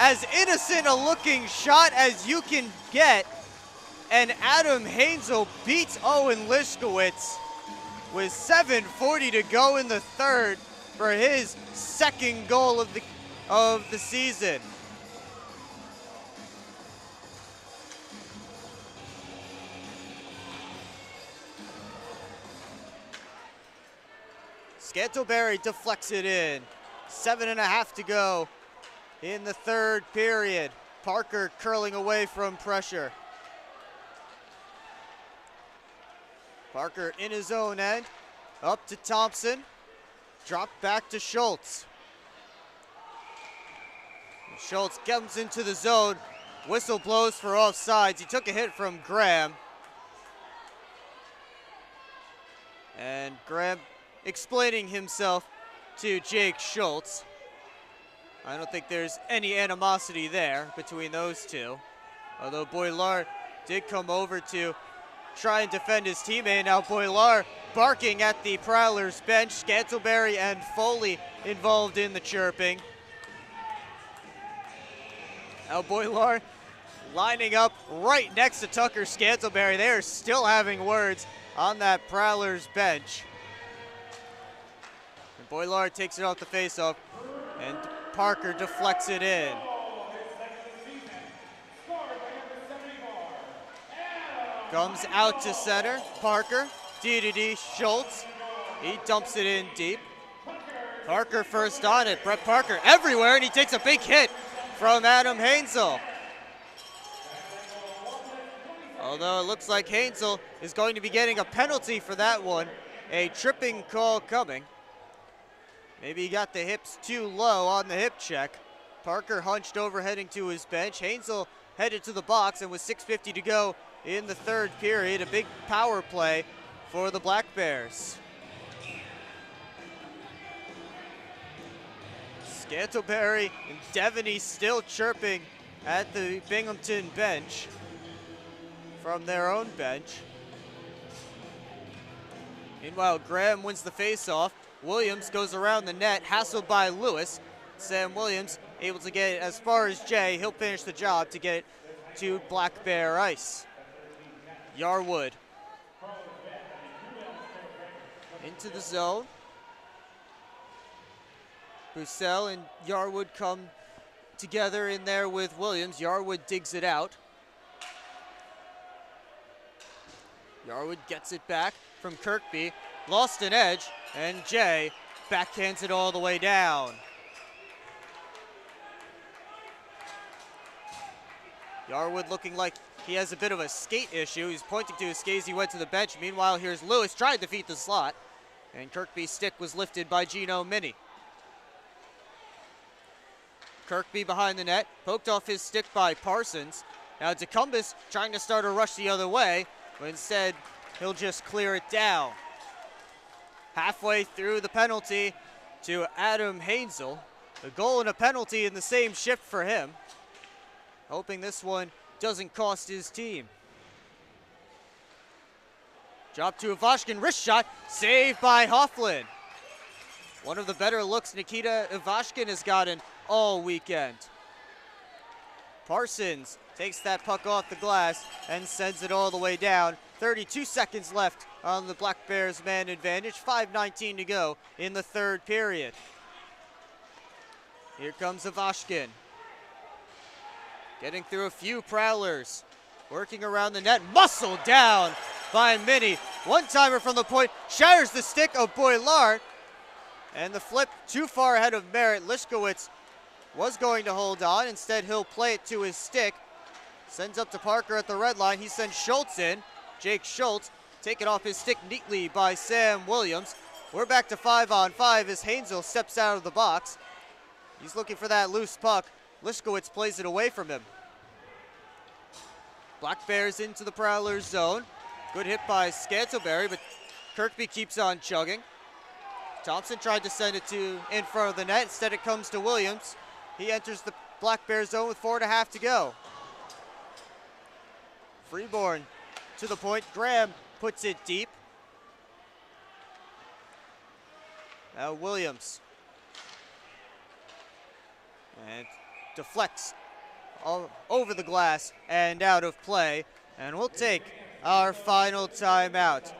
As innocent a looking shot as you can get, and Adam Hazel beats Owen Liskowitz with 7:40 to go in the third for his second goal of the season. Scantlebury deflects it in. 7.5 to go in the third period. Parker curling away from pressure. Parker in his own end. Up to Thompson. Drop back to Schultz. Schultz comes into the zone. Whistle blows for offsides. He took a hit from Graham. And Graham explaining himself to Jake Schultz. I don't think there's any animosity there between those two. Although Boilar did come over to try and defend his teammate. Now Boilar barking at the Prowlers bench. Scantlebury and Foley involved in the chirping. Now Boilar lining up right next to Tucker Scantlebury. They are still having words on that Prowlers bench. And Boilar takes it off the faceoff, and Parker deflects it in. Comes out to center. Parker, D-to-D, Schultz. He dumps it in deep. Parker first on it. Brett Parker everywhere, and he takes a big hit from Adam Hansel. Although it looks like Hansel is going to be getting a penalty for that one. A tripping call coming. Maybe he got the hips too low on the hip check. Parker hunched over heading to his bench. Hansel headed to the box, and with 6:50 to go in the third period, a big power play for the Black Bears. Scantleberry and Devaney still chirping at the Binghamton bench from their own bench. Meanwhile, Graham wins the faceoff. Williams goes around the net, hassled by Lewis. Sam Williams able to get it as far as Jay. He'll finish the job to get it to Black Bear ice. Yarwood into the zone. Bussell and Yarwood come together in there with Williams. Yarwood digs it out. Yarwood gets it back from Kirkby. Lost an edge, and Jay backhands it all the way down. Yarwood looking like he has a bit of a skate issue. He's pointing to his skates. He went to the bench. Meanwhile, here's Lewis trying to defeat the slot, and Kirkby's stick was lifted by Gino Mini. Kirkby behind the net, poked off his stick by Parsons. Now DeCumbus trying to start a rush the other way, but instead he'll just clear it down. Halfway through the penalty to Adam Hansel. A goal and a penalty in the same shift for him. Hoping this one doesn't cost his team. Drop to Ivashkin, wrist shot, saved by Hofflin. One of the better looks Nikita Ivashkin has gotten all weekend. Parsons takes that puck off the glass and sends it all the way down. 32 seconds left on the Black Bears man advantage. 5:19 to go in the third period. Here comes Ivashkin. Getting through a few Prowlers. Working around the net, muscled down by Mini. One-timer from the point, shatters the stick of Boilard. And the flip too far ahead of Merritt. Lishkowitz was going to hold on. Instead, he'll play it to his stick. Sends up to Parker at the red line. He sends Schultz in. Jake Schultz taken off his stick neatly by Sam Williams. We're back to 5-on-5 as Hansel steps out of the box. He's looking for that loose puck. Lishkowitz plays it away from him. Black Bears into the Prowlers zone. Good hit by Scantleberry, but Kirkby keeps on chugging. Thompson tried to send it in front of the net. Instead, it comes to Williams. He enters the Black Bear zone with 4.5 to go. Freeborn to the point. Graham puts it deep. Now Williams. And deflects over the glass and out of play. And we'll take our final timeout.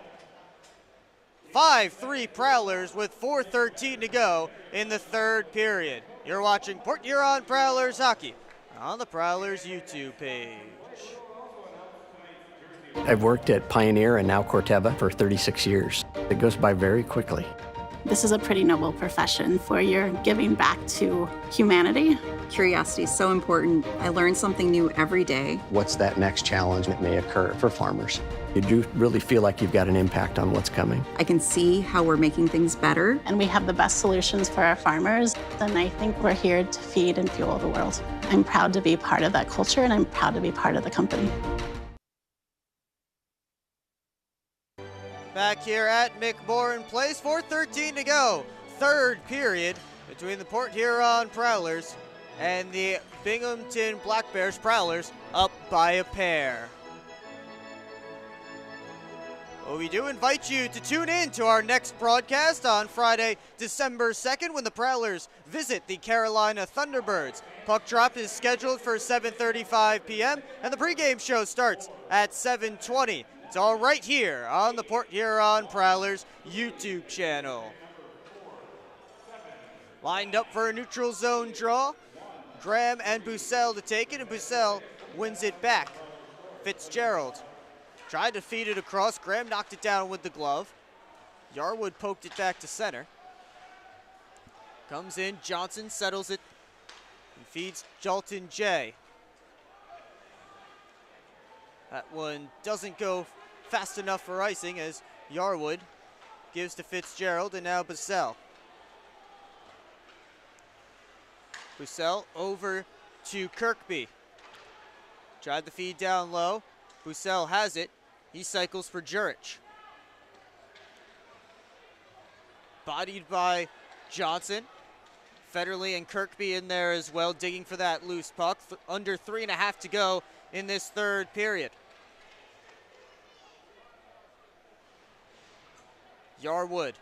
5-3 Prowlers with 4:13 to go in the third period. You're watching Port Huron Prowlers hockey on the Prowlers YouTube page. I've worked at Pioneer and now Corteva for 36 years. It goes by very quickly. This is a pretty noble profession where you're giving back to humanity. Curiosity is so important. I learn something new every day. What's that next challenge that may occur for farmers? You do really feel like you've got an impact on what's coming. I can see how we're making things better. And we have the best solutions for our farmers. And I think we're here to feed and fuel the world. I'm proud to be part of that culture, and I'm proud to be part of the company. Back here at McMorran Place, 4:13 to go. Third period between the Port Huron Prowlers and the Binghamton Black Bears. Prowlers up by a pair. Well, we do invite you to tune in to our next broadcast on Friday, December 2nd, when the Prowlers visit the Carolina Thunderbirds. Puck drop is scheduled for 7:35 p.m., and the pregame show starts at 7:20. It's all right here on the Port Huron Prowlers YouTube channel. Lined up for a neutral zone draw. Graham and Bussell to take it, and Bussell wins it back. Fitzgerald tried to feed it across. Graham knocked it down with the glove. Yarwood poked it back to center. Comes in, Johnson settles it and feeds Jalton J. That one doesn't go fast enough for icing as Yarwood gives to Fitzgerald, and now Bussell. Bussell over to Kirkby. Tried the feed down low. Bussell has it. He cycles for Jurich. Bodied by Johnson. Federley and Kirkby in there as well, digging for that loose puck. Under 3.5 to go in this third period. Yarwood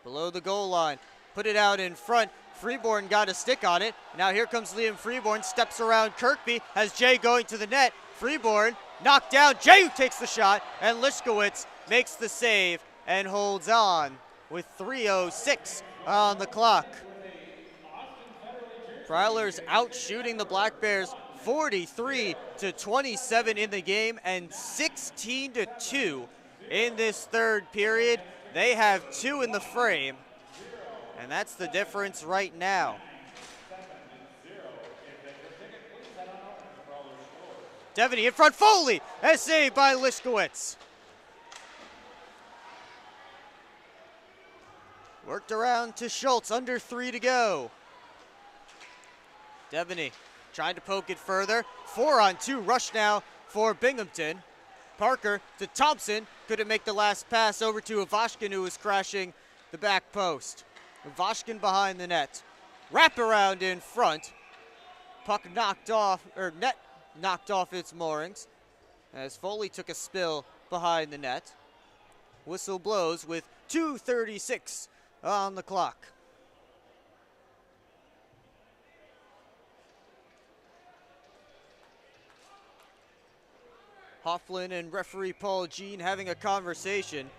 below the goal line. Put it out in front. Freeborn got a stick on it. Now here comes Liam Freeborn. Steps around Kirkby. Has Jay going to the net. Freeborn knocked down. Jay who takes the shot. And Liskowitz makes the save and holds on with 3:06 on the clock. Prowlers out shooting the Black Bears 43-27 in the game and 16-2 in this third period. They have 2 in the frame, and that's the difference right now. Devaney in front, Foley, as saved by Liskowitz. Worked around to Schultz, under 3 to go. Devaney trying to poke it further. 4-on-2 rush now for Binghamton. Parker to Thompson. Couldn't make the last pass over to Ivashkin, who was crashing the back post. Ivashkin behind the net. Wraparound in front. Puck knocked off, or net knocked off its moorings as Foley took a spill behind the net. Whistle blows with 2:36 on the clock. Hofflin and referee Paul Jean having a conversation.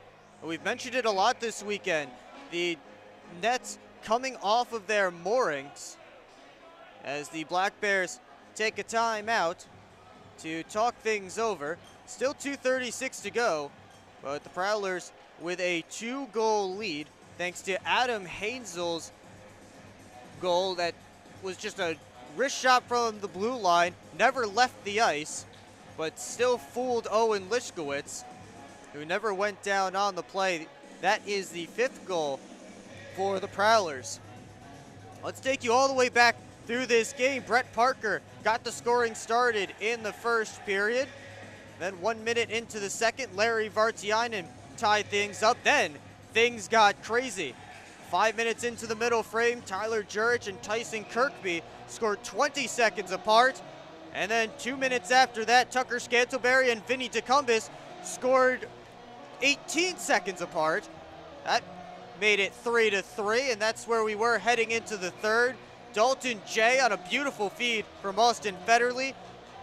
We've mentioned it a lot this weekend. The nets coming off of their moorings as the Black Bears take a timeout to talk things over. Still 2:36 to go, but the Prowlers with a 2-goal lead thanks to Adam Hainzel's goal that was just a wrist shot from the blue line, never left the ice, but still fooled Owen Liskowitz, who never went down on the play. That is the 5th goal for the Prowlers. Let's take you all the way back through this game. Brett Parker got the scoring started in the first period. Then 1 minute into the second, Larry Vartiainen tied things up. Then things got crazy. 5 minutes into the middle frame, Tyler Jurich and Tyson Kirkby scored 20 seconds apart. And then 2 minutes after that, Tucker Scantlebury and Vinny DeCumbis scored 18 seconds apart. That made it 3-3, and that's where we were heading into the third. Dalton J on a beautiful feed from Austin Federley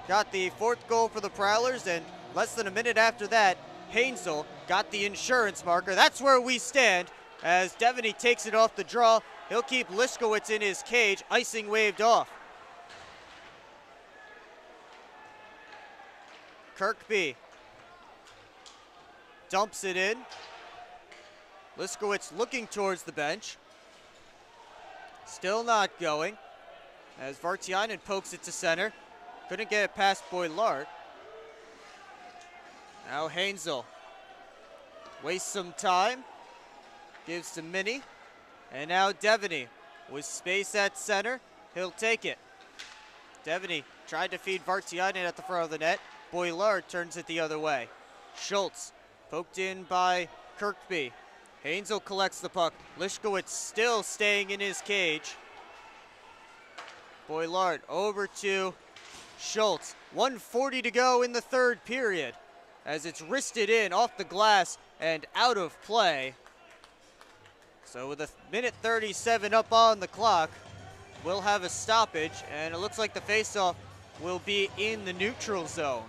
got the 4th goal for the Prowlers, and less than a minute after that, Hainzel got the insurance marker. That's where we stand as Devaney takes it off the draw. He'll keep Liskowitz in his cage, icing waved off. Kirkby dumps it in. Liskowitz looking towards the bench. Still not going as Vartiainen pokes it to center. Couldn't get it past Boilard. Now Hainzel wastes some time. Gives to Minnie. And now Devaney with space at center. He'll take it. Devaney tried to feed Vartiainen at the front of the net. Boilard turns it the other way. Schultz poked in by Kirkby. Hainzel collects the puck. Liskowitz still staying in his cage. Boilard over to Schultz. 1:40 to go in the third period as it's wristed in off the glass and out of play. So with a minute 37 up on the clock, we'll have a stoppage, and it looks like the faceoff will be in the neutral zone.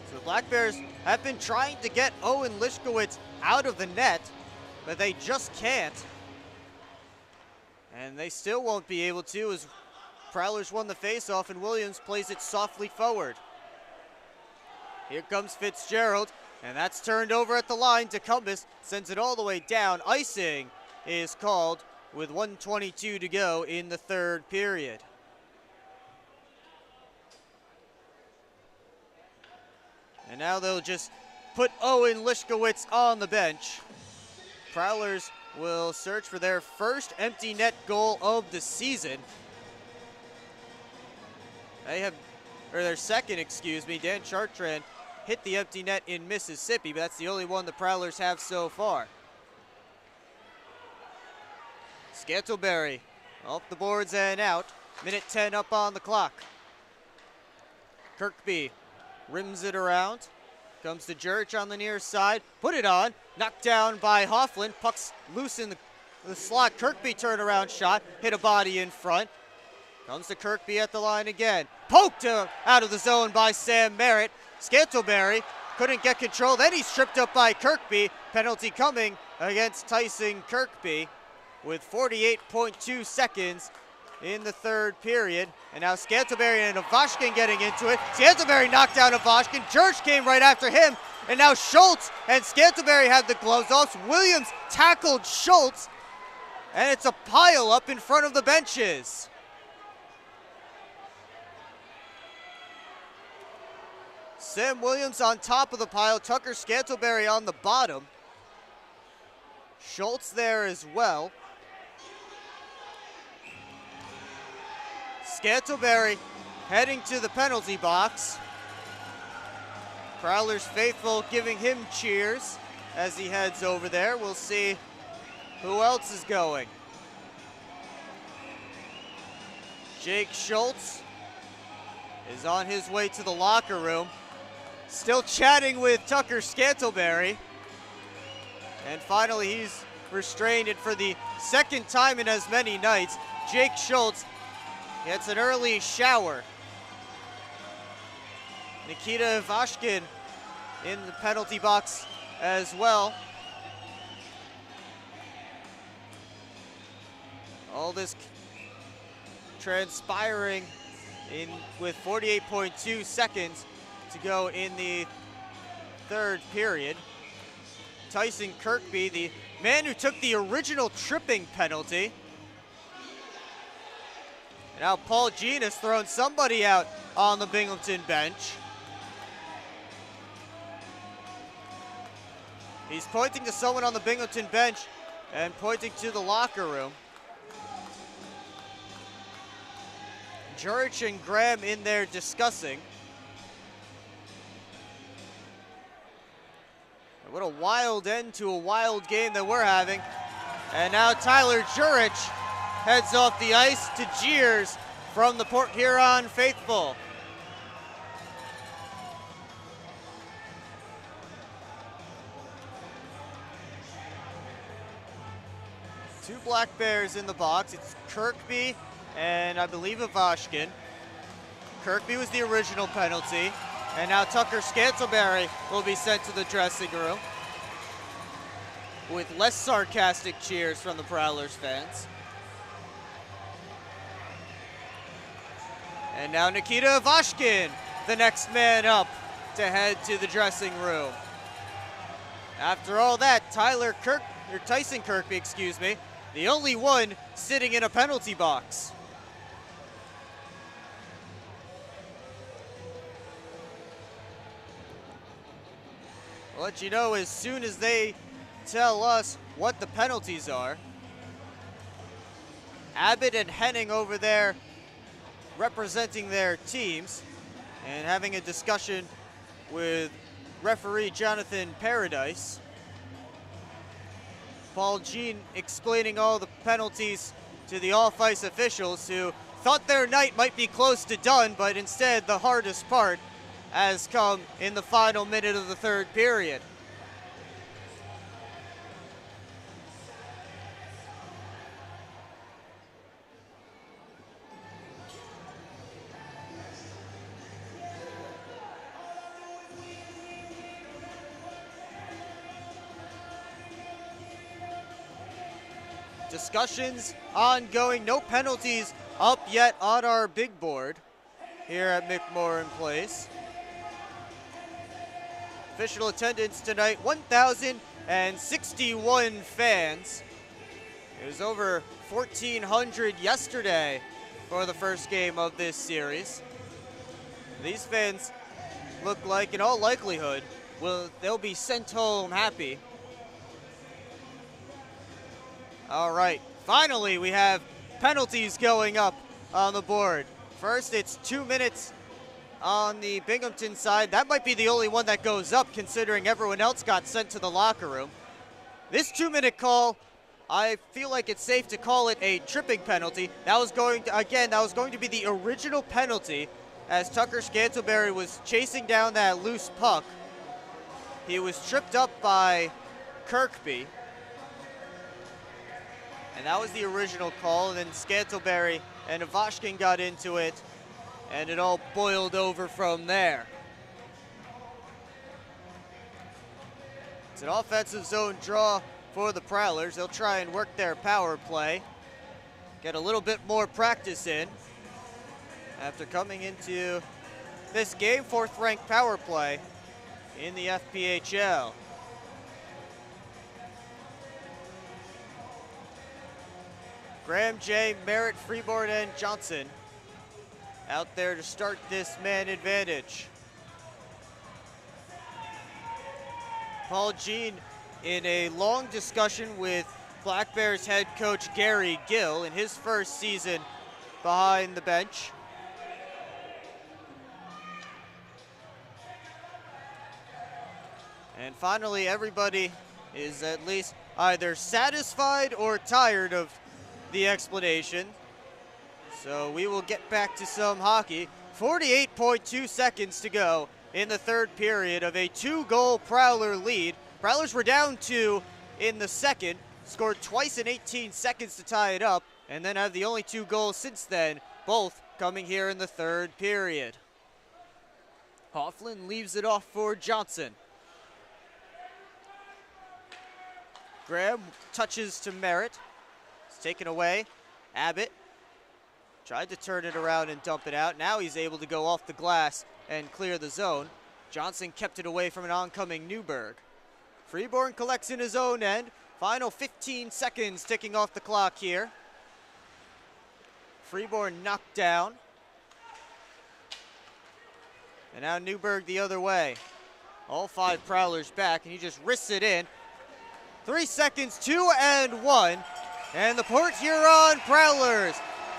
So the Black Bears have been trying to get Owen Liskowitz out of the net, but they just can't. And they still won't be able to as Prowlers won the faceoff and Williams plays it softly forward. Here comes Fitzgerald. And that's turned over at the line. Decumbus sends it all the way down. Icing is called with 1:22 to go in the third period. And now they'll just put Owen Lishkowitz on the bench. Prowlers will search for their first empty net goal of the season. Their second, excuse me. Dan Chartrand hit the empty net in Mississippi, but that's the only one the Prowlers have so far. Scantlebury off the boards and out. Minute 10 up on the clock. Kirkby rims it around. Comes to Jurich on the near side. Put it on. Knocked down by Hoffland. Puck's loose in the slot. Kirkby turnaround shot. Hit a body in front. Comes to Kirkby at the line again. Poked out of the zone by Sam Merritt. Scantlebury couldn't get control. Then he's tripped up by Kirkby. Penalty coming against Tyson Kirkby with 48.2 seconds in the third period. And now Scantlebury and Ivashkin getting into it. Scantlebury knocked down Ivashkin. Jurich came right after him. And now Schultz and Scantlebury had the gloves off. Williams tackled Schultz. And it's a pile up in front of the benches. Sam Williams on top of the pile. Tucker Scantlebury on the bottom. Schultz there as well. Scantlebury heading to the penalty box. Prowlers faithful giving him cheers as he heads over there. We'll see who else is going. Jake Schultz is on his way to the locker room. Still chatting with Tucker Scantlebury. And finally he's restrained, and for the second time in as many nights, Jake Schultz gets an early shower. Nikita Ivashkin in the penalty box as well. All this transpiring with 48.2 seconds to go in the third period. Tyson Kirkby, the man who took the original tripping penalty. And now Paul Jean has thrown somebody out on the Binghamton bench. He's pointing to someone on the Binghamton bench and pointing to the locker room. Jurich and Graham in there discussing. What a wild end to a wild game that we're having. And now Tyler Jurich heads off the ice to jeers from the Port Huron faithful. Two Black Bears in the box. It's Kirkby and I believe Ivashkin. Kirkby was the original penalty. And now Tucker Scantlebury will be sent to the dressing room with less sarcastic cheers from the Prowlers fans. And now Nikita Ivashkin, the next man up to head to the dressing room. After all that, Tyson Kirkby, excuse me, the only one sitting in a penalty box. I'll let you know as soon as they tell us what the penalties are. Abbott and Henning over there representing their teams and having a discussion with referee Jonathan Paradise. Paul Jean explaining all the penalties to the off-ice officials who thought their night might be close to done, but instead the hardest part has come in the final minute of the third period. Discussions ongoing, no penalties up yet on our big board here at McMorran Place. Official attendance tonight, 1,061 fans. It was over 1,400 yesterday for the first game of this series. These fans look like, in all likelihood, they'll be sent home happy. All right, finally we have penalties going up on the board. First, it's 2 minutes on the Binghamton side. That might be the only one that goes up, considering everyone else got sent to the locker room. This 2-minute call, I feel like it's safe to call it a tripping penalty. That was going to be the original penalty, as Tucker Scantlebury was chasing down that loose puck. He was tripped up by Kirkby. And that was the original call, and then Scantlebury and Ivashkin got into it, and it all boiled over from there. It's an offensive zone draw for the Prowlers. They'll try and work their power play, get a little bit more practice in after coming into this game, 4th-ranked power play in the FPHL. Graham J., Merritt, Freeborn, and Johnson out there to start this man advantage. Paul Jean in a long discussion with Black Bears head coach Gary Gill in his first season behind the bench. And finally, everybody is at least either satisfied or tired of the explanation. So we will get back to some hockey. 48.2 seconds to go in the third period of a 2-goal Prowler lead. Prowlers were down 2 in the second, scored twice in 18 seconds to tie it up, and then have the only 2 goals since then, both coming here in the third period. Hofflin leaves it off for Johnson. Graham touches to Merritt. It's taken away. Abbott tried to turn it around and dump it out. Now he's able to go off the glass and clear the zone. Johnson kept it away from an oncoming Newberg. Freeborn collects in his own end. Final 15 seconds ticking off the clock here. Freeborn knocked down. And now Newberg the other way. All 5 Prowlers back, and he just risks it in. 3 seconds, 2 and 1. And the Port Huron Prowlers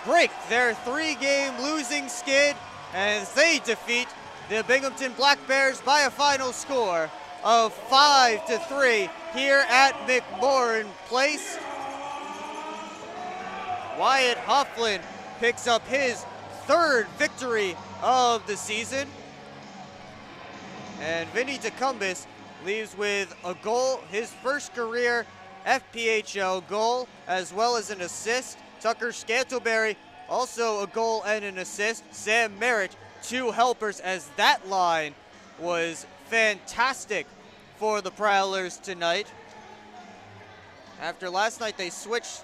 break their 3-game losing skid as they defeat the Binghamton Black Bears by a final score of 5-3 here at McMorran Place. Wyatt Hofflin picks up his 3rd victory of the season. And Vinny DeCumbis leaves with a goal, his first career FPHL goal, as well as an assist. Tucker Scantlebury, also a goal and an assist. Sam Merritt, 2 helpers, as that line was fantastic for the Prowlers tonight. After last night they switched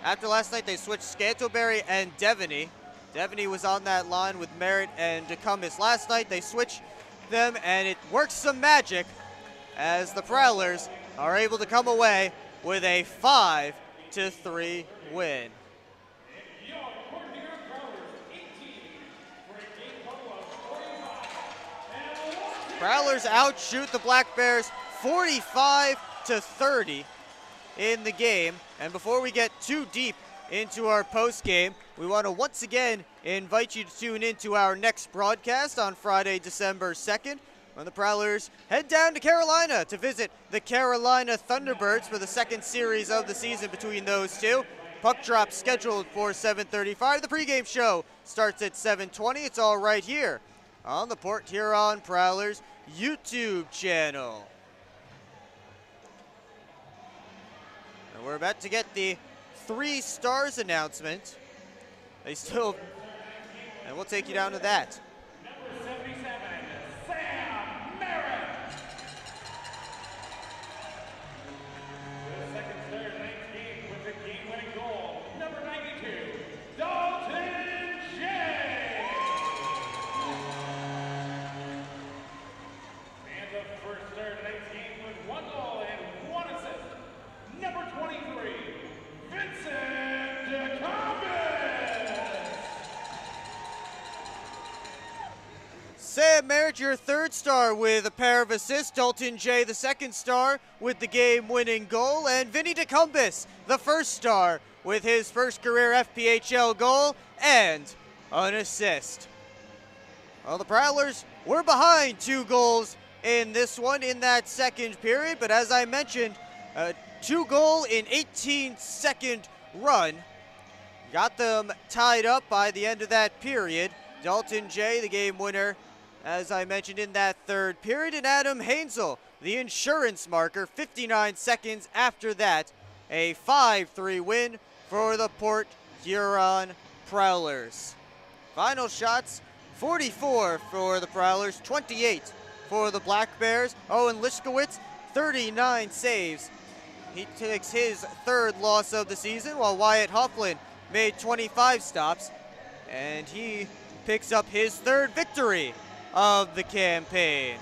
Scantlebury and Devaney. Devaney was on that line with Merritt and DeCumbis. Last night they switched them, and it works some magic as the Prowlers are able to come away with a 5-3 win. Prowlers outshoot the Black Bears 45-30 in the game. And before we get too deep into our post game, we want to once again invite you to tune in to our next broadcast on Friday, December 2nd, when the Prowlers head down to Carolina to visit the Carolina Thunderbirds for the 2nd series of the season between those two. Puck drop scheduled for 7:35. The pregame show starts at 7:20. It's all right here on the Port Huron Prowlers YouTube channel. And we're about to get the 3 stars announcement. And we'll take you down to that. Number 77, Sam Merritt. The second star tonight's game with the game-winning goal, number 92, Dalton Jay. And the first Barrett, your third star with a pair of assists. Dalton Jay, the second star with the game-winning goal. And Vinny DeCumbis, the first star with his first career FPHL goal and an assist. Well, the Prowlers were behind 2 goals in this one in that second period, but as I mentioned, a 2-goal in 18-second run got them tied up by the end of that period. Dalton Jay, the game winner, as I mentioned, in that third period, and Adam Hainsel, the insurance marker, 59 seconds after that, a 5-3 win for the Port Huron Prowlers. Final shots, 44 for the Prowlers, 28 for the Black Bears. Owen Liskowitz, 39 saves. He takes his third loss of the season, while Wyatt Hufflin made 25 stops, and he picks up his third victory of the campaign.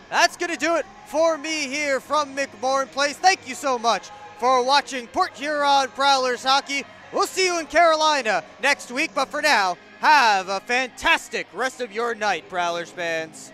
That's going to do it for me here from McMorran Place. Thank you so much for watching Port Huron Prowlers hockey. We'll see you in Carolina next week, but for now, have a fantastic rest of your night, Prowlers fans.